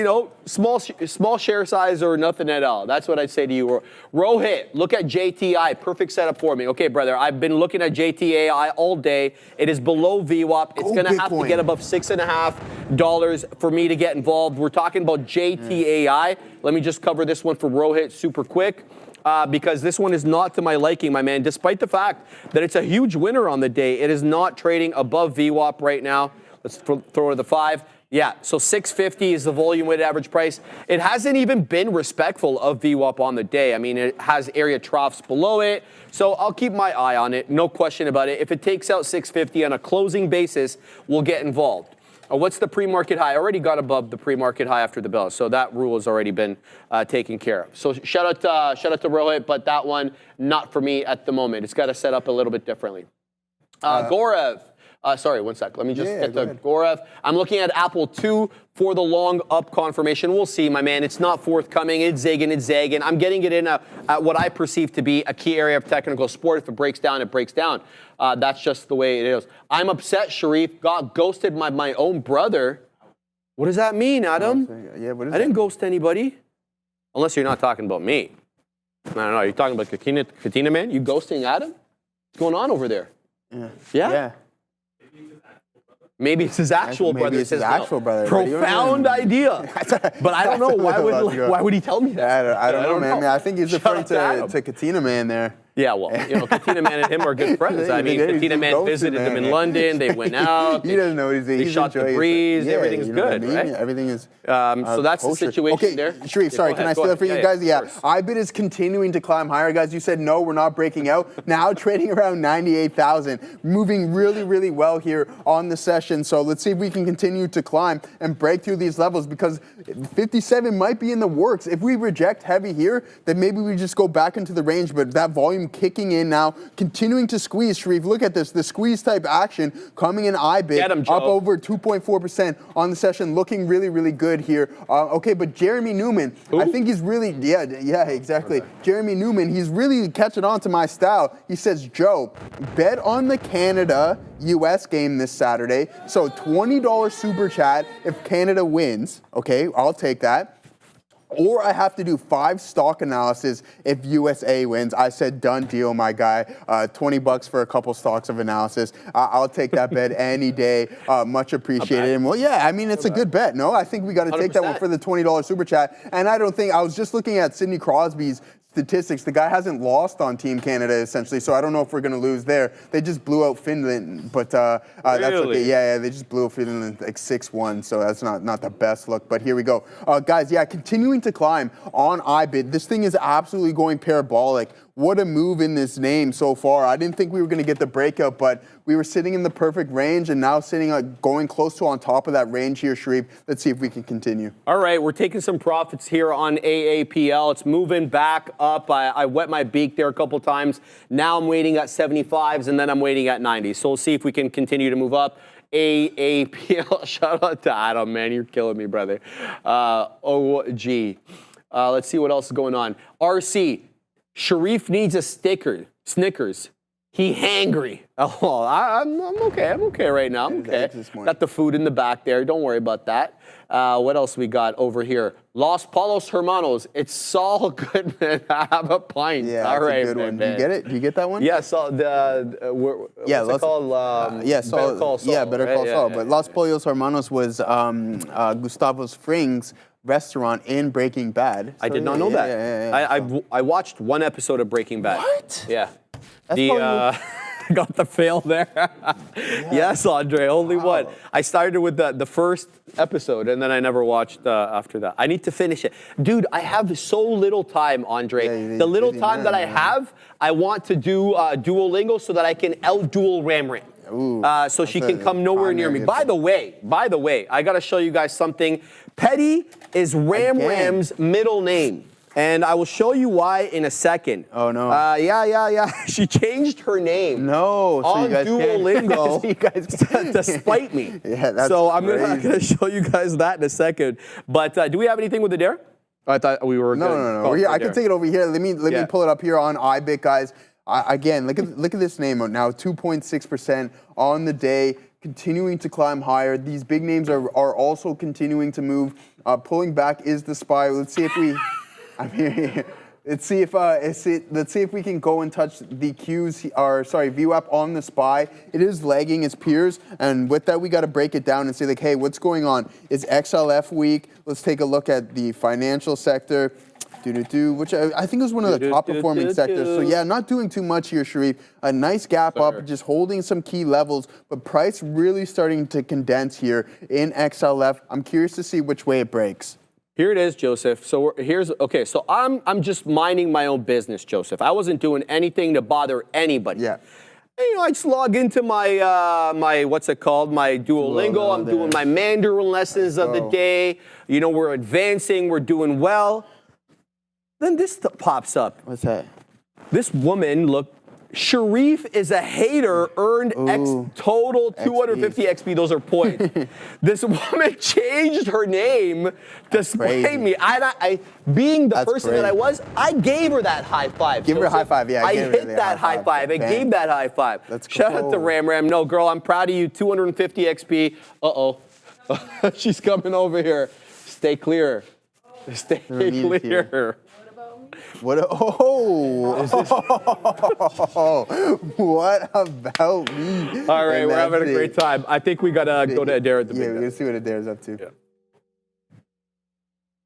small share size or nothing at all. That's what I'd say to you. Rohit, look at JTI. Perfect setup for me. Okay, brother, I've been looking at JTAI all day. It is below VWAP. It's going to have to get above $6.50 for me to get involved. We're talking about JTAI. Let me just cover this one for Rohit super quick. Because this one is not to my liking, my man. Despite the fact that it's a huge winner on the day, it is not trading above VWAP right now. Let's throw it to the 5. Yeah, so 650 is the volume weighted average price. It hasn't even been respectful of VWAP on the day. I mean, it has area troughs below it. So I'll keep my eye on it, no question about it. If it takes out 650 on a closing basis, we'll get involved. What's the pre-market high? I already got above the pre-market high after the bell, so that rule has already been taken care of. So shout out to Rohit, but that one not for me at the moment. It's got to set up a little bit differently. Gorev. Sorry, one sec. Let me just get to Gorev. I'm looking at Apple 2 for the long up confirmation. We'll see, my man. It's not forthcoming. It's zagging. I'm getting it in at what I perceive to be a key area of technical support. If it breaks down, it breaks down. That's just the way it is. I'm upset, Sharif. Got ghosted by my own brother. What does that mean, Adam? Yeah, what is I didn't ghost anybody. Unless you're not talking about me. No. You're talking about Katina, man? You ghosting Adam? What's going on over there? Yeah? Maybe it's his actual brother. Maybe it's his actual brother. Profound idea. But I don't know. Why would he tell me that? I don't know, man. I mean, I think he's referring to Katina Man there. Yeah, well, Katina Man and him are good friends. I mean, Katina Man visited them in London. They went out. He doesn't know what he's doing. They shot the breeze. Everything's good, right? Everything is. So that's the situation there. Okay, Sharif, sorry, can I steal it for you guys? Yeah, IBIT is continuing to climb higher, guys. You said no, we're not breaking out. Now trading around 98,000, moving really, really well here on the session. So let's see if we can continue to climb and break through these levels because 57 might be in the works. If we reject heavy here, then maybe we just go back into the range. But that volume kicking in now, continuing to squeeze. Sharif, look at this. The squeeze type action coming in IBIT up over 2.4% on the session, looking really, really good here. Okay, but Jeremy Newman, I think he's really, yeah, exactly. Jeremy Newman, he's really catching on to my style. He says, Joe, bet on the Canada-US game this Saturday. So $20 super chat if Canada wins. Okay, I'll take that. or I have to do 5 stock analysis if USA wins. I said, done deal, my guy. $20 for a couple stocks of analysis. I'll take that bet any day. Much appreciated. And well, yeah, I mean, it's a good bet. No, I think we got to take that one for the $20 super chat. And I don't think, I was just looking at Sidney Crosby's statistics. The guy hasn't lost on Team Canada, essentially, so I don't know if we're going to lose there. They just blew out Finland, but that's okay. Yeah, they just blew out Finland like 6-1, so that's not the best look, but here we go. Guys, yeah, continuing to climb on iBid. This thing is absolutely going parabolic. What a move in this name so far. I didn't think we were going to get the breakout, but we were sitting in the perfect range and now sitting going close to on top of that range here, Sharif. Let's see if we can continue. All right, we're taking some profits here on AAPL. It's moving back up. I wet my beak there a couple times. Now I'm waiting at 75s and then I'm waiting at 90s. So we'll see if we can continue to move up. AAPL, shout out to Adam, man. You're killing me, brother. OG. Let's see what else is going on. RC. Sharif needs a Snickers. He hangry. Oh, I'm okay. I'm okay right now. I'm okay. Got the food in the back there. Don't worry about that. What else we got over here? Los Palos Hermanos. It's all good, man. I have a pint. Yeah, all that's right, a good one. Do you get it? Do you get that one? Yeah, so what's it called? Better Call Saul. Yeah, Better Call Saul. But Los Pollos Hermanos was Gustavo Fring's restaurant in Breaking Bad. So I did not know that. I watched one episode of Breaking Bad. What? Yeah. Got the fail there. Yes, Andre, only one. I started with the first episode, and then I never watched after that. I need to finish it. Dude, I have so little time, Andre. The little time that I have, I want to do Duolingo so that I can out-duel Ramram. So she can come nowhere near me. By the way, I got to show you guys something. Petty is Ramram's middle name. And I will show you why in a second. Oh, no. Yeah. She changed her name. No. So on you guys Duolingo so you guys to spite me. Yeah, that's so I'm gonna show you guys that in a second. But do we have anything with the dare? I thought we were No. We're here. I can take it over here. Let me pull it up here on iBit, guys. Again, look at this name now, 2.6% on the day, continuing to climb higher. These big names are also continuing to move. Pulling back is the SPY. Let's see if we. Let's see if we can go and touch the VWAP on the SPY. It is lagging its peers, and with that, we got to break it down and say, like, hey, what's going on? Is XLF weak? Let's take a look at the financial sector. Which I think is one of the top performing sectors. So yeah, not doing too much here, Sharif. A nice gap up, just holding some key levels, but price really starting to condense here in XLF. I'm curious to see which way it breaks. Here it is, Joseph. So so I'm just minding my own business, Joseph. I wasn't doing anything to bother anybody. Yeah. And, I just log into my what's it called? My Duolingo. I'm doing my Mandarin lessons of the day. We're advancing. We're doing well. Then this pops up. What's that? This woman, look, Sharif is a hater, earned total 250 XP. Those are points. This woman changed her name to spray me. I being the person that I was, I gave her that high five. Give her a high five, yeah. I hit that high five. I gave that high five. Shout out to Ramram. No, girl, I'm proud of you. 250 XP. Uh-oh. She's coming over here. Stay clear. Stay clear. What about me? All right, we're having a great time. I think we gotta go to Adair at the we're gonna see what Adair's up to. Yeah.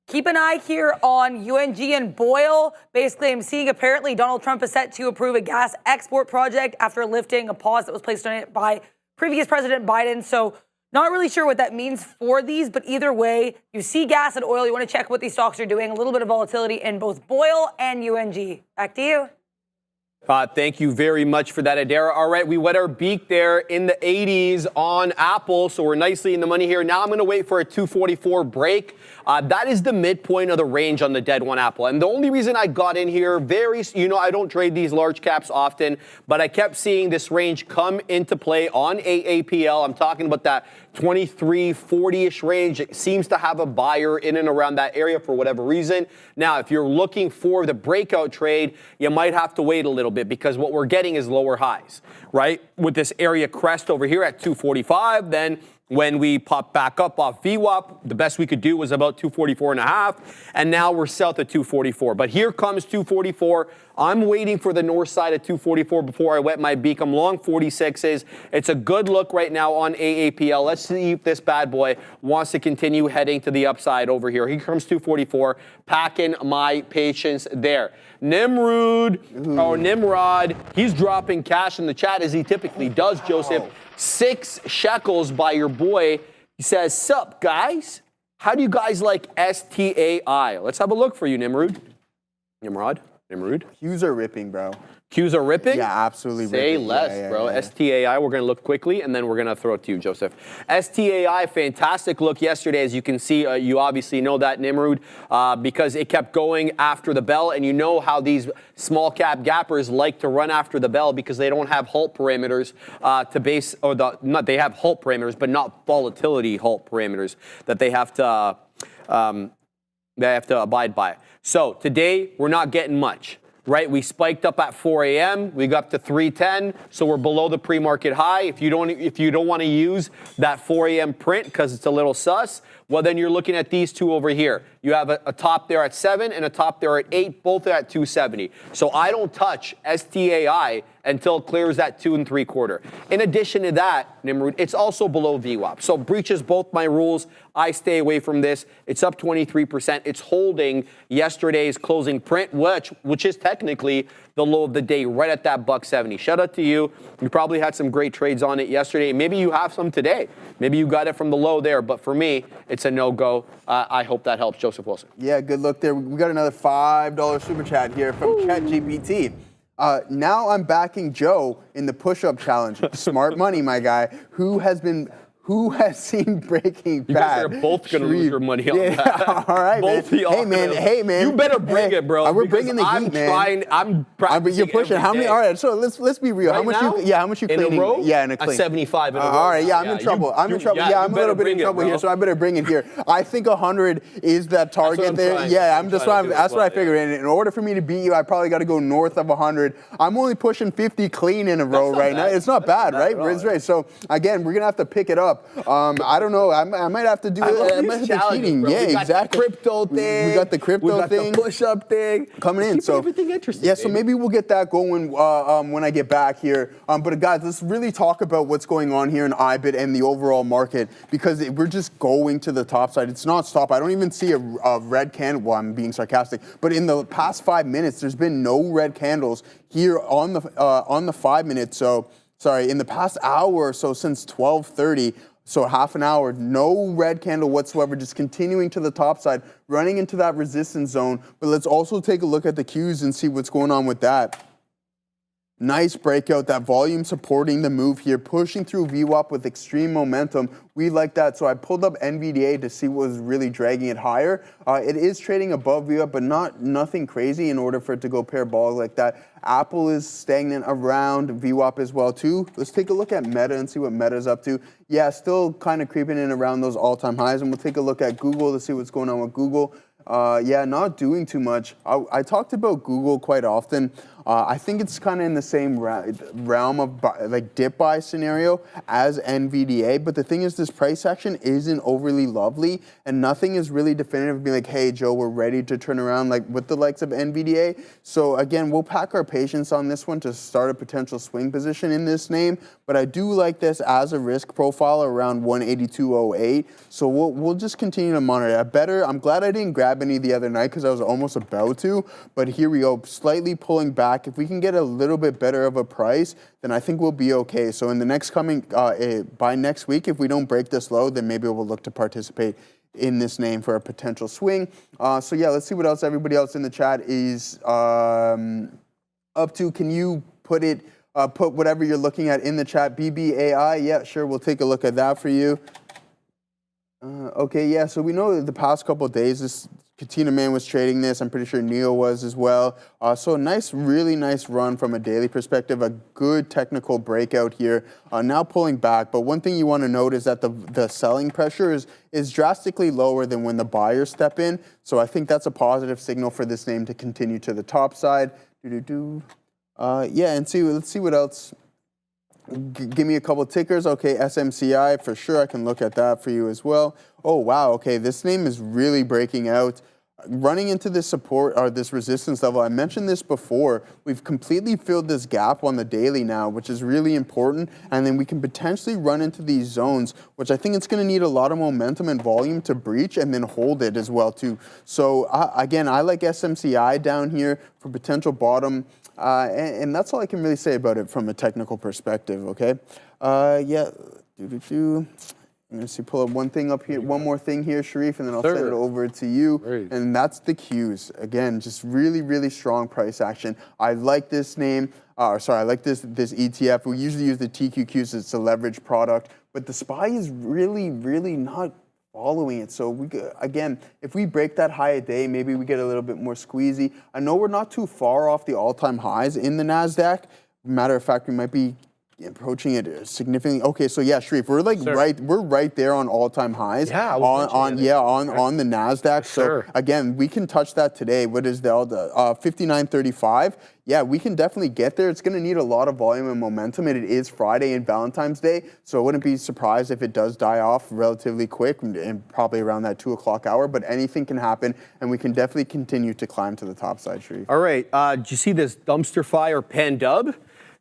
Keep an eye here on UNG and Boyle. Basically, I'm seeing apparently Donald Trump is set to approve a gas export project after lifting a pause that was placed on it by previous President Biden. So not really sure what that means for these, but either way, you see gas and oil. You want to check what these stocks are doing. A little bit of volatility in both Boyle and UNG. Back to you. Thank you very much for that, Adair. All right, we wet our beak there in the 80s on Apple, so we're nicely in the money here. Now I'm going to wait for a 244 break. That is the midpoint of the range on the dead one Apple. And the only reason I got in here, I don't trade these large caps often, but I kept seeing this range come into play on AAPL. I'm talking about that 23, 40-ish range. It seems to have a buyer in and around that area for whatever reason. Now, if you're looking for the breakout trade, you might have to wait a little bit because what we're getting is lower highs, right? With this area crest over here at 245, then when we popped back up off VWAP. The best we could do was about 244.5, and now we're south of 244. But here comes 244. I'm waiting for the north side of 244 before I wet my beak. I'm long 46s. It's a good look right now on AAPL. Let's see if this bad boy wants to continue heading to the upside over here. Here comes 244. Packing my patience there. Nimrod, he's dropping cash in the chat as he typically does, Joseph. 6 shekels by your boy. He says, sup, guys? How do you guys like STAI? Let's have a look for you, Nimrod. Nimrod? Qs are ripping, bro. Qs are ripping? Yeah, absolutely Say ripping. less, bro. STAI, we're going to look quickly, and then we're going to throw it to you, Joseph. STAI, fantastic look yesterday. As you can see, you obviously know that, Nimrod, because it kept going after the bell, and you know how these small cap gappers like to run after the bell because they don't have halt parameters to base, or they have halt parameters, but not volatility halt parameters that they have to abide by. So today, we're not getting much. Right, we spiked up at 4 a.m. We got up to 310, so we're below the pre-market high. If you don't want to use that 4 a.m. print because it's a little sus, well then you're looking at these two over here. You have a top there at 7 and a top there at 8, both are at 270. So I don't touch STAI until it clears that 2 3/4. In addition to that, Nimrod, it's also below VWAP. So breaches both my rules. I stay away from this. It's up 23%. It's holding yesterday's closing print, which is technically the low of the day, right at that $1.70. Shout out to you. You probably had some great trades on it yesterday. Maybe you have some today. Maybe you got it from the low there. But for me, it's a no-go. I hope that helps, Joseph Wilson. Yeah, good look there. We got another $5 super chat here from ChatGPT. Now I'm backing Joe in the push-up challenge. Smart money, my guy. Who has seen Breaking Bad? You guys are both going to lose your money on that. All right, both man. Hey, man. You better bring it, bro. We're bringing the heat, man. I'm practicing. You're pushing. How many? All right, so let's be real. Right how much you cleaning? In a row? Yeah, in a clean. A 75 in a row. All right, yeah, I'm in trouble. I'm in trouble. Yeah, I'm a little bit in trouble here, so I better bring it here. I think 100 is that target there. Yeah, that's what I figured. And in order for me to beat you, I probably got to go north of 100. I'm only pushing 50 clean in a row right now. It's not bad, right? It's right. So again, we're gonna have to pick it up. I don't know. I might have to do it. I might have to do cheating. Yeah, exactly. We got the crypto thing. We got the crypto thing. The push-up thing. Coming in. So everything interesting. Yeah, so maybe we'll get that going when I get back here. But guys, let's really talk about what's going on here in IBIT and the overall market, because we're just going to the top side. It's not stop. I don't even see a red candle. Well, I'm being sarcastic. But in the past 5 minutes, there's been no red candles here on the 5 minutes. So sorry, in the past hour or so, since 12:30. So half an hour, no red candle whatsoever, just continuing to the top side, running into that resistance zone. But let's also take a look at the Qs and see what's going on with that. Nice breakout, that volume supporting the move here, pushing through VWAP with extreme momentum. We like that. So I pulled up NVDA to see what was really dragging it higher. It is trading above VWAP, but nothing crazy in order for it to go parabolic like that. Apple is stagnant around VWAP as well too. Let's take a look at Meta and see what Meta's up to. Yeah, still kind of creeping in around those all-time highs. And we'll take a look at Google to see what's going on with Google. Yeah, not doing too much. I talked about Google quite often. I think it's kind of in the same realm of like dip buy scenario as NVDA. But the thing is, this price action isn't overly lovely, and nothing is really definitive. Being like, hey, Joe, we're ready to turn around like with the likes of NVDA. So again, we'll pack our patience on this one to start a potential swing position in this name. But I do like this as a risk profile around 182.08. So we'll just continue to monitor that. I'm glad I didn't grab any the other night because I was almost about to. But here we go, slightly pulling back. If we can get a little bit better of a price, then I think we'll be okay. So in the next by next week, if we don't break this low, then maybe we'll look to participate in this name for a potential swing. So yeah, let's see what else everybody else in the chat is up to. Can you put whatever you're looking at in the chat? BBAI, yeah, sure, we'll take a look at that for you. Okay, yeah, so we know that the past couple of days, this Katina Man was trading this. I'm pretty sure Neo was as well. So a really nice run from a daily perspective. A good technical breakout here. Now pulling back. But one thing you want to note is that the selling pressure is drastically lower than when the buyers step in. So I think that's a positive signal for this name to continue to the top side. Yeah, and let's see what else Give me a couple tickers. Okay, SMCI, for sure. I can look at that for you as well. Oh, wow. Okay, this name is really breaking out. Running into this support or this resistance level, I mentioned this before, we've completely filled this gap on the daily now, which is really important. And then we can potentially run into these zones, which I think it's going to need a lot of momentum and volume to breach and then hold it as well too. So again, I like SMCI down here for potential bottom. And that's all I can really say about it from a technical perspective, okay? Yeah, I'm going to pull up one thing up here, one more thing here, Sharif, and then I'll send it over to you. Great. And that's the Qs. Again, just really, really strong price action. I like this name. I like this ETF. We usually use the TQQs. It's a leverage product, but the SPY is really, really not following it. So again, if we break that high a day, maybe we get a little bit more squeezy. I know we're not too far off the all-time highs in the NASDAQ. Matter of fact, we might be approaching it significantly. Okay, so yeah, Sharif, we're like we're right there on all-time highs. Yeah, on the NASDAQ. So again, we can touch that today. What is the 59.35? Yeah, we can definitely get there. It's going to need a lot of volume and momentum, and it is Friday and Valentine's Day, so I wouldn't be surprised if it does die off relatively quick and probably around that 2 o'clock hour, but anything can happen, and we can definitely continue to climb to the top side, Sharif. All right, did you see this dumpster fire pan dub?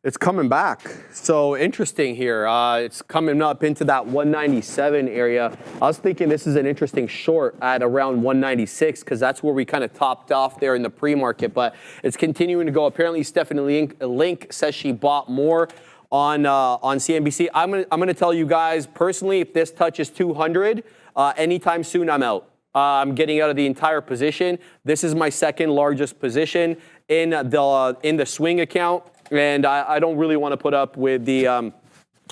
It's coming back. So interesting here. It's coming up into that 197 area. I was thinking this is an interesting short at around 196 because that's where we kind of topped off there in the pre-market. But it's continuing to go. Apparently, Stephanie Link says she bought more on CNBC. I'm gonna tell you guys personally, if this touches 200 anytime soon, I'm out. I'm getting out of the entire position. This is my second largest position in the swing account. And I don't really want to put up with the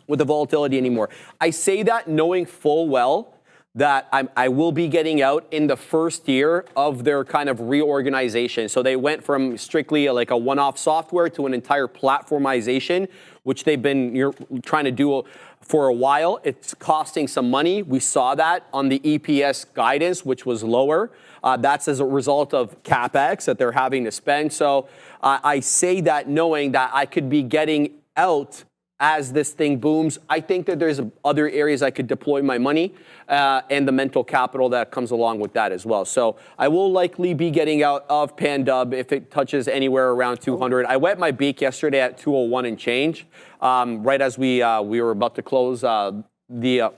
volatility anymore. I say that knowing full well that I will be getting out in the first year of their kind of reorganization. So they went from strictly like a one-off software to an entire platformization, which they've been trying to do for a while. It's costing some money. We saw that on the EPS guidance, which was lower. That's as a result of CapEx that they're having to spend. So I say that knowing that I could be getting out as this thing booms. I think that there's other areas I could deploy my money and the mental capital that comes along with that as well. So I will likely be getting out of Pandub if it touches anywhere around 200. I wet my beak yesterday at 201 and change, right as we were about to close the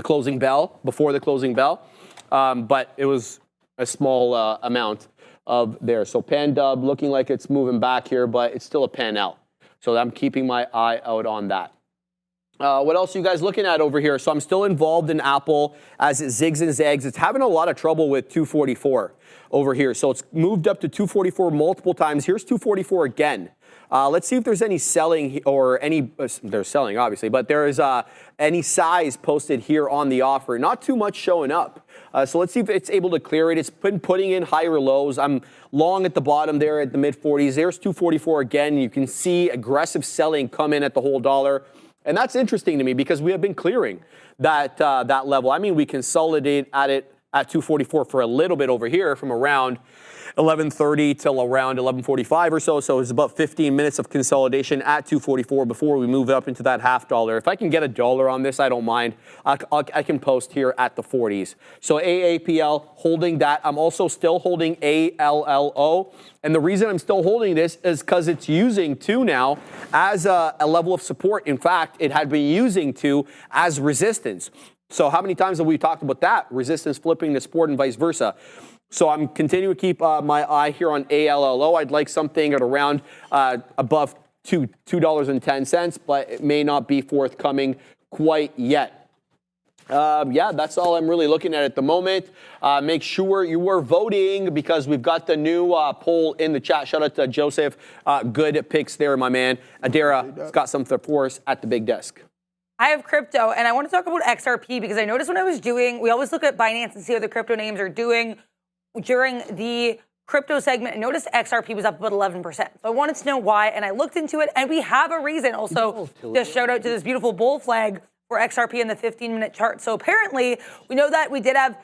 closing bell, before the closing bell. But it was a small amount of there. So Pandub looking like it's moving back here, but it's still a pan out. So I'm keeping my eye out on that. What else are you guys looking at over here? So I'm still involved in Apple as it zigs and zags. It's having a lot of trouble with 244 over here. So it's moved up to 244 multiple times. Here's 244 again. Let's see if there's any selling or any, they're selling obviously, but there is any size posted here on the offer. Not too much showing up. So let's see if it's able to clear it. It's been putting in higher lows. I'm long at the bottom there at the mid 40s. There's 244 again. You can see aggressive selling come in at the whole dollar. And that's interesting to me because we have been clearing that that level. I mean, we consolidate at it at 244 for a little bit over here from around 11:30 till around 11:45 or so. So it's about 15 minutes of consolidation at 244 before we move up into that $0.50. If I can get $1 on this, I don't mind. I can post here at the 40s. So AAPL holding that. I'm also still holding ALLO. And the reason I'm still holding this is because it's using 2 now as a level of support. In fact, it had been using 2 as resistance. So how many times have we talked about that? Resistance flipping to support and vice versa. So I'm continuing to keep my eye here on ALLO. I'd like something at around above $2.10, but it may not be forthcoming quite yet. Yeah, that's all I'm really looking at the moment. Make sure you are voting because we've got the new poll in the chat. Shout out to Joseph. Good picks there, my man. Adara got something for us at the big desk. I have crypto, and I want to talk about XRP because I noticed when I was doing, we always look at Binance and see how the crypto names are doing during the crypto segment. I noticed XRP was up about 11%. So I wanted to know why, and I looked into it, and we have a reason. Also, just shout out to this beautiful bull flag for XRP in the 15-minute chart. So apparently, we know that we did have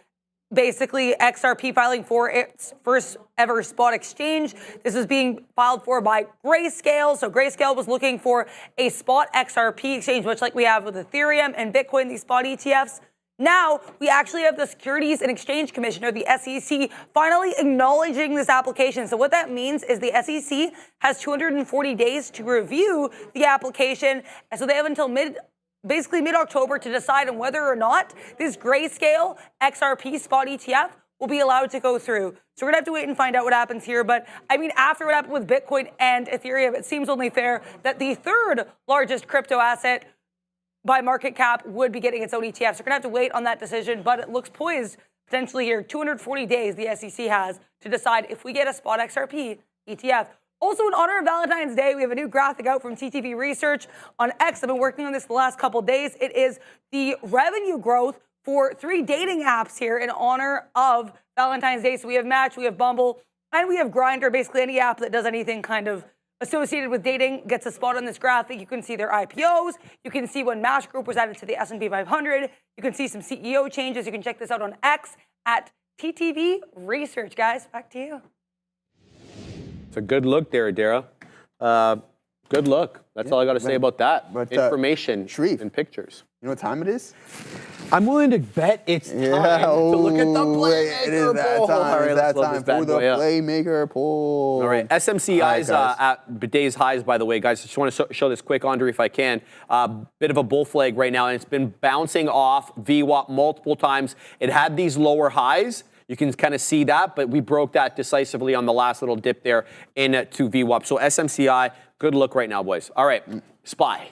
basically XRP filing for its first ever spot exchange. This is being filed for by Grayscale. So Grayscale was looking for a spot XRP exchange, much like we have with Ethereum and Bitcoin, these spot ETFs. Now, we actually have the Securities and Exchange Commission, or the SEC, finally acknowledging this application. So what that means is the SEC has 240 days to review the application. And so they have until basically mid-October to decide on whether or not this Grayscale XRP spot ETF will be allowed to go through. So we're gonna have to wait and find out what happens here. But I mean, after what happened with Bitcoin and Ethereum, it seems only fair that the third largest crypto asset by market cap would be getting its own ETF. So we're gonna have to wait on that decision, but it looks poised potentially here. 240 days the SEC has to decide if we get a spot XRP ETF. Also, in honor of Valentine's Day, we have a new graphic out from TTV Research on X. I've been working on this the last couple days. It is the revenue growth for 3 dating apps here in honor of Valentine's Day. So we have Match, we have Bumble, and we have Grindr. Basically, any app that does anything kind of associated with dating gets a spot on this graphic. You can see their IPOs. You can see when Match Group was added to the S&P 500. You can see some CEO changes. You can check this out on X at TTV Research. Guys, back to you. It's a good look there, Dara. Good look. That's all I got to say about that. But, information Sharif, and pictures. You know what time it is? I'm willing to bet it's time to look at the Playmaker it is that poll. time. All right, It's let's that load time this bad for the boy up. Playmaker poll. All right, SMCI's guys. at day's highs, by the way, guys. Just want to show this quick, Andre, if I can. Bit of a bull flag right now, and it's been bouncing off VWAP multiple times. It had these lower highs. You can kind of see that, but we broke that decisively on the last little dip there into VWAP. So SMCI, good look right now, boys. All right, SPY.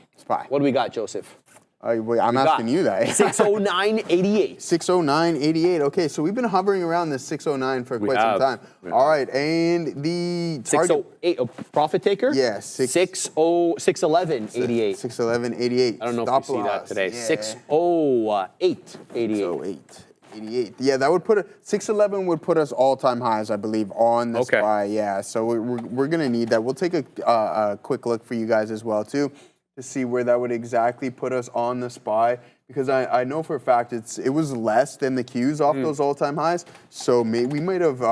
What do we got, Joseph? Wait, I'm asking you that. 609.88. 609.88. Okay, so we've been hovering around this 609 for quite some time. All right, and the target 608. Profit taker? Yeah, 611.88. 611.88. I don't know if Stop we see that loss. today. Yeah. 608.88. 88. Yeah, that would put 611 would put us all-time highs, I believe, on the SPY. Yeah, so we're gonna need that. We'll take a quick look for you guys as well too, to see where that would exactly put us on the SPY, because I know for a fact it was less than the Qs off those all-time highs. So we might have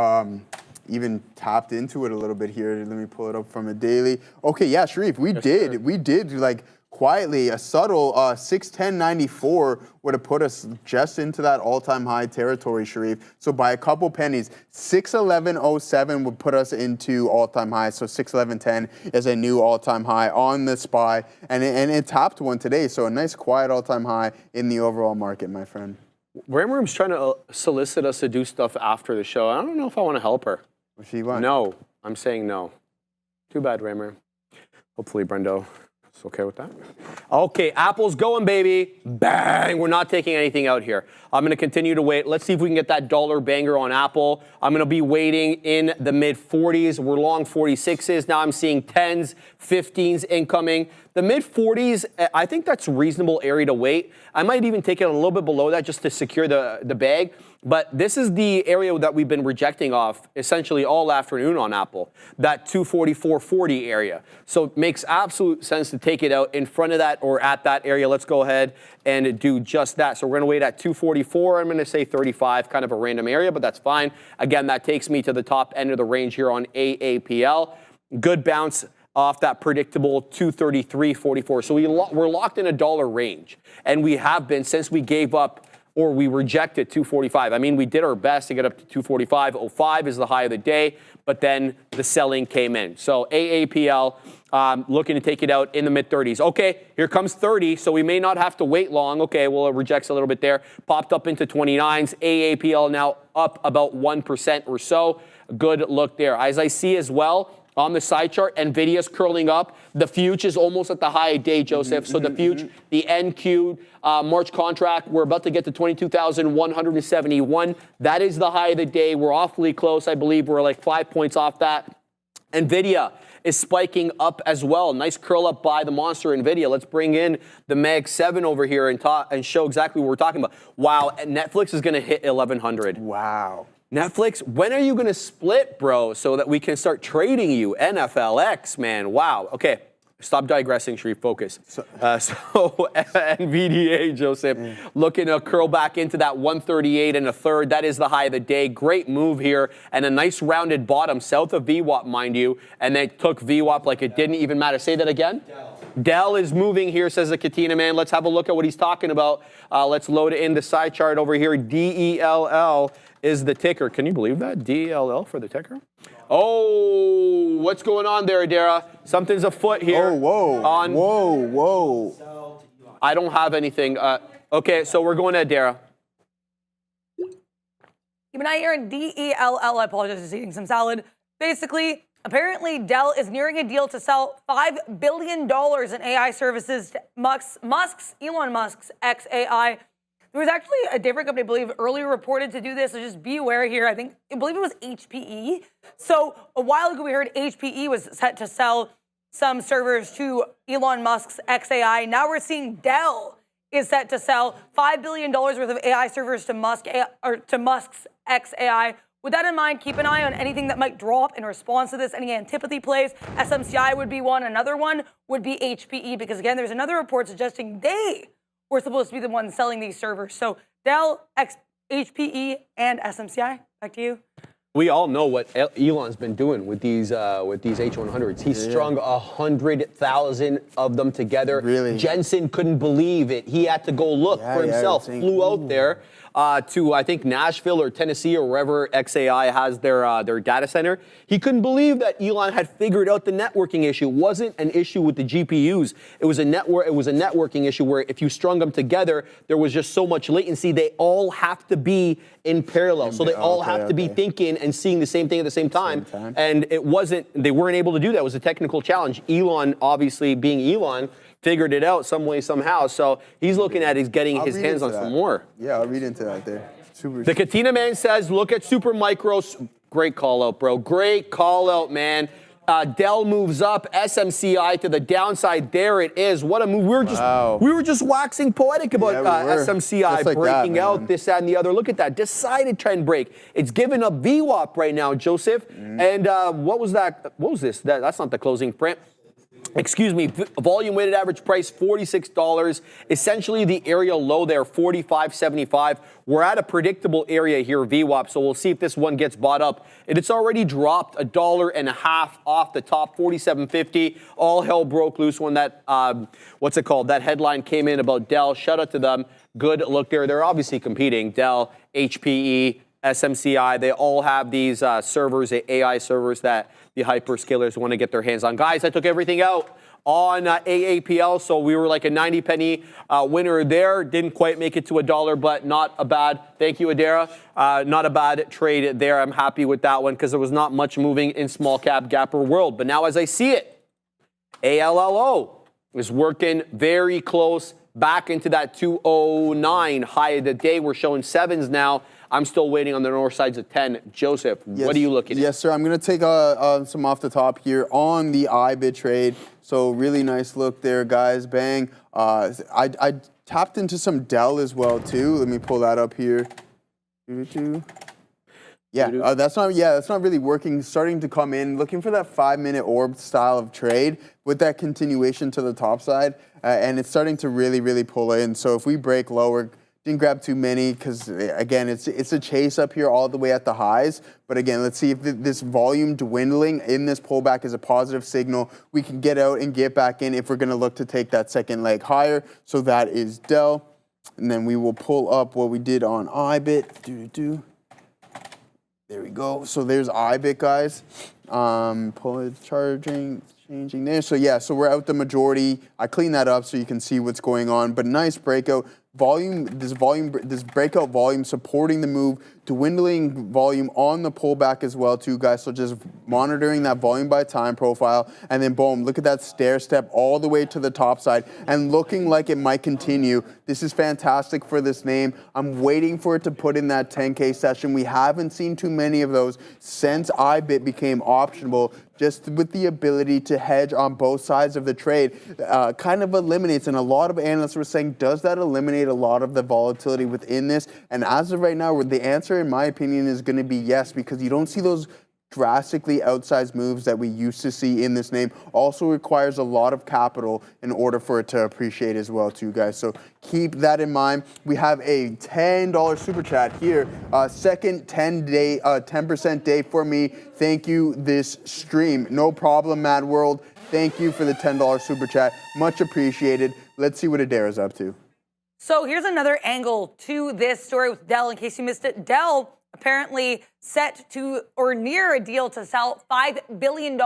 even tapped into it a little bit here. Let me pull it up from a daily. Okay, yeah, Sharif, we did like quietly a subtle 610.94 would have put us just into that all-time high territory, Sharif. So by a couple pennies, 611.07 would put us into all-time high. So 611.10 is a new all-time high on the SPY, and it topped one today. So a nice quiet all-time high in the overall market, my friend. Ramram's trying to solicit us to do stuff after the show. I don't know if I want to help her. What she want? No, I'm saying no. Too bad, Ramram. Hopefully, Brendo is okay with that. Okay, Apple's going, baby. Bang! We're not taking anything out here. I'm going to continue to wait. Let's see if we can get that dollar banger on Apple. I'm going to be waiting in the mid-40s. We're long 46s. Now I'm seeing 10s, 15s incoming. The mid-40s, I think that's a reasonable area to wait. I might even take it a little bit below that just to secure the bag. But this is the area that we've been rejecting off essentially all afternoon on Apple, that 244.40 area. So it makes absolute sense to take it out in front of that or at that area. Let's go ahead and do just that. So we're going to wait at 244. I'm going to say 35, kind of a random area, but that's fine. Again, that takes me to the top end of the range here on AAPL. Good bounce off that predictable 233.44. So we're locked in a dollar range, and we have been since we gave up or we rejected 245. I mean, we did our best to get up to 245.05 is the high of the day, but then the selling came in. So AAPL looking to take it out in the mid-30s. Okay, here comes 30, so we may not have to wait long. Okay, well, it rejects a little bit there. Popped up into 29s. AAPL now up about 1% or so. Good look there. As I see as well, on the side chart, NVIDIA's curling up. The future is almost at the high day, Joseph. So the future, the NQ March contract, we're about to get to 22,171. That is the high of the day. We're awfully close. I believe we're like 5 points off that. NVIDIA is spiking up as well. Nice curl up by the monster NVIDIA. Let's bring in the Mag 7 over here and show exactly what we're talking about. Wow, Netflix is going to hit 1,100. Wow. Netflix, when are you going to split, bro, so that we can start trading you? NFLX, man. Wow. Okay. Stop digressing, Sharif. Focus. So NVDA, Joseph, looking to curl back into that 138 and a third. That is the high of the day. Great move here, and a nice rounded bottom south of VWAP, mind you. And they took VWAP like it didn't even matter. Say that again. Dell is moving here, says the Katina man. Let's have a look at what he's talking about. Let's load it in the side chart over here. DELL is the ticker. Can you believe that? DELL for the ticker? Oh, what's going on there, Adara? Something's afoot here. Oh, whoa. Whoa. I don't have anything. Okay, so we're going to Adara. Keep an eye here on DELL. I apologize for eating some salad. Basically, apparently Dell is nearing a deal to sell $5 billion in AI services to Elon Musk's XAI. There was actually a different company, I believe, earlier reported to do this, so just be aware here. I believe it was HPE. So a while ago, we heard HPE was set to sell some servers to Elon Musk's XAI. Now we're seeing Dell is set to sell $5 billion worth of AI servers to Musk's XAI. With that in mind, keep an eye on anything that might drop in response to this. Any antipathy plays, SMCI would be one. Another one would be HPE, because again, there's another report suggesting they were supposed to be the ones selling these servers. So Dell, HPE, and SMCI. Back to you. We all know what Elon's been doing with these H100s. He strung 100,000 of them together. Really? Jensen couldn't believe it. He had to go look for himself. Flew out there to, I think, Nashville or Tennessee or wherever XAI has their data center. He couldn't believe that Elon had figured out the networking issue. It wasn't an issue with the GPUs. It was a networking issue where if you strung them together, there was just so much latency. They all have to be in parallel. So they all have to be thinking and seeing the same thing at the same time. And they weren't able to do that. It was a technical challenge. Elon, obviously being Elon, figured it out some way, somehow. So he's looking at getting his hands on some more. Yeah, I'll read into that there. The Katina man says, look at Super Micros. Great call out, bro. Great call out, man. Dell moves up, SMCI to the downside. There it is. What a move. We were just waxing poetic about SMCI like breaking out, this, that, and the other. Look at that. Decided trend break. It's giving up VWAP right now, Joseph. And what was that? What was this? That's not the closing print. Excuse me, volume weighted average price, $46. Essentially the area low there, $45.75. We're at a predictable area here, VWAP, so we'll see if this one gets bought up. And it's already dropped $1.50 off the top, $47.50. All hell broke loose when that, that headline came in about Dell. Shout out to them. Good look there. They're obviously competing. Dell, HPE, SMCI, they all have these servers, AI servers that the hyperscalers want to get their hands on. Guys, I took everything out on AAPL, so we were like a 90-penny winner there. Didn't quite make it to $1, but not a bad, thank you, Adara. Not a bad trade there. I'm happy with that one because there was not much moving in small cap gapper world. But now as I see it, ALLO is working very close back into that 209 high of the day. We're showing 7s now. I'm still waiting on the north sides of 10. Joseph, what are you looking at? Yes, sir. I'm going to take some off the top here on the IBIT trade. So really nice look there, guys. Bang. I tapped into some Dell as well, too. Let me pull that up here. Yeah, that's not really working. Starting to come in, looking for that 5-minute orb style of trade with that continuation to the top side. And it's starting to really pull in. So if we break lower, didn't grab too many because, again, it's a chase up here all the way at the highs. But, again, let's see if this volume dwindling in this pullback is a positive signal. We can get out and get back in if we're going to look to take that second leg higher. So that is Dell. And then we will pull up what we did on IBIT. There we go. So there's IBIT, guys. Pull it, changing there. So, yeah, so we're out the majority. I cleaned that up so you can see what's going on. But nice breakout. This breakout volume supporting the move, dwindling volume on the pullback as well too, guys. So just monitoring that volume by time profile, and then boom, look at that stair step all the way to the top side and looking like it might continue. This is fantastic for this name. I'm waiting for it to put in that 10K session. We haven't seen too many of those since IBIT became optional. Just with the ability to hedge on both sides of the trade, kind of eliminates, and a lot of analysts were saying, does that eliminate a lot of the volatility within this? And as of right now, the answer, in my opinion, is going to be yes, because you don't see those drastically outsized moves that we used to see in this name. Also requires a lot of capital in order for it to appreciate as well too, guys. So keep that in mind. We have a $10 super chat here. Second 10% day for me. Thank you this stream. No problem, Mad World. Thank you for the $10 super chat. Much appreciated. Let's see what Adara's up to. So here's another angle to this story with Dell. In case you missed it, Dell apparently set to or near a deal to sell $5 billion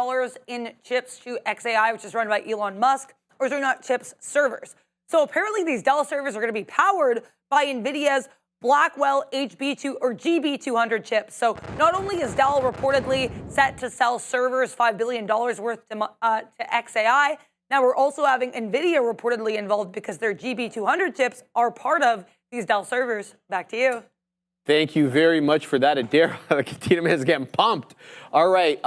in chips to XAI, which is run by Elon Musk, or sorry, not chips, servers. So apparently these Dell servers are going to be powered by NVIDIA's Blackwell HB2 or GB200 chips. So not only is Dell reportedly set to sell servers $5 billion worth to XAI, now we're also having NVIDIA reportedly involved because their GB200 chips are part of these Dell servers. Back to you. Thank you very much for that, Adara. Katina Man's getting pumped. All right,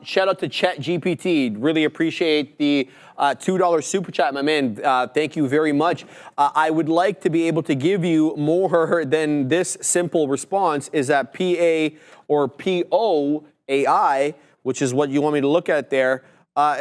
shout out to ChatGPT. Really appreciate the $2 super chat, my man. Thank you very much. I would like to be able to give you more than this simple response. Is that PA or POAI, which is what you want me to look at there,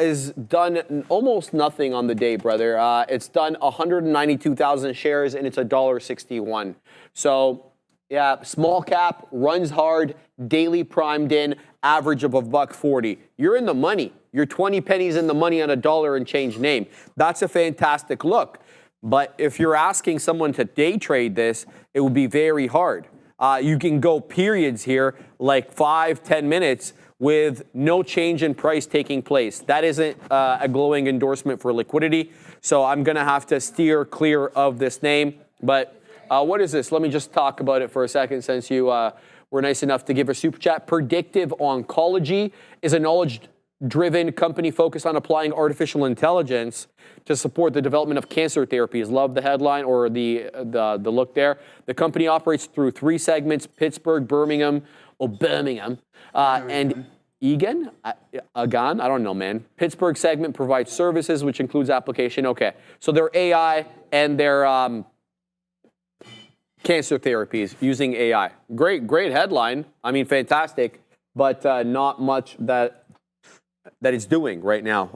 is done almost nothing on the day, brother. It's done 192,000 shares and it's $1.61. So. Yeah, small cap, runs hard, daily primed in, average of $1.40. You're in the money. You're 20 pennies in the money on $1 and change name. That's a fantastic look. But if you're asking someone to day trade this, it would be very hard. You can go periods here, like 5-10 minutes, with no change in price taking place. That isn't a glowing endorsement for liquidity. So I'm going to have to steer clear of this name. But what is this? Let me just talk about it for a second since you were nice enough to give a super chat. Predictive Oncology is a knowledge-driven company focused on applying artificial intelligence to support the development of cancer therapies. Love the headline or the look there. The company operates through 3 segments: Pittsburgh, Birmingham, and Egan? Agan? I don't know, man. Pittsburgh segment provides services, which includes application. Okay, so they're AI and they're cancer therapies using AI. Great headline. I mean, fantastic, but not much that it's doing right now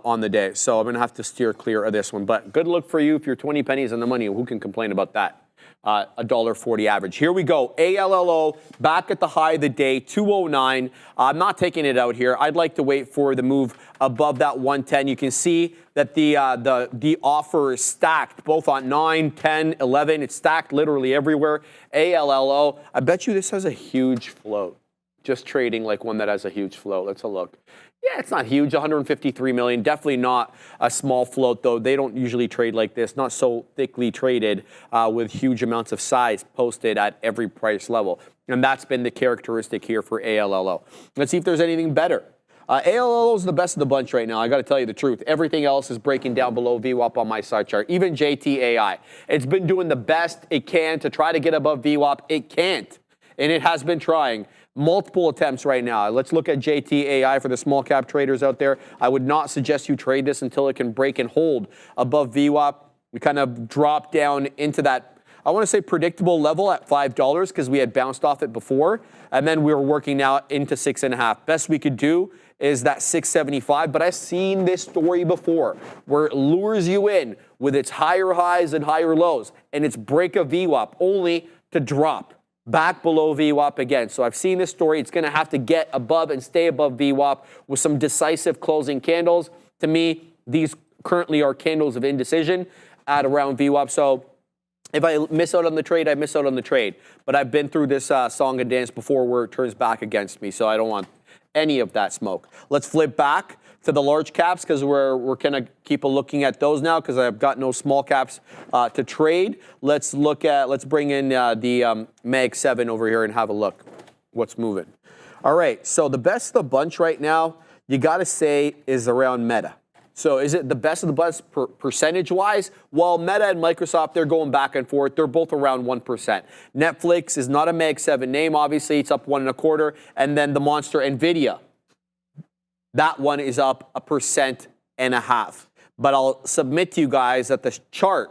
on the day. So I'm going to have to steer clear of this one. But good luck for you if you're 20 pennies in the money. Who can complain about that? $1.40 average. Here we go. ALLO back at the high of the day, 209. I'm not taking it out here. I'd like to wait for the move above that 110. You can see that the offer is stacked both on 9, 10, 11. It's stacked literally everywhere. ALLO. I bet you this has a huge float. Just trading like one that has a huge float. Let's look. Yeah, it's not huge, 153 million. Definitely not a small float, though. They don't usually trade like this, not so thickly traded with huge amounts of size posted at every price level. And that's been the characteristic here for ALLO. Let's see if there's anything better. ALLO is the best of the bunch right now. I got to tell you the truth. Everything else is breaking down below VWAP on my side chart. Even JTAI. It's been doing the best it can to try to get above VWAP. It can't. And it has been trying. Multiple attempts right now. Let's look at JTAI for the small cap traders out there. I would not suggest you trade this until it can break and hold above VWAP. We kind of dropped down into that, I want to say, predictable level at $5 because we had bounced off it before. And then we were working now into 6.5. Best we could do is that 675. But I've seen this story before where it lures you in with its higher highs and higher lows and its break of VWAP only to drop back below VWAP again. So I've seen this story. It's going to have to get above and stay above VWAP with some decisive closing candles. To me, these currently are candles of indecision at around VWAP. So if I miss out on the trade, I miss out on the trade. But I've been through this song and dance before where it turns back against me. So I don't want any of that smoke. Let's flip back to the large caps because we're going to keep looking at those now because I've got no small caps to trade. Let's bring in the Mag 7 over here and have a look what's moving. All right, so the best of the bunch right now, you got to say, is around Meta. So is it the best of the bunch percentage-wise? Well, Meta and Microsoft, they're going back and forth. They're both around 1%. Netflix is not a Mag 7 name, obviously. It's up 1.25%. And then the monster NVIDIA. That one is up 1.5%. But I'll submit to you guys that the chart,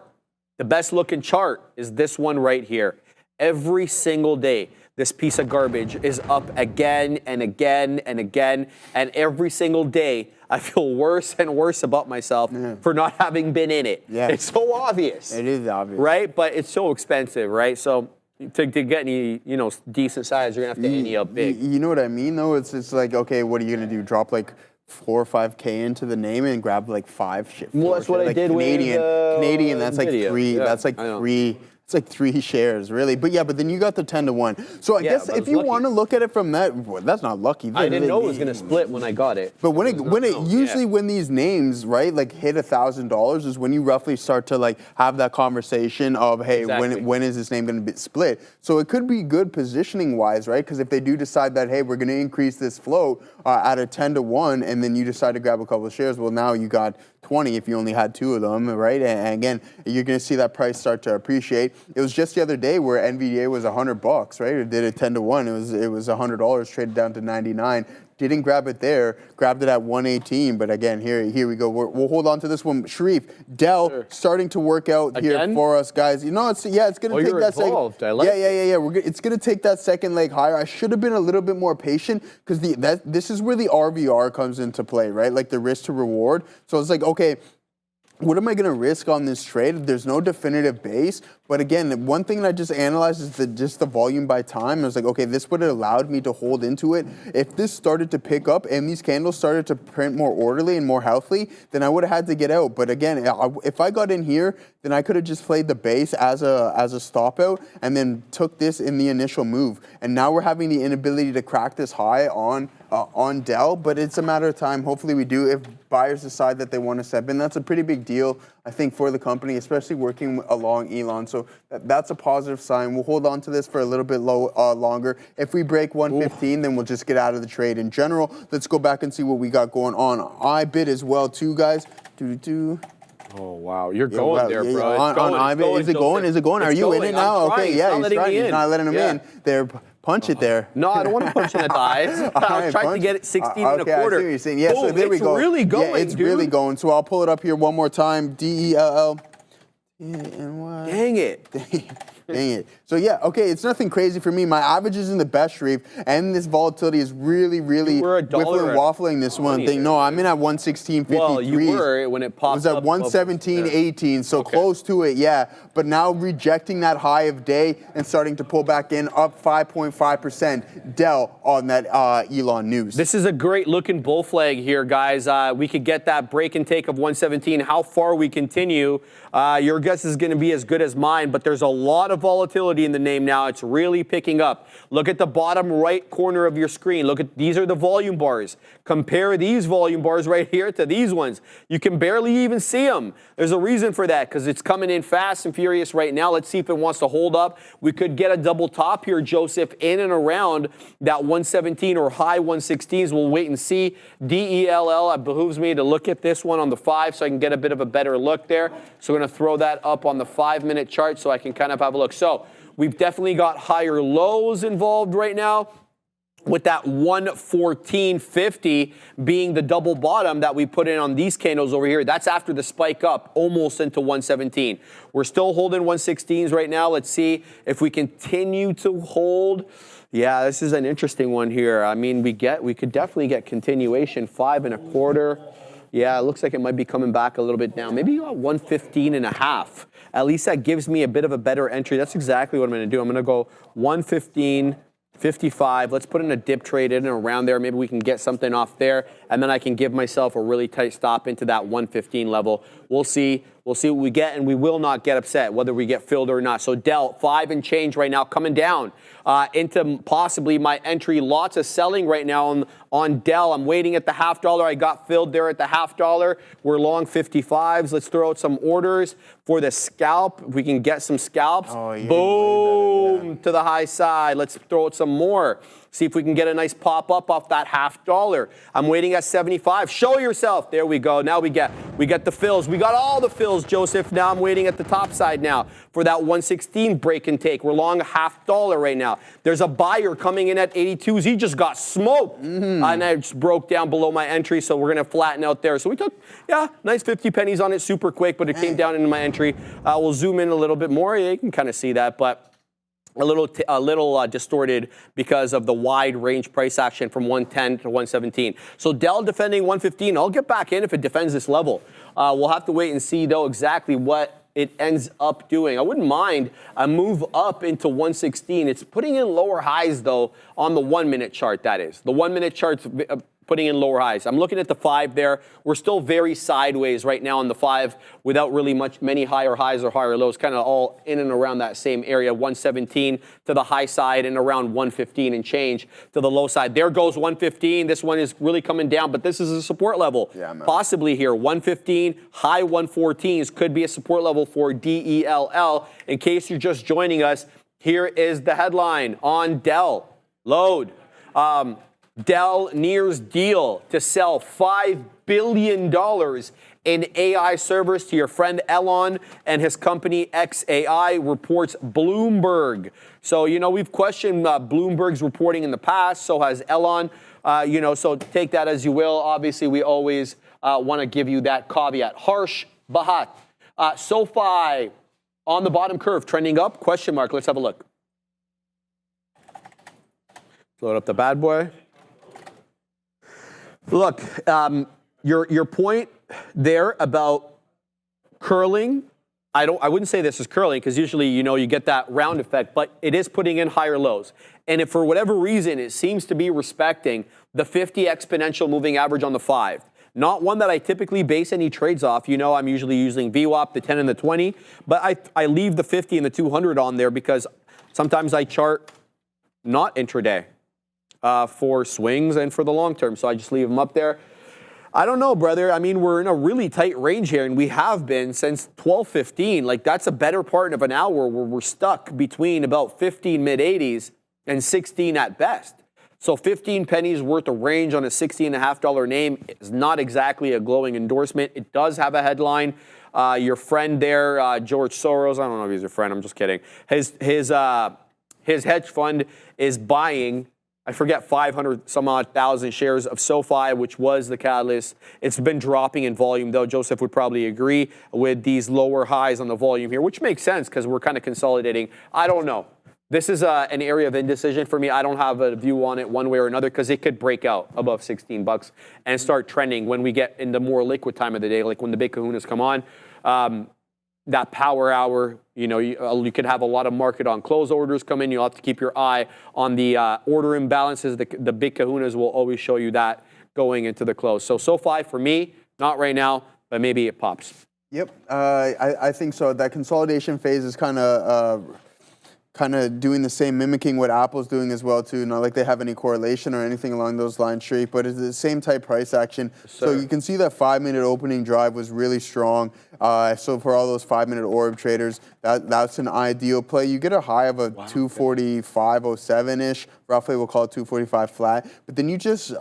the best looking chart is this one right here. Every single day, this piece of garbage is up again and again and again. And every single day, I feel worse and worse about myself for not having been in it. Yeah. It's so obvious. It is obvious. Right? But it's so expensive, right? So to get any, decent size, you're going to have to ante up big. You know what I mean, though? It's like, okay, what are you going to do? Drop like 4 or 5K into the name and grab like 5 shit. Well, that's what I did Canadian, with Canadian, that's like Nvidia. 3. Yeah, that's like I know. 3. It's like 3 shares, really. But yeah, but then you got the 10-1. So I guess but I if was you lucky. want to look at it from that, well, that's not lucky. I didn't know it was going to split when I got it. But when these names, right, like hit $1,000 is when you roughly start to like have that conversation of, hey, Exactly. when is this name going to be split? So it could be good positioning wise, right? Because if they do decide that, hey, we're going to increase this float at a 10-1, and then you decide to grab a couple of shares, well, now you got 20 if you only had 2 of them, right? And again, you're going to see that price start to appreciate. It was just the other day where NVDA was $100, right? It did a 10-1. It was $100 traded down to 99. Didn't grab it there, grabbed it at 118. But again, here we go. We'll hold on to this one. Sharif, Dell starting to work out here for us, guys. It's going to take that involved. second. I like It's going to take that second leg higher. I should have been a little bit more patient because this is where the RVR comes into play, right? Like the risk to reward. So it's like, okay, what am I going to risk on this trade? There's no definitive base. But again, one thing that I just analyzed is just the volume by time. I was like, okay, this would have allowed me to hold into it. If this started to pick up and these candles started to print more orderly and more healthy, then I would have had to get out. But again, if I got in here, then I could have just played the base as a stop out and then took this in the initial move. And now we're having the inability to crack this high on Dell, but it's a matter of time. Hopefully we do if buyers decide that they want to step in. That's a pretty big deal, I think, for the company, especially working along Elon. So that's a positive sign. We'll hold on to this for a little bit longer. If we break 115, then we'll just get out of the trade. In general, let's go back and see what we got going on. I bid as well, too, guys. Oh, wow. You're going there, bro. On iBid. Is it going? Is it going? Are you in it now? Okay, yeah, he's trying. He's not letting him in. There. Punch it there. No, I don't want to punch in the thighs. I was trying to get it 16 and a quarter. I see what you're saying. Yeah, so there we go. It's really going, yeah, it's really going. So I'll pull it up here one more time. DELL. Dang it. Dang it. So yeah, okay, it's nothing crazy for me. My average is in the best, Sharif, and this volatility is really We're $1 waffling this one thing. No, I'm in at 116.53. Well, you were when it popped up. It was at 117.18, so close to it, yeah. But now rejecting that high of day and starting to pull back in, up 5.5%. Dell on that Elon news. This is a great looking bull flag here, guys. We could get that break and take of 117. How far we continue, your guess is going to be as good as mine, but there's a lot of volatility in the name now. It's really picking up. Look at the bottom right corner of your screen. Look at, these are the volume bars. Compare these volume bars right here to these ones. You can barely even see them. There's a reason for that, because it's coming in fast and furious right now. Let's see if it wants to hold up. We could get a double top here, Joseph, in and around that 117 or high 116s. We'll wait and see. DELL, it behooves me to look at this one on the 5 so I can get a bit of a better look there. So we're going to throw that up on the 5-minute chart so I can kind of have a look. So we've definitely got higher lows involved right now, with that 114.50 being the double bottom that we put in on these candles over here. That's after the spike up almost into 117. We're still holding 116s right now. Let's see if we continue to hold. Yeah, this is an interesting one here. I mean, we could definitely get continuation, 5 1/4. Yeah, it looks like it might be coming back a little bit down. Maybe 115.5. At least that gives me a bit of a better entry. That's exactly what I'm going to do. I'm going to go 115.55. Let's put in a dip trade in and around there. Maybe we can get something off there, and then I can give myself a really tight stop into that 115 level. We'll see. We'll see what we get, and we will not get upset whether we get filled or not. So Dell, 5 and change right now, coming down into possibly my entry. Lots of selling right now on Dell. I'm waiting at the $0.50. I got filled there at the $0.50. We're long 55s. Let's throw out some orders for the scalp. If we can get some scalps. Oh, yeah, boom, to the high side. Let's throw out some more. See if we can get a nice pop up off that $0.50. I'm waiting at 75. Show yourself. There we go. Now we get the fills. We got all the fills, Joseph. Now I'm waiting at the top side now for that 116 break and take. We're long $0.50 right now. There's a buyer coming in at 82s. He just got smoked. And I just broke down below my entry, so we're going to flatten out there. So we took, nice 50 pennies on it super quick, but it came down into my entry. We'll zoom in a little bit more. Yeah, you can kind of see that, but a little distorted because of the wide range price action from 110 to 117. So Dell defending 115. I'll get back in if it defends this level. We'll have to wait and see, though, exactly what it ends up doing. I wouldn't mind a move up into 116. It's putting in lower highs, though, on the 1 minute chart, that is. The 1 minute chart's putting in lower highs. I'm looking at the 5 there. We're still very sideways right now on the 5 without really many higher highs or higher lows, kind of all in and around that same area, 117 to the high side and around 115 and change to the low side. There goes 115. This one is really coming down, but this is a support level. Yeah, possibly here. 115, high 114s could be a support level for DELL. In case you're just joining us, here is the headline on Dell. Load. Dell nears deal to sell $5 billion in AI servers to your friend Elon and his company XAI, reports Bloomberg. So, we've questioned Bloomberg's reporting in the past, so has Elon. So take that as you will. Obviously, we always want to give you that caveat. Harsh Bahat. SoFi on the bottom curve, trending up, question mark. Let's have a look. Load up the bad boy. Look, your point there about curling, I wouldn't say this is curling because usually, you get that round effect, but it is putting in higher lows. And if for whatever reason it seems to be respecting the 50 exponential moving average on the 5, not one that I typically base any trades off. I'm usually using VWAP, the 10 and the 20, but I leave the 50 and the 200 on there because sometimes I chart not intraday. For swings and for the long term. So I just leave them up there. I don't know, brother. I mean, we're in a really tight range here, and we have been since 12:15. Like, that's a better part of an hour where we're stuck between about 15 mid-80s and 16 at best. So 15 pennies worth of range on a $16.50 name is not exactly a glowing endorsement. It does have a headline. Your friend there, George Soros, I don't know if he's your friend, I'm just kidding. His hedge fund is buying, I forget, 500 some odd thousand shares of SoFi, which was the catalyst. It's been dropping in volume, though. Joseph would probably agree with these lower highs on the volume here, which makes sense because we're kind of consolidating. I don't know. This is an area of indecision for me. I don't have a view on it one way or another because it could break out above $16 and start trending when we get into more liquid time of the day, like when the big kahunas come on. That power hour, you could have a lot of market on close orders come in. You'll have to keep your eye on the order imbalances. The big kahunas will always show you that going into the close. So SoFi for me, not right now, but maybe it pops. Yep, I think so. That consolidation phase is kind of doing the same, mimicking what Apple's doing as well too. Not like they have any correlation or anything along those lines, Sharif, but it's the same type price action. So you can see that 5-minute opening drive was really strong. So for all those 5-minute orb traders, that's an ideal play. You get a high of a 245.07-ish, roughly we'll call it 245 flat. But then you just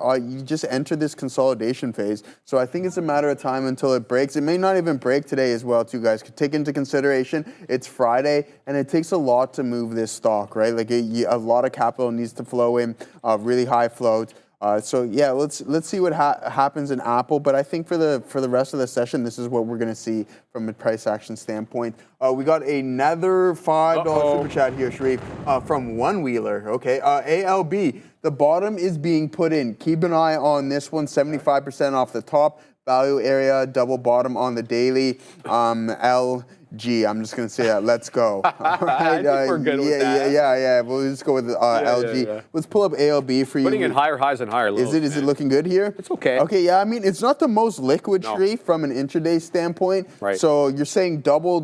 enter this consolidation phase. So I think it's a matter of time until it breaks. It may not even break today as well too, guys. Take into consideration it's Friday and it takes a lot to move this stock, right? Like a lot of capital needs to flow in, really high float. So yeah, let's see what happens in Apple. But I think for the rest of the session, this is what we're going to see from a price action standpoint. We got another $5 super chat here, Sharif, from One Wheeler. Okay, ALB, the bottom is being put in. Keep an eye on this one. 75% off the top. Value area, double bottom on the daily. LG, I'm just going to say that. Let's go. All right. I think we're good with that. Yeah. We'll just go with LG. Yeah. Let's pull up ALB for you. Putting in higher highs and higher lows. Is it looking good here? It's okay. Okay, yeah. I mean, it's not the most liquid tree from an intraday standpoint. Right. So you're saying double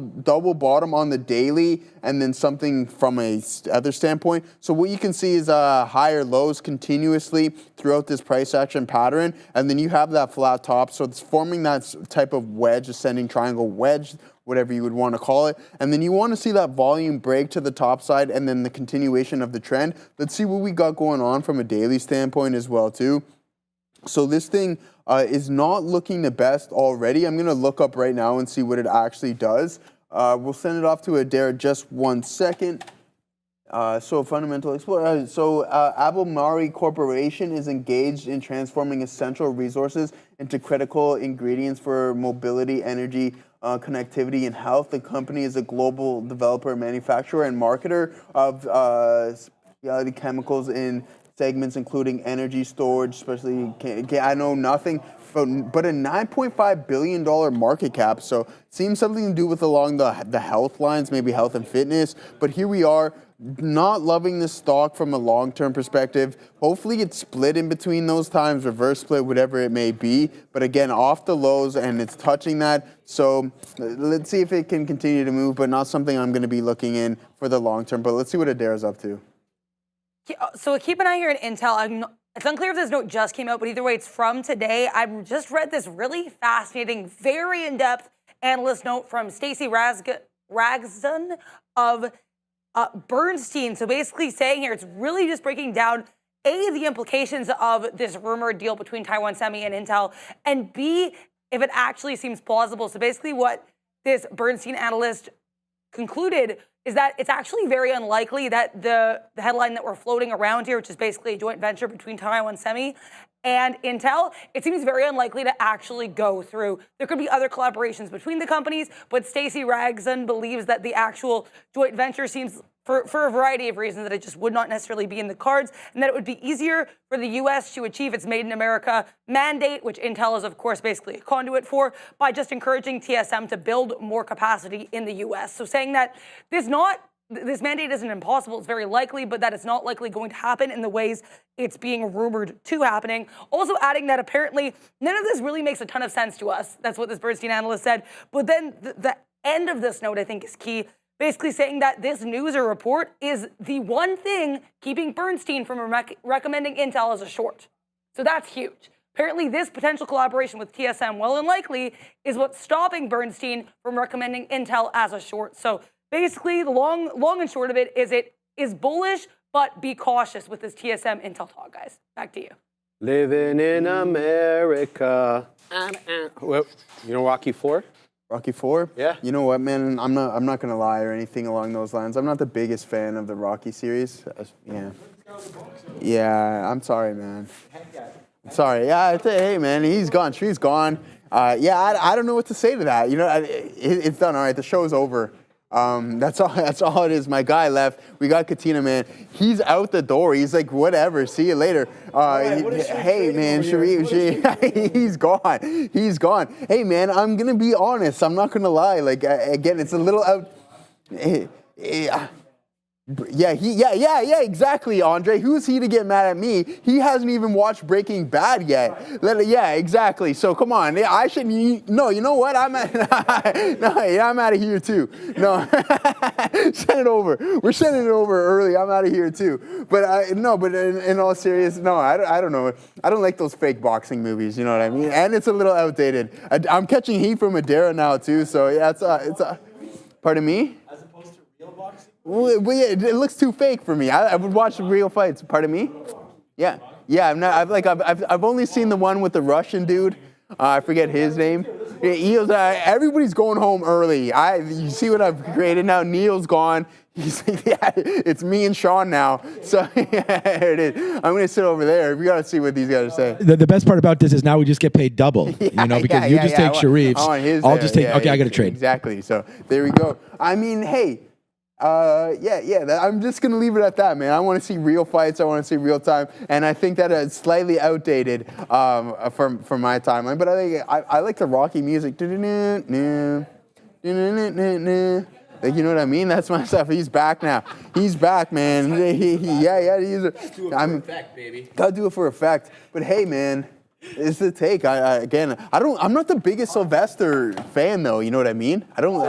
bottom on the daily and then something from a other standpoint. So what you can see is higher lows continuously throughout this price action pattern. And then you have that flat top. So it's forming that type of wedge, ascending triangle wedge, whatever you would want to call it. And then you want to see that volume break to the top side and then the continuation of the trend. Let's see what we got going on from a daily standpoint as well too. So this thing is not looking the best already. I'm going to look up right now and see what it actually does. We'll send it off to Adair just 1 second. So Fundamental Explorer. So Albemarle Corporation is engaged in transforming essential resources into critical ingredients for mobility, energy, connectivity and health. The company is a global developer, manufacturer, and marketer of specialty chemicals in segments including energy storage, especially, I know nothing, but a $9.5 billion market cap. So seems something to do with along the health lines, maybe health and fitness. But here we are, not loving the stock from a long-term perspective. Hopefully it's split in between those times, reverse split, whatever it may be. But again, off the lows, and it's touching that. So let's see if it can continue to move, but not something I'm going to be looking in for the long term. But let's see what Adair's up to. So keep an eye here in Intel. It's unclear if this note just came out, but either way, it's from today. I've just read this really fascinating, very in-depth analyst note from Stacey Ragson of Bernstein. So basically saying here, it's really just breaking down, A, the implications of this rumored deal between Taiwan Semi and Intel, and B, if it actually seems plausible. So basically what this Bernstein analyst concluded is that it's actually very unlikely that the headline that we're floating around here, which is basically a joint venture between Taiwan Semi and Intel, it seems very unlikely to actually go through. There could be other collaborations between the companies, but Stacey Ragson believes that the actual joint venture seems, for a variety of reasons, that it just would not necessarily be in the cards, and that it would be easier for the U.S. to achieve its Made in America mandate, which Intel is, of course, basically a conduit for, by just encouraging TSM to build more capacity in the U.S. So saying that this mandate isn't impossible, it's very likely, but that it's not likely going to happen in the ways it's being rumored to happening. Also adding that apparently none of this really makes a ton of sense to us. That's what this Bernstein analyst said. But then the end of this note, I think, is key. Basically saying that this news or report is the one thing keeping Bernstein from recommending Intel as a short. So that's huge. Apparently, this potential collaboration with TSM, well and likely, is what's stopping Bernstein from recommending Intel as a short. So basically, the long and short of it is bullish, but be cautious with this TSM Intel talk, guys. Back to you. Living in America. You know Rocky IV? Rocky IV? Yeah. You know what, man? I'm not gonna lie or anything along those lines. I'm not the biggest fan of the Rocky series. Yeah. Yeah. I'm sorry, man. I'm sorry. Yeah. Hey, man. He's gone. She's gone. Yeah. I don't know what to say to that. You know, it's done. All right. The show's over. That's all it is. My guy left. We got Katina, man. He's out the door. He's like, whatever. See you later. Hey, man, Sharif, he's gone. He's gone. Hey, man, I'm gonna be honest. I'm not gonna lie. Like, again, it's a little out. Yeah, exactly, Andre. Who's he to get mad at me? He hasn't even watched Breaking Bad yet. Yeah, exactly. So come on. I shouldn't. No, you know what? I'm out of here too. No, send it over. We're sending it over early. I'm out of here too. But in all seriousness, no, I don't know. I don't like those fake boxing movies. You know what I mean? And it's a little outdated. I'm catching heat from Adara now too. So yeah, it's pardon me. Well, yeah, it looks too fake for me. I would watch real fights. Pardon me? Yeah. I've only seen the one with the Russian dude. I forget his name. Everybody's going home early. You see what I've created now? Neil's gone. It's me and Sean now. So yeah, it is. I'm going to sit over there. We got to see what these guys say. The best part about this is now we just get paid double. Because you just take Sharif's. I'll just take. Okay, I got to trade. Exactly. So there we go. I mean, hey. I'm just going to leave it at that, man. I want to see real fights. I want to see real time. And I think that it's slightly outdated from my timeline. But I like the Rocky music. Like, you know what I mean? That's my stuff. He's back now. He's back, man. Gotta do it for effect. But hey, man. It's the take. I'm not the biggest Sylvester fan though. You know what I mean? I don't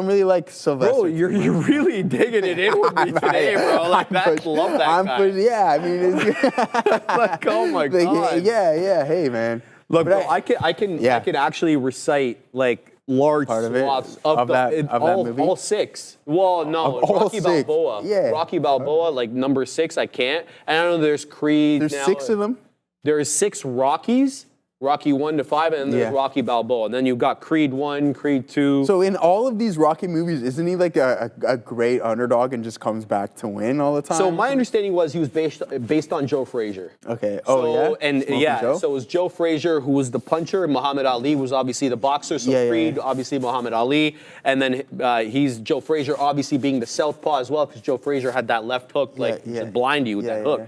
really like Sylvester. Bro, you're really digging it in with me today, bro. Like that, love that guy. Yeah, I mean, it's like, oh my god. Yeah. Hey, man. Look, bro, I can actually recite like large swaths of that movie. All six. Well, no, Rocky Balboa. Yeah. Rocky Balboa, like number 6. I can't. And I know there's Creed. There's 6 of them. There is 6 Rockies, Rocky 1 to 5, and then there's Rocky Balboa. And then you've got Creed 1, Creed 2. So in all of these Rocky movies, isn't he like a great underdog and just comes back to win all the time? So my understanding was he was based on Joe Frazier. Okay. So it was Joe Frazier who was the puncher, and Muhammad Ali was obviously the boxer. So Creed, obviously Muhammad Ali, and then he's Joe Frazier, obviously being the southpaw as well, because Joe Frazier had that left hook, to blind you with that hook.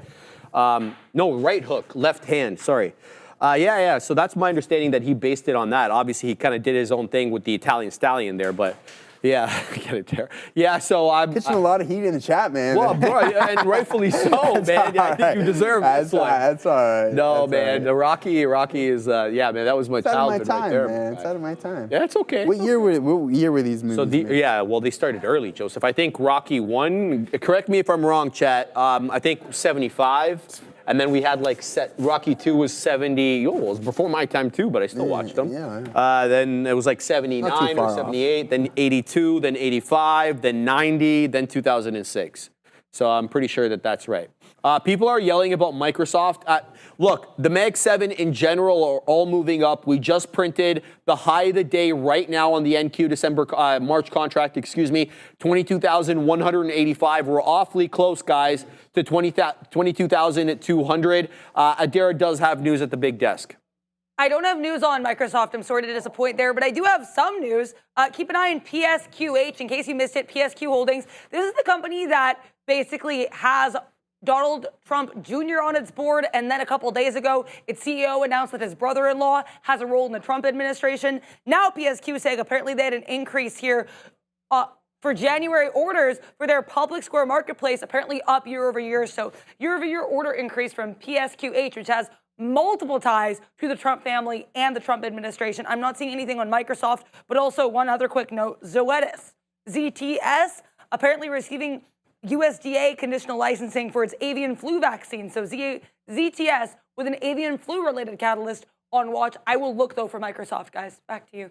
No, right hook, left hand. Sorry. So that's my understanding that he based it on that. Obviously, he kind of did his own thing with the Italian Stallion there, but yeah, get it there. Yeah, so I'm catching a lot of heat in the chat, man. Well, bro, and rightfully so, man. I think you deserve this one. That's all right. No, man, the Rocky is, man, that was my childhood right there. Man. It's out of my time. Yeah, it's okay. What year were these movies? So they started early, Joseph. I think Rocky 1. Correct me if I'm wrong, chat. I think 75. And then we had Rocky 2 was 70. Oh, it was before my time too, but I still watched them. Then it was like 79 or 78, then 82, then 85, then 90, then 2006. So I'm pretty sure that that's right. People are yelling about Microsoft. Look, the Mag 7 in general are all moving up. We just printed the high of the day right now on the NQ March contract, 22,185. We're awfully close, guys, to 22,200. Adara does have news at the big desk. I don't have news on Microsoft. I'm sorry to disappoint there, but I do have some news. Keep an eye on PSQH in case you missed it. PSQ Holdings. This is the company that basically has Donald Trump Jr. on its board, and then a couple days ago, its CEO announced that his brother-in-law has a role in the Trump administration. Now PSQ is saying apparently they had an increase here for January orders for their public square marketplace, apparently up year over year. So year over year order increase from PSQH, which has multiple ties to the Trump family and the Trump administration. I'm not seeing anything on Microsoft, but also one other quick note, Zoetis, ZTS, apparently receiving USDA conditional licensing for its avian flu vaccine. So ZTS with an avian flu-related catalyst on watch. I will look, though, for Microsoft, guys. Back to you.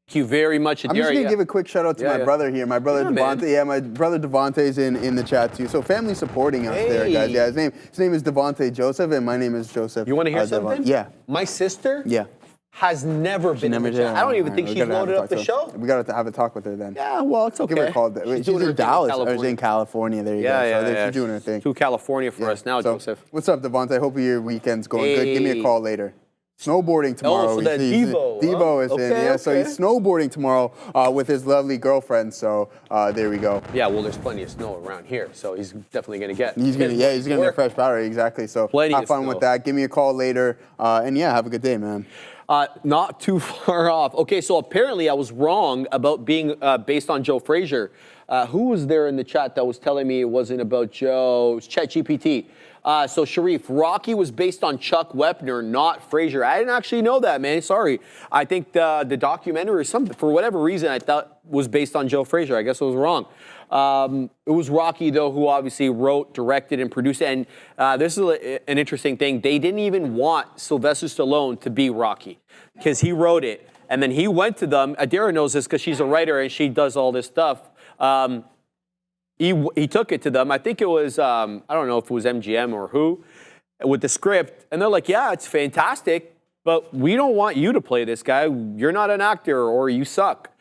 Thank you very much, Adira. I'm just going to give a quick shout out to my brother here. My brother Devontae. Yeah, my brother Devontae's in the chat too. So family supporting us there, guys. Yeah, his name is Devontae Joseph, and my name is Joseph. You want to hear something? Yeah. My sister has never been in the did. chat. I don't even think she's loaded up the show. We got to have a talk with her then. Yeah, well, it's okay. Give her a call. She's in Dallas. Or she's in California. There you go. So she's doing her thing. To California for us now, Joseph. What's up, Devontae? Hope your weekend's going good. Give me a call later. Snowboarding tomorrow. Oh, so that Devo is in. Yeah, so he's snowboarding tomorrow with his lovely girlfriend. So there we go. Yeah, well, there's plenty of snow around here, so he's definitely gonna get. He's gonna get fresh powder, exactly. So have fun with that. Give me a call later, and have a good day, man. Not too far off. Okay, so apparently I was wrong about being based on Joe Frazier. Who was there in the chat that was telling me it wasn't about Joe? It was ChatGPT. So Sharif, Rocky was based on Chuck Wepner, not Frazier. I didn't actually know that, man. Sorry. I think the documentary or something, for whatever reason, I thought was based on Joe Frazier. I guess I was wrong. It was Rocky, though, who obviously wrote, directed, and produced it. And this is an interesting thing. They didn't even want Sylvester Stallone to be Rocky because he wrote it. And then he went to them. Adira knows this because she's a writer and she does all this stuff. He took it to them. I think it was, I don't know if it was MGM or who, with the script. And they're like, yeah, it's fantastic, but we don't want you to play this guy. You're not an actor or you suck.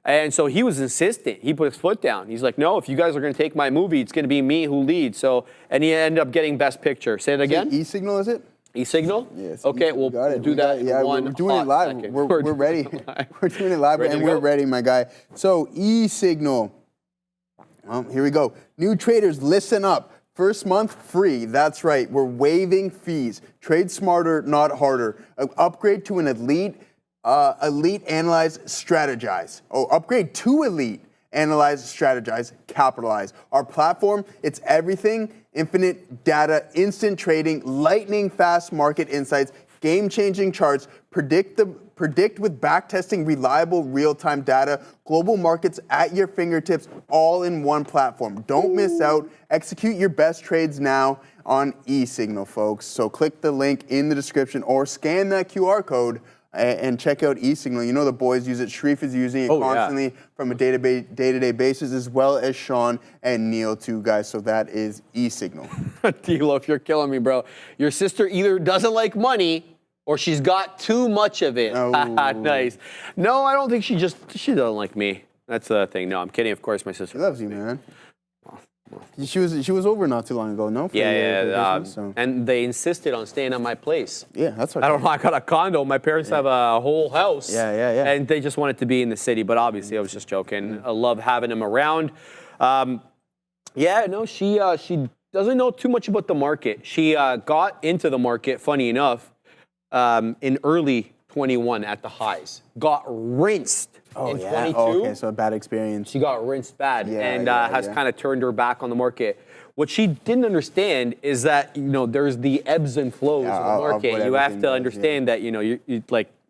And so he was insistent. He put his foot down. He's like, no, if you guys are going to take my movie, it's going to be me who leads. So, and he ended up getting Best Picture. Say it again. E-Signal, is it? E-Signal? Yes. Okay, we'll do that. Yeah, we're doing it live. We're ready. We're doing it live, and we're ready, my guy. So E-Signal. Well, here we go. New traders, listen up. First month free. That's right. We're waiving fees. Trade smarter, not harder. Upgrade to an elite. Elite, analyze, strategize. Upgrade to elite. Analyze, strategize, capitalize. Our platform, it's everything. Infinite data, instant trading, lightning fast market insights, game-changing charts, predict with backtesting reliable real-time data, global markets at your fingertips, all in one platform. Don't miss out. Execute your best trades now on E-Signal, folks. So click the link in the description or scan that QR code and check out E-Signal. You know the boys use it. Sharif is using it constantly from a day-to-day basis, as well as Sean and Neil too, guys. So that is E-Signal. D-Lo, if you're killing me, bro. Your sister either doesn't like money Or she's got too much of it. Oh. Nice. No, I don't think she doesn't like me. That's the thing. No, I'm kidding. Of course, my sister She loves you, man. She was over not too long ago, no? For Yeah. business, so. And they insisted on staying at my place. Yeah, that's what I don't know. I got a condo. My parents have a whole house. Yeah. And they just wanted to be in the city. But obviously, I was just joking. I love having them around. She doesn't know too much about the market. She got into the market, funny enough, in early 21 at the highs. Got rinsed in 22. Oh, okay, so a bad experience. She got rinsed bad has yeah. kind of turned her back on the market. What she didn't understand is that, there's the ebbs and flows of the market. You have to understand that,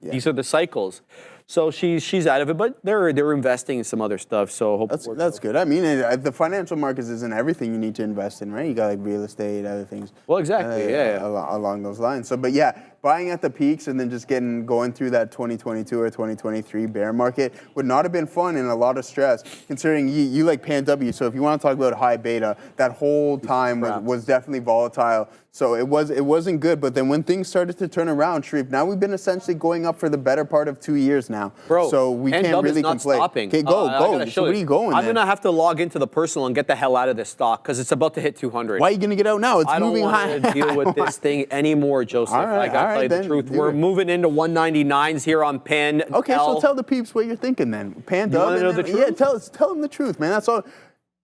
these are the cycles. So she's out of it, but they're investing in some other stuff. So hopefully that's good. I mean, the financial markets isn't everything you need to invest in, right? You got like real estate, other things. Well, exactly, along those lines. So, but yeah, buying at the peaks and then just going through that 2022 or 2023 bear market would not have been fun and a lot of stress, considering you like Pan W. So if you want to talk about high beta, that whole time was definitely volatile. So it wasn't good. But then when things started to turn around, Sharif, now we've been essentially going up for the better part of 2 years now. Bro, so we can't really complain. Stopping. Okay, go. So where are you going? I'm going to have to log into the personal and get the hell out of this stock because it's about to hit 200. Why are you going to get out now? It's moving high. I don't want to deal with this thing anymore, Joseph. I got to tell you the truth. We're moving into 199s here on Pan. Okay, so tell the peeps what you're thinking then. Pan You want to know the truth? Yeah, tell them the truth, man. That's all.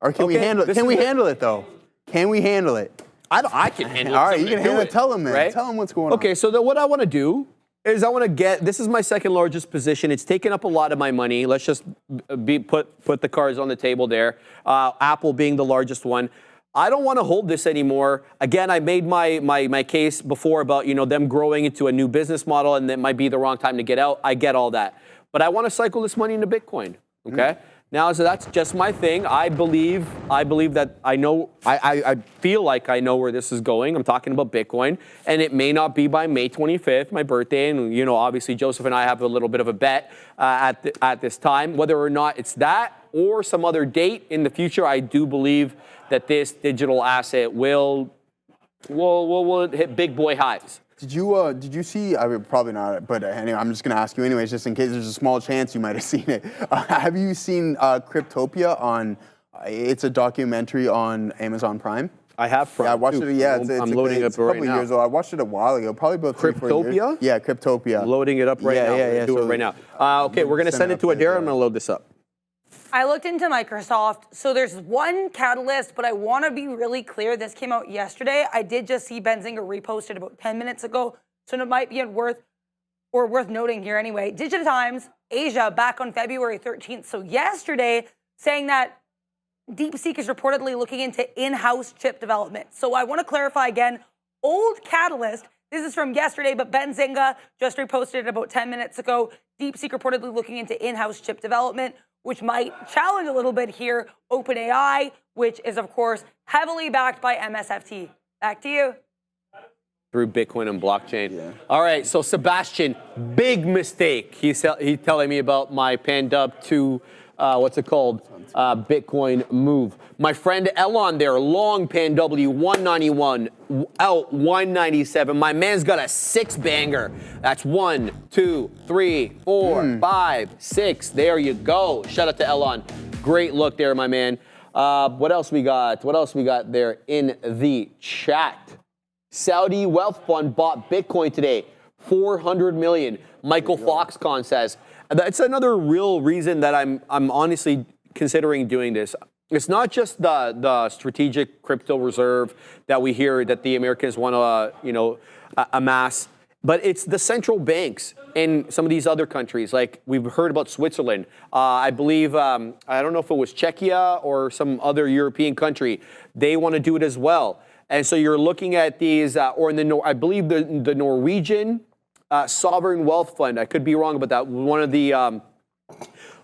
Or can we handle it? Can we handle it though? Can we handle it? I can handle it. All right, you can handle it. Tell them, man. Right? Tell them what's going on. Okay, so what I want to do is this is my second largest position. It's taken up a lot of my money. Let's just put the cards on the table there. Apple being the largest one. I don't want to hold this anymore. Again, I made my case before about, them growing into a new business model and it might be the wrong time to get out. I get all that. But I want to cycle this money into Bitcoin, okay? Now, so that's just my thing. I believe that I feel like I know where this is going. I'm talking about Bitcoin, and it may not be by May 25th, my birthday, and obviously Joseph and I have a little bit of a bet at this time. Whether or not it's that or some other date in the future, I do believe that this digital asset will hit big boy highs. Did you see? I mean, probably not, but anyway, I'm just gonna ask you anyways, just in case there's a small chance you might have seen it. Have you seen Cryptopia on? It's a documentary on Amazon Prime. I have Prime. Yeah, I watched it. Yeah, I'm loading it up right now. A couple years old. I watched it a while ago, probably about 3-4 years. Yeah, Cryptopia. I'm loading it up right now. Yeah. Do it right now. Okay, we're gonna send it to Adair. I'm gonna load this up. I looked into Microsoft, so there's one catalyst, but I want to be really clear. This came out yesterday. I did just see Benzinga reposted about 10 minutes ago, so it might be worth noting here anyway. Digital Times Asia back on February 13th, so yesterday, saying that DeepSeek is reportedly looking into in-house chip development. So I want to clarify again, old catalyst. This is from yesterday, but Benzinga just reposted it about 10 minutes ago. DeepSeek reportedly looking into in-house chip development, which might challenge a little bit here OpenAI, which is, of course, heavily backed by MSFT. Back to you. Through Bitcoin and blockchain. Yeah. All right, so Sebastian, big mistake. He's telling me about my Pandub to, Bitcoin move. My friend Elon there, long Pan W, 191, out 197. My man's got a 6-banger. That's 1, 2, 3, 4, 5, 6. There you go. Shout out to Elon. Great look there, my man. What else we got? What else we got there in the chat? Saudi Wealth Fund bought Bitcoin today, 400 million. Michael Foxconn says. That's another real reason that I'm honestly considering doing this. It's not just the strategic crypto reserve that we hear that the Americans want to amass, but it's the central banks in some of these other countries. Like we've heard about Switzerland. I believe I don't know if it was Czechia or some other European country. They want to do it as well. And so you're looking at these, or in I believe the Norwegian sovereign wealth fund. I could be wrong about that. One of the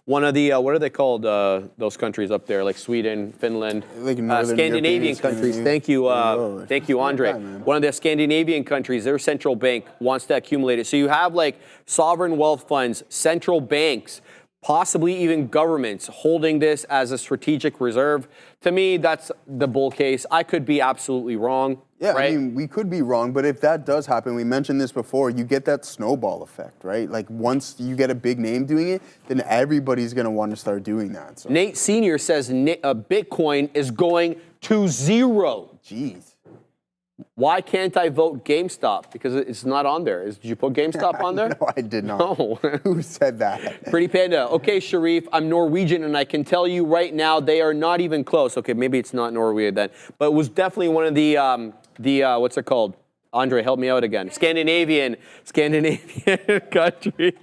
what are they called? Those countries up there, like Sweden, Finland, like Scandinavian countries. Thank you, Andre. One of the Scandinavian countries, their central bank wants to accumulate it. So you have like sovereign wealth funds, central banks possibly even governments holding this as a strategic reserve. To me, that's the bull case. I could be absolutely wrong. Yeah, right? I mean, we could be wrong, but if that does happen, we mentioned this before, you get that snowball effect, right? Like once you get a big name doing it, then everybody's going to want to start doing that. So. Nate Sr. says Bitcoin is going to zero. Jeez. Why can't I vote GameStop? Because it's not on there. Did you put GameStop on there? No, I did not. No. Who said that? Pretty Panda. Okay, Sharif, I'm Norwegian, and I can tell you right now they are not even close. Okay, maybe it's not Norway then. But it was definitely one of the what's it called? Andre, help me out again. Scandinavian countries.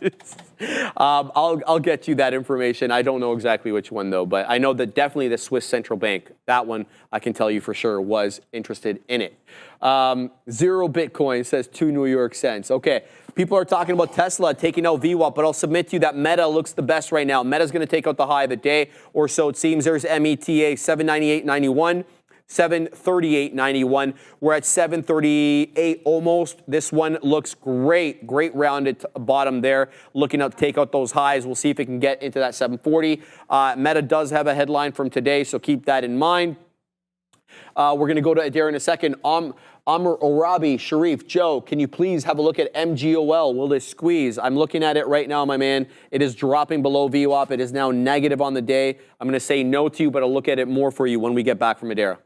I'll get you that information. I don't know exactly which one though, but I know that definitely the Swiss Central Bank, that one I can tell you for sure was interested in it. Zero Bitcoin says 2 New York cents. Okay, people are talking about Tesla taking out VWAP, but I'll submit to you that Meta looks the best right now. Meta's going to take out the high of the day or so it seems. There's META 798.91. 738.91. We're at 738 almost. This one looks great. Great rounded bottom there. Looking to take out those highs. We'll see if it can get into that 740. Meta does have a headline from today, so keep that in mind. We're going to go to Adair in a second. Amr Orabi, Sharif, Joe, can you please have a look at MGOL? Will this squeeze? I'm looking at it right now, my man. It is dropping below VWAP. It is now negative on the day. I'm going to say no to you, but I'll look at it more for you when we get back from Adair.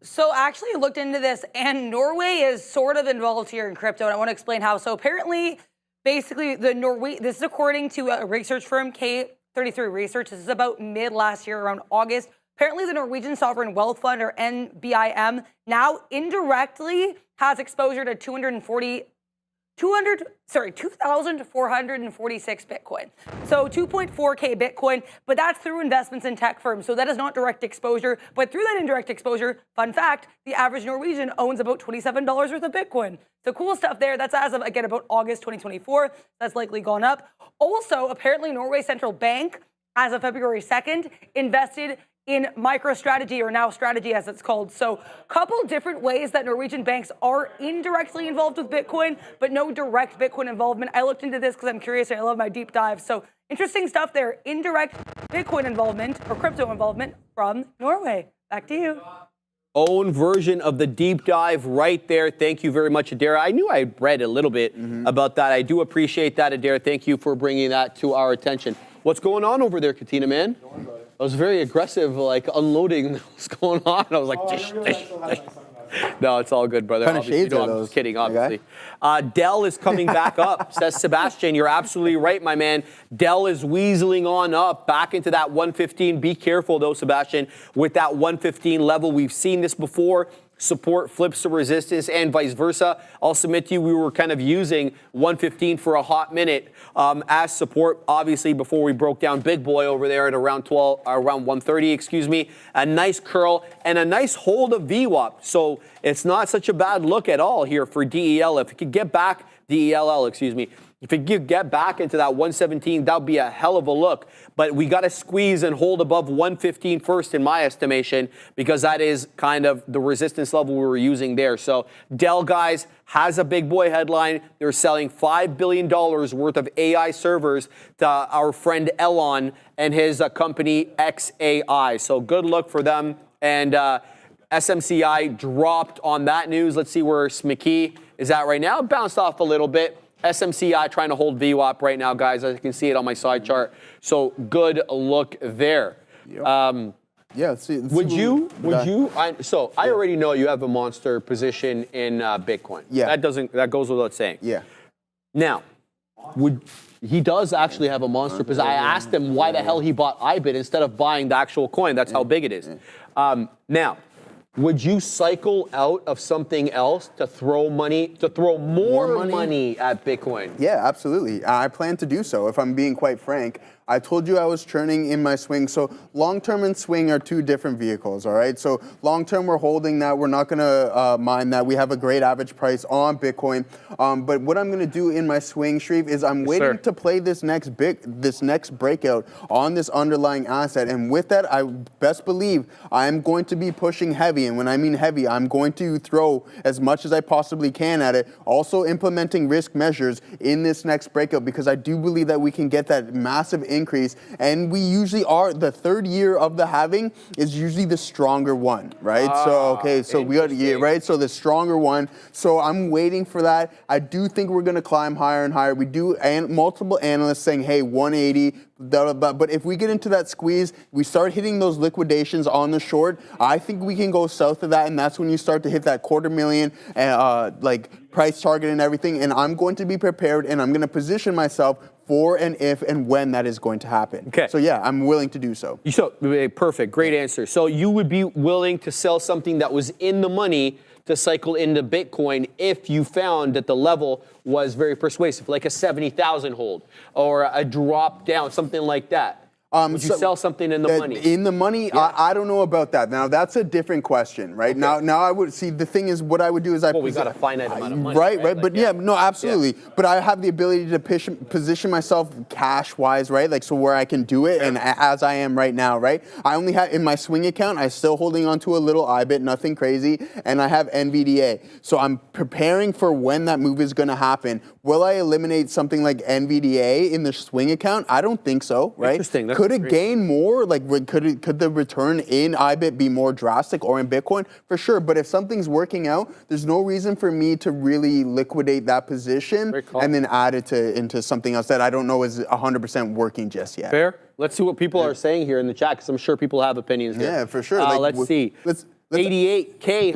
So actually I looked into this, and Norway is sort of involved here in crypto, and I want to explain how. So apparently, basically, this is according to a research firm, K33 Research. This is about mid last year, around August. Apparently, the Norwegian Sovereign Wealth Fund, or NBIM, now indirectly has exposure to 2,446 Bitcoin. So 2.4K Bitcoin, but that's through investments in tech firms. So that is not direct exposure, but through that indirect exposure, fun fact, the average Norwegian owns about $27 worth of Bitcoin. So cool stuff there. That's as of, again, about August 2024. That's likely gone up. Also, apparently Norway Central Bank, as of February 2nd, invested in MicroStrategy, or now Strategy as it's called. So couple different ways that Norwegian banks are indirectly involved with Bitcoin, but no direct Bitcoin involvement. I looked into this because I'm curious and I love my deep dive. So interesting stuff there. Indirect Bitcoin involvement or crypto involvement from Norway. Back to you. Own version of the deep dive right there. Thank you very much, Adair. I knew I read a little bit about that. I do appreciate that, Adair. Thank you for bringing that to our attention. What's going on over there, Katina, man? I was very aggressive, like unloading what's going on. I was like, dish. No, it's all good, brother. What kind of shades are those? I'm just kidding, obviously. Dell is coming back up, says Sebastian. You're absolutely right, my man. Dell is weaseling on up back into that 115. Be careful, though, Sebastian, with that 115 level. We've seen this before. Support flips to resistance and vice versa. I'll submit to you, we were kind of using 115 for a hot minute as support, obviously, before we broke down Big Boy over there at around 130, excuse me. A nice curl and a nice hold of VWAP. So it's not such a bad look at all here for DEL. If it could get back, DELL, excuse me. If it could get back into that 117, that would be a hell of a look. But we got to squeeze and hold above 115 first, in my estimation, because that is kind of the resistance level we were using there. So Dell, guys, has a big boy headline. They're selling $5 billion worth of AI servers to our friend Elon and his company XAI. So good luck for them. And SMCI dropped on that news. Let's see where SMCE is at right now. It bounced off a little bit. SMCI trying to hold VWAP right now, guys. As you can see it on my side chart. So good look there. Yep. Yeah. I already know you have a monster position in Bitcoin. Yeah. That goes without saying. Yeah. Now, he does actually have a monster position. I asked him why the hell he bought IBIT instead of buying the actual coin. That's how big it is. Now, would you cycle out of something else to throw more money at Bitcoin? Yeah, absolutely. I plan to do so, if I'm being quite frank. I told you I was churning in my swing. So long-term and swing are two different vehicles, all right? So long-term, we're holding that. We're not going to mind that. We have a great average price on Bitcoin. But what I'm going to do in my swing, Shreve, is I'm waiting to play this next breakout on this underlying asset. And with that, I best believe I'm going to be pushing heavy. And when I mean heavy, I'm going to throw as much as I possibly can at it. Also implementing risk measures in this next breakout, because I do believe that we can get that massive increase increase. And we usually are, the third year of the halving is usually the stronger one, right? So we got, right? So the stronger one. So I'm waiting for that. I do think we're going to climb higher and higher. We do, and multiple analysts saying, hey, 180. But if we get into that squeeze, we start hitting those liquidations on the short, I think we can go south of that, and that's when you start to hit that $250,000 like price target and everything. And I'm going to be prepared, and I'm going to position myself for and if and when that is going to happen. Okay. So yeah, I'm willing to do so. So perfect, great answer. So you would be willing to sell something that was in the money to cycle into Bitcoin if you found that the level was very persuasive, like a 70,000 hold or a drop down, something like that. Would you sell something in the money? In the money, yeah. I don't know about that. Now, that's a different question, right? Okay. Now I would see, the thing is, what I would do is we got a finite amount of money. Right. Like, but yeah, no, absolutely. Yeah. But I have the ability to position myself cash-wise, right? Like, so where I can do it, and as I am right now, right? I only have, in my swing account, I'm still holding on to a little IBIT, nothing crazy, and I have NVDA. So I'm preparing for when that move is going to happen. Will I eliminate something like NVDA in the swing account? I don't think so, right? Interesting. Could it gain more? Like, could the return in IBIT be more drastic, or in Bitcoin? For sure. But if something's working out, there's no reason for me to really liquidate that position and then add it into something else that I don't know is 100% working just yet. Fair. Let's see what people are saying here in the chat, because I'm sure people have opinions here. Yeah, for sure. Let's see. 88K.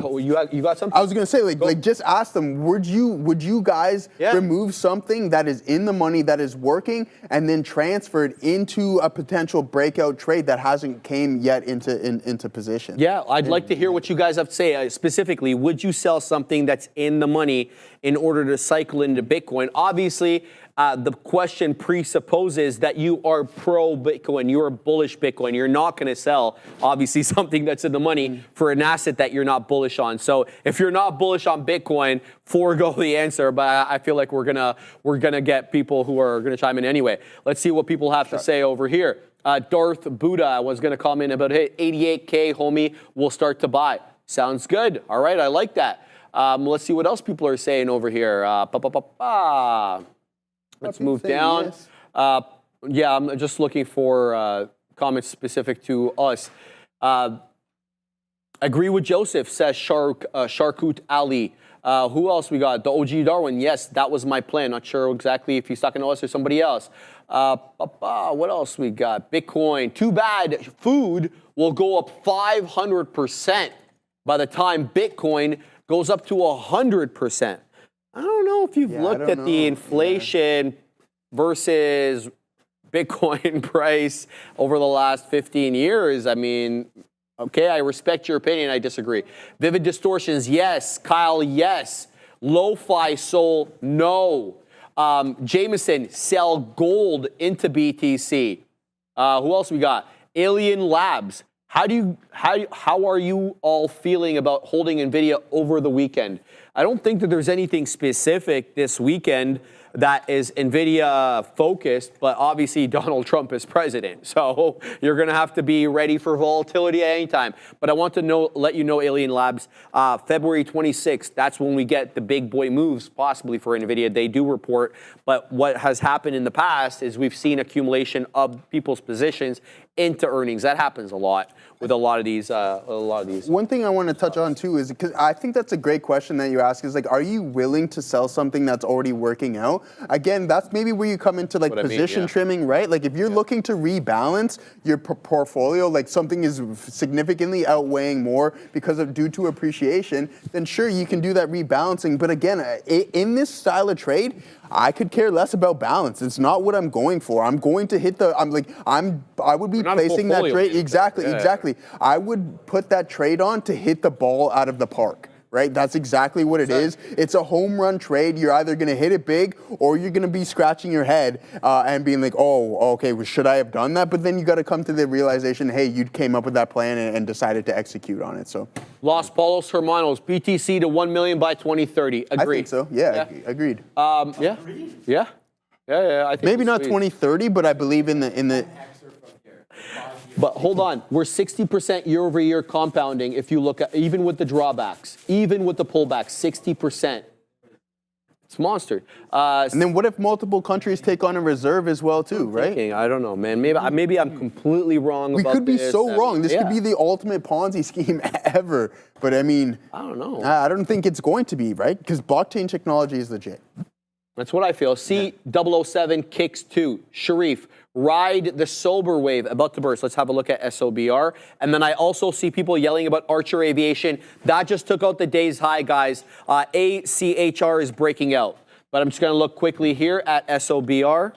You got something? I was gonna say, like just ask them. Would you guys remove something that is in the money, that is working, and then transfer it into a potential breakout trade that hasn't came yet into position? Yeah, I'd like to hear what you guys have to say. Specifically, would you sell something that's in the money in order to cycle into Bitcoin? Obviously, the question presupposes that you are pro-Bitcoin, you're bullish Bitcoin. You're not going to sell, obviously, something that's in the money for an asset that you're not bullish on. So if you're not bullish on Bitcoin, forego the answer. But I feel like we're gonna get people who are going to chime in anyway. Let's see what people have to say over here. Darth Buddha was going to comment about, hey, 88K, homie, we'll start to buy. Sounds good. All right, I like that. Let's see what else people are saying over here. Let's move down. Yes. Yeah, I'm just looking for comments specific to us. Agree with Joseph, says Sharkut Ali. Who else we got? The OG Darwin. Yes, that was my plan. Not sure exactly if he's talking to us or somebody else. What else we got? Bitcoin. Too bad food will go up 500% by the time Bitcoin goes up to 100%. I don't know if you've looked at the inflation versus Bitcoin price over the last 15 years. I mean, okay, I respect your opinion. I disagree. Vivid Distortions, yes. Kyle, yes. Lo-Fi Soul, no. Jameson, sell gold into BTC. Who else we got? Alien Labs. How are you all feeling about holding NVIDIA over the weekend? I don't think that there's anything specific this weekend that is NVIDIA focused, but obviously Donald Trump is president. So you're going to have to be ready for volatility at any time. But I want to let you know, Alien Labs, February 26th, that's when we get the big boy moves possibly for NVIDIA. They do report. But what has happened in the past is we've seen accumulation of people's positions into earnings. That happens a lot with a lot of these. One thing I want to touch on too is, because I think that's a great question that you ask, is like, are you willing to sell something that's already working out? Again, that's maybe where you come into like position trimming, right? Like if you're looking to rebalance your portfolio, like something is significantly outweighing more due to appreciation, then sure, you can do that rebalancing. But again, in this style of trade, I could care less about balance. It's not what I'm going for. I'm going to hit I would be placing that trade. Exactly. I would put that trade on to hit the ball out of the park. Right? That's exactly what it is. It's a home run trade. You're either going to hit it big or you're going to be scratching your head and being like, oh, okay, well, should I have done that? But then you got to come to the realization, hey, you came up with that plan and decided to execute on it. So, Los Polos Hermanos, BTC to 1 million by 2030. Agreed. I think so. Yeah. Agreed. Yeah. I think maybe not 2030, but I believe in the. But hold on, we're 60% year over year compounding if you look at, even with the drawbacks, even with the pullbacks, 60%. It's monster. And then what if multiple countries take on a reserve as well too, right? I don't know, man. Maybe I'm completely wrong. We about could be this. so wrong. This could be the ultimate Ponzi scheme ever. But I mean, I don't know. I don't think it's going to be, right? Because blockchain technology is legit. That's what I feel. C007 kicks 2. Sharif, ride the sober wave about to burst. Let's have a look at SOBR. And then I also see people yelling about Archer Aviation. That just took out the day's high, guys. ACHR is breaking out. But I'm just going to look quickly here at SOBR.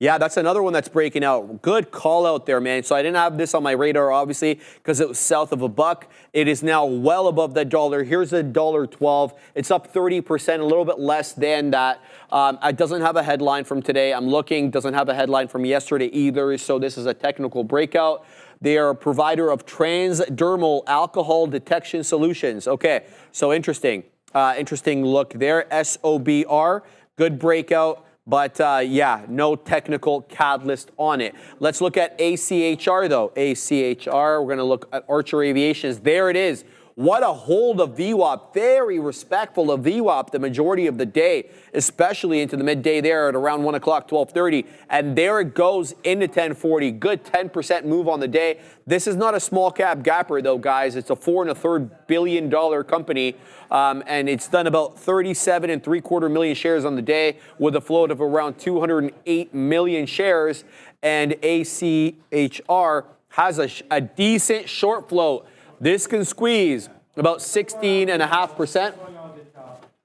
Yeah, that's another one that's breaking out. Good call out there, man. So I didn't have this on my radar, obviously, because it was south of $1. It is now well above the dollar. Here's $1.12. It's up 30%, a little bit less than that. It doesn't have a headline from today. I'm looking, doesn't have a headline from yesterday either. So this is a technical breakout. They are a provider of transdermal alcohol detection solutions. Okay, so interesting. Interesting look there. SOBR, good breakout. But yeah, no technical catalyst on it. Let's look at ACHR though. ACHR, we're gonna look at Archer Aviations. There it is. What a hold of VWAP. Very respectful of VWAP the majority of the day, especially into the midday there at around 1 o'clock, 12:30. And there it goes into 1040. Good 10% move on the day. This is not a small cap gapper though, guys. It's a $4.25 billion company. And it's done about 37.75 million shares on the day with a float of around 208 million shares. And ACHR has a decent short float. This can squeeze about 16.5%.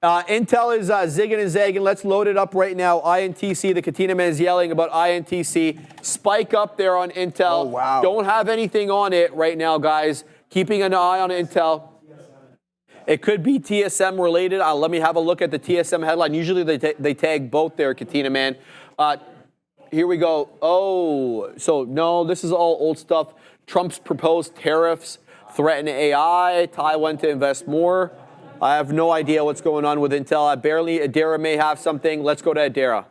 Intel is zigging and zagging. Let's load it up right now. INTC, the Katina man is yelling about INTC. Spike up there on Intel. Oh, wow. Don't have anything on it right now, guys. Keeping an eye on Intel. It could be TSM related. Let me have a look at the TSM headline. Usually they tag both there, Katina man. Here we go. Oh, so no, this is all old stuff. Trump's proposed tariffs threaten AI, Taiwan to invest more. I have no idea what's going on with Intel. Adara may have something. Let's go to Adara.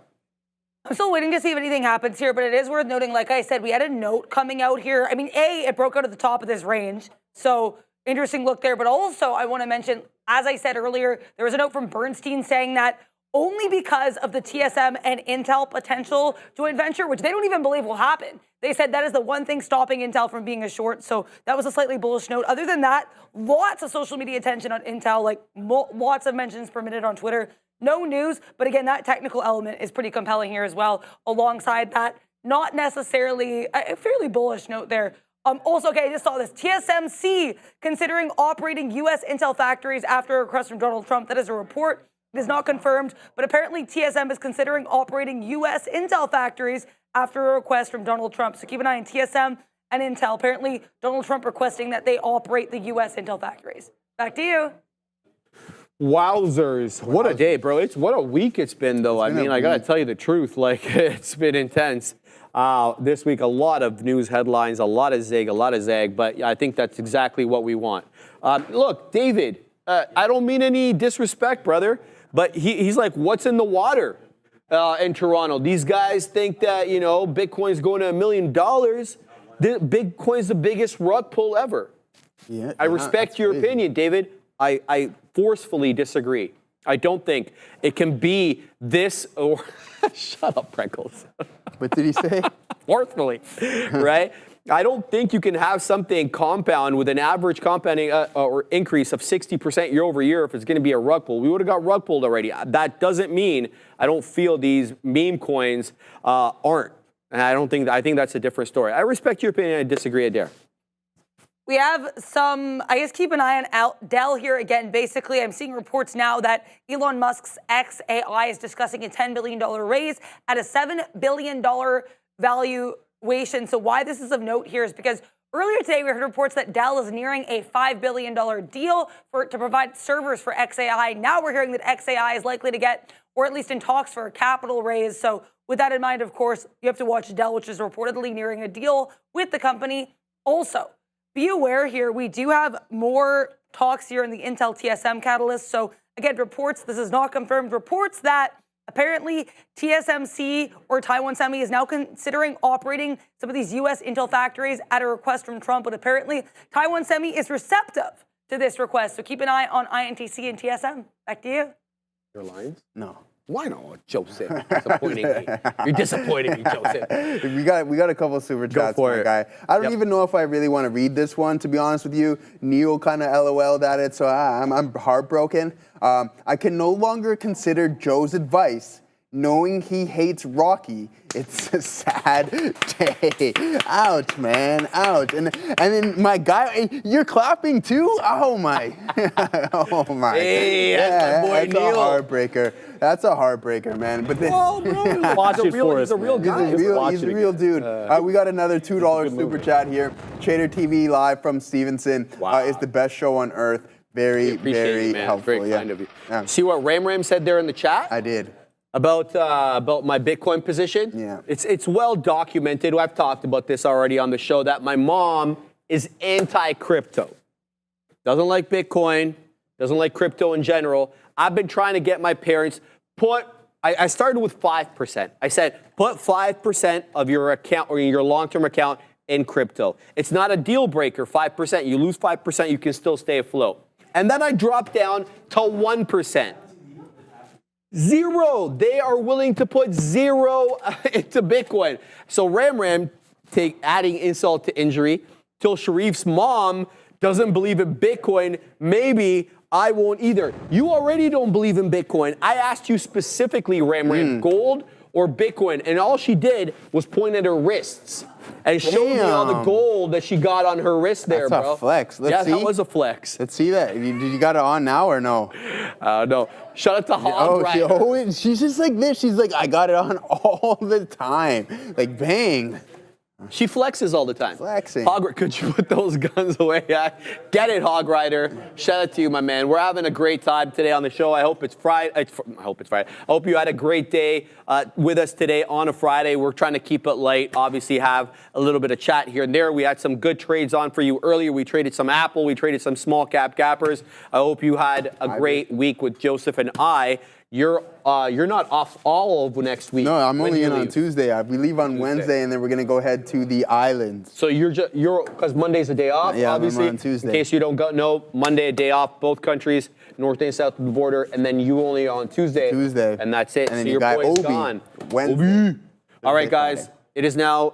I'm still waiting to see if anything happens here, but it is worth noting, like I said, we had a note coming out here. I mean, it broke out at the top of this range. So interesting look there. But also I want to mention, as I said earlier, there was a note from Bernstein saying that only because of the TSM and Intel potential joint venture, which they don't even believe will happen. They said that is the one thing stopping Intel from being a short. So that was a slightly bullish note. Other than that, lots of social media attention on Intel, like lots of mentions per minute on Twitter. No news, but again, that technical element is pretty compelling here as well. Alongside that, not necessarily a fairly bullish note there. Also, okay, I just saw this. TSMC considering operating U.S. Intel factories after a request from Donald Trump. That is a report. It is not confirmed, but apparently TSM is considering operating U.S. Intel factories after a request from Donald Trump. So keep an eye on TSM and Intel. Apparently, Donald Trump requesting that they operate the U.S. Intel factories. Back to you. Wowzers. What a day, bro. What a week it's been, though. I mean, I got to tell you the truth. Like, it's been intense. This week, a lot of news headlines, a lot of zig, a lot of zag, but I think that's exactly what we want. Look, David, I don't mean any disrespect, brother, but he's like, what's in the water in Toronto? These guys think that, you know, Bitcoin's going to $1 million. Bitcoin's the biggest rug pull ever. Yeah, I respect your opinion, David. I forcefully disagree. I don't think it can be this or... Shut up, Preckles. What did he say? Forcefully, right? I don't think you can have something compound with an average compounding or increase of 60% year over year if it's going to be a rug pull. We would have got rug pulled already. That doesn't mean I don't feel these meme coins aren't. And I think that's a different story. I respect your opinion. I disagree, Adair. We have some, I guess, keep an eye on Dell here again. Basically, I'm seeing reports now that Elon Musk's XAI is discussing a $10 billion raise at a $7 billion valuation. So why this is of note here is because earlier today, we heard reports that Dell is nearing a $5 billion deal to provide servers for XAI. Now we're hearing that XAI is likely to get, or at least in talks for a capital raise. So with that in mind, of course, you have to watch Dell, which is reportedly nearing a deal with the company. Also, be aware here, we do have more talks here in the Intel TSM catalyst. So again, reports, this is not confirmed, reports that apparently TSMC or Taiwan Semi is now considering operating some of these U.S. Intel factories at a request from Trump. But apparently Taiwan Semi is receptive to this request. So keep an eye on INTC and TSM. Back to you. Your lines? No. Why not, Joseph? Disappointing me. You're disappointing me, Joseph. We got a couple super chats, for my it. guy. I don't even know if I really want to read this one, to be honest with you. Neil kind of LOL'd at it, so I'm heartbroken. I can no longer consider Joe's advice, knowing he hates Rocky. It's a sad day. Ouch, man. Ouch. And then my guy, you're clapping too? Oh my. Oh my. Hey, that's my boy that's Neil. a heartbreaker. That's a heartbreaker, man. But then, Oh, bro. Watch it for us, He's a real man. guy. He's a real dude. We got another $2 super chat here. Trader TV Live from Stevenson. Wow. It's the best show on earth. Very, Appreciate very you, man. helpful. Very kind of you. Yeah. See what Ram said there in the chat? I did. About my Bitcoin position. Yeah. It's well documented. I've talked about this already on the show that my mom is anti-crypto. Doesn't like Bitcoin, doesn't like crypto in general. I've been trying to get my parents I started with 5%. I said, put 5% of your account or your long-term account in crypto. It's not a deal breaker, 5%. You lose 5%, you can still stay afloat. And then I dropped down to 1%. 0. They are willing to put 0 into Bitcoin. So Ram adding insult to injury till Sharif's mom doesn't believe in Bitcoin. Maybe I won't either. You already don't believe in Bitcoin. I asked you specifically, Ram, gold or Bitcoin, and all she did was point at her wrists and showed me all the gold that she got on her wrist there, That's bro. a flex. Let's see. That was a flex. Let's see that. Did you got it on now or no? No. Shout out to Hog Rider. She's just like this. She's like, I got it on all the time. Like, bang. She flexes all the time. Flexing. Could you put those guns away? Get it, Hog Rider. Shout out to you, my man. We're having a great time today on the show. I hope it's Friday. I hope you had a great day with us today on a Friday. We're trying to keep it light. Obviously, have a little bit of chat here and there. We had some good trades on for you earlier. We traded some Apple. We traded some small cap gappers. I hope you had a great week with Joseph and I. You're not off all of next week. No, I'm only in on leave? Tuesday. We leave on Wednesday, and then we're gonna go head to the islands. So you're because Monday's a day off. Yeah, obviously. I'm on Tuesday. In case you don't know, Monday a day off, both countries, north and south of the border, and then you only on Tuesday. Tuesday, and that's it. And then so your guy boy's Obi, gone. Wednesday. All right, guys. It is now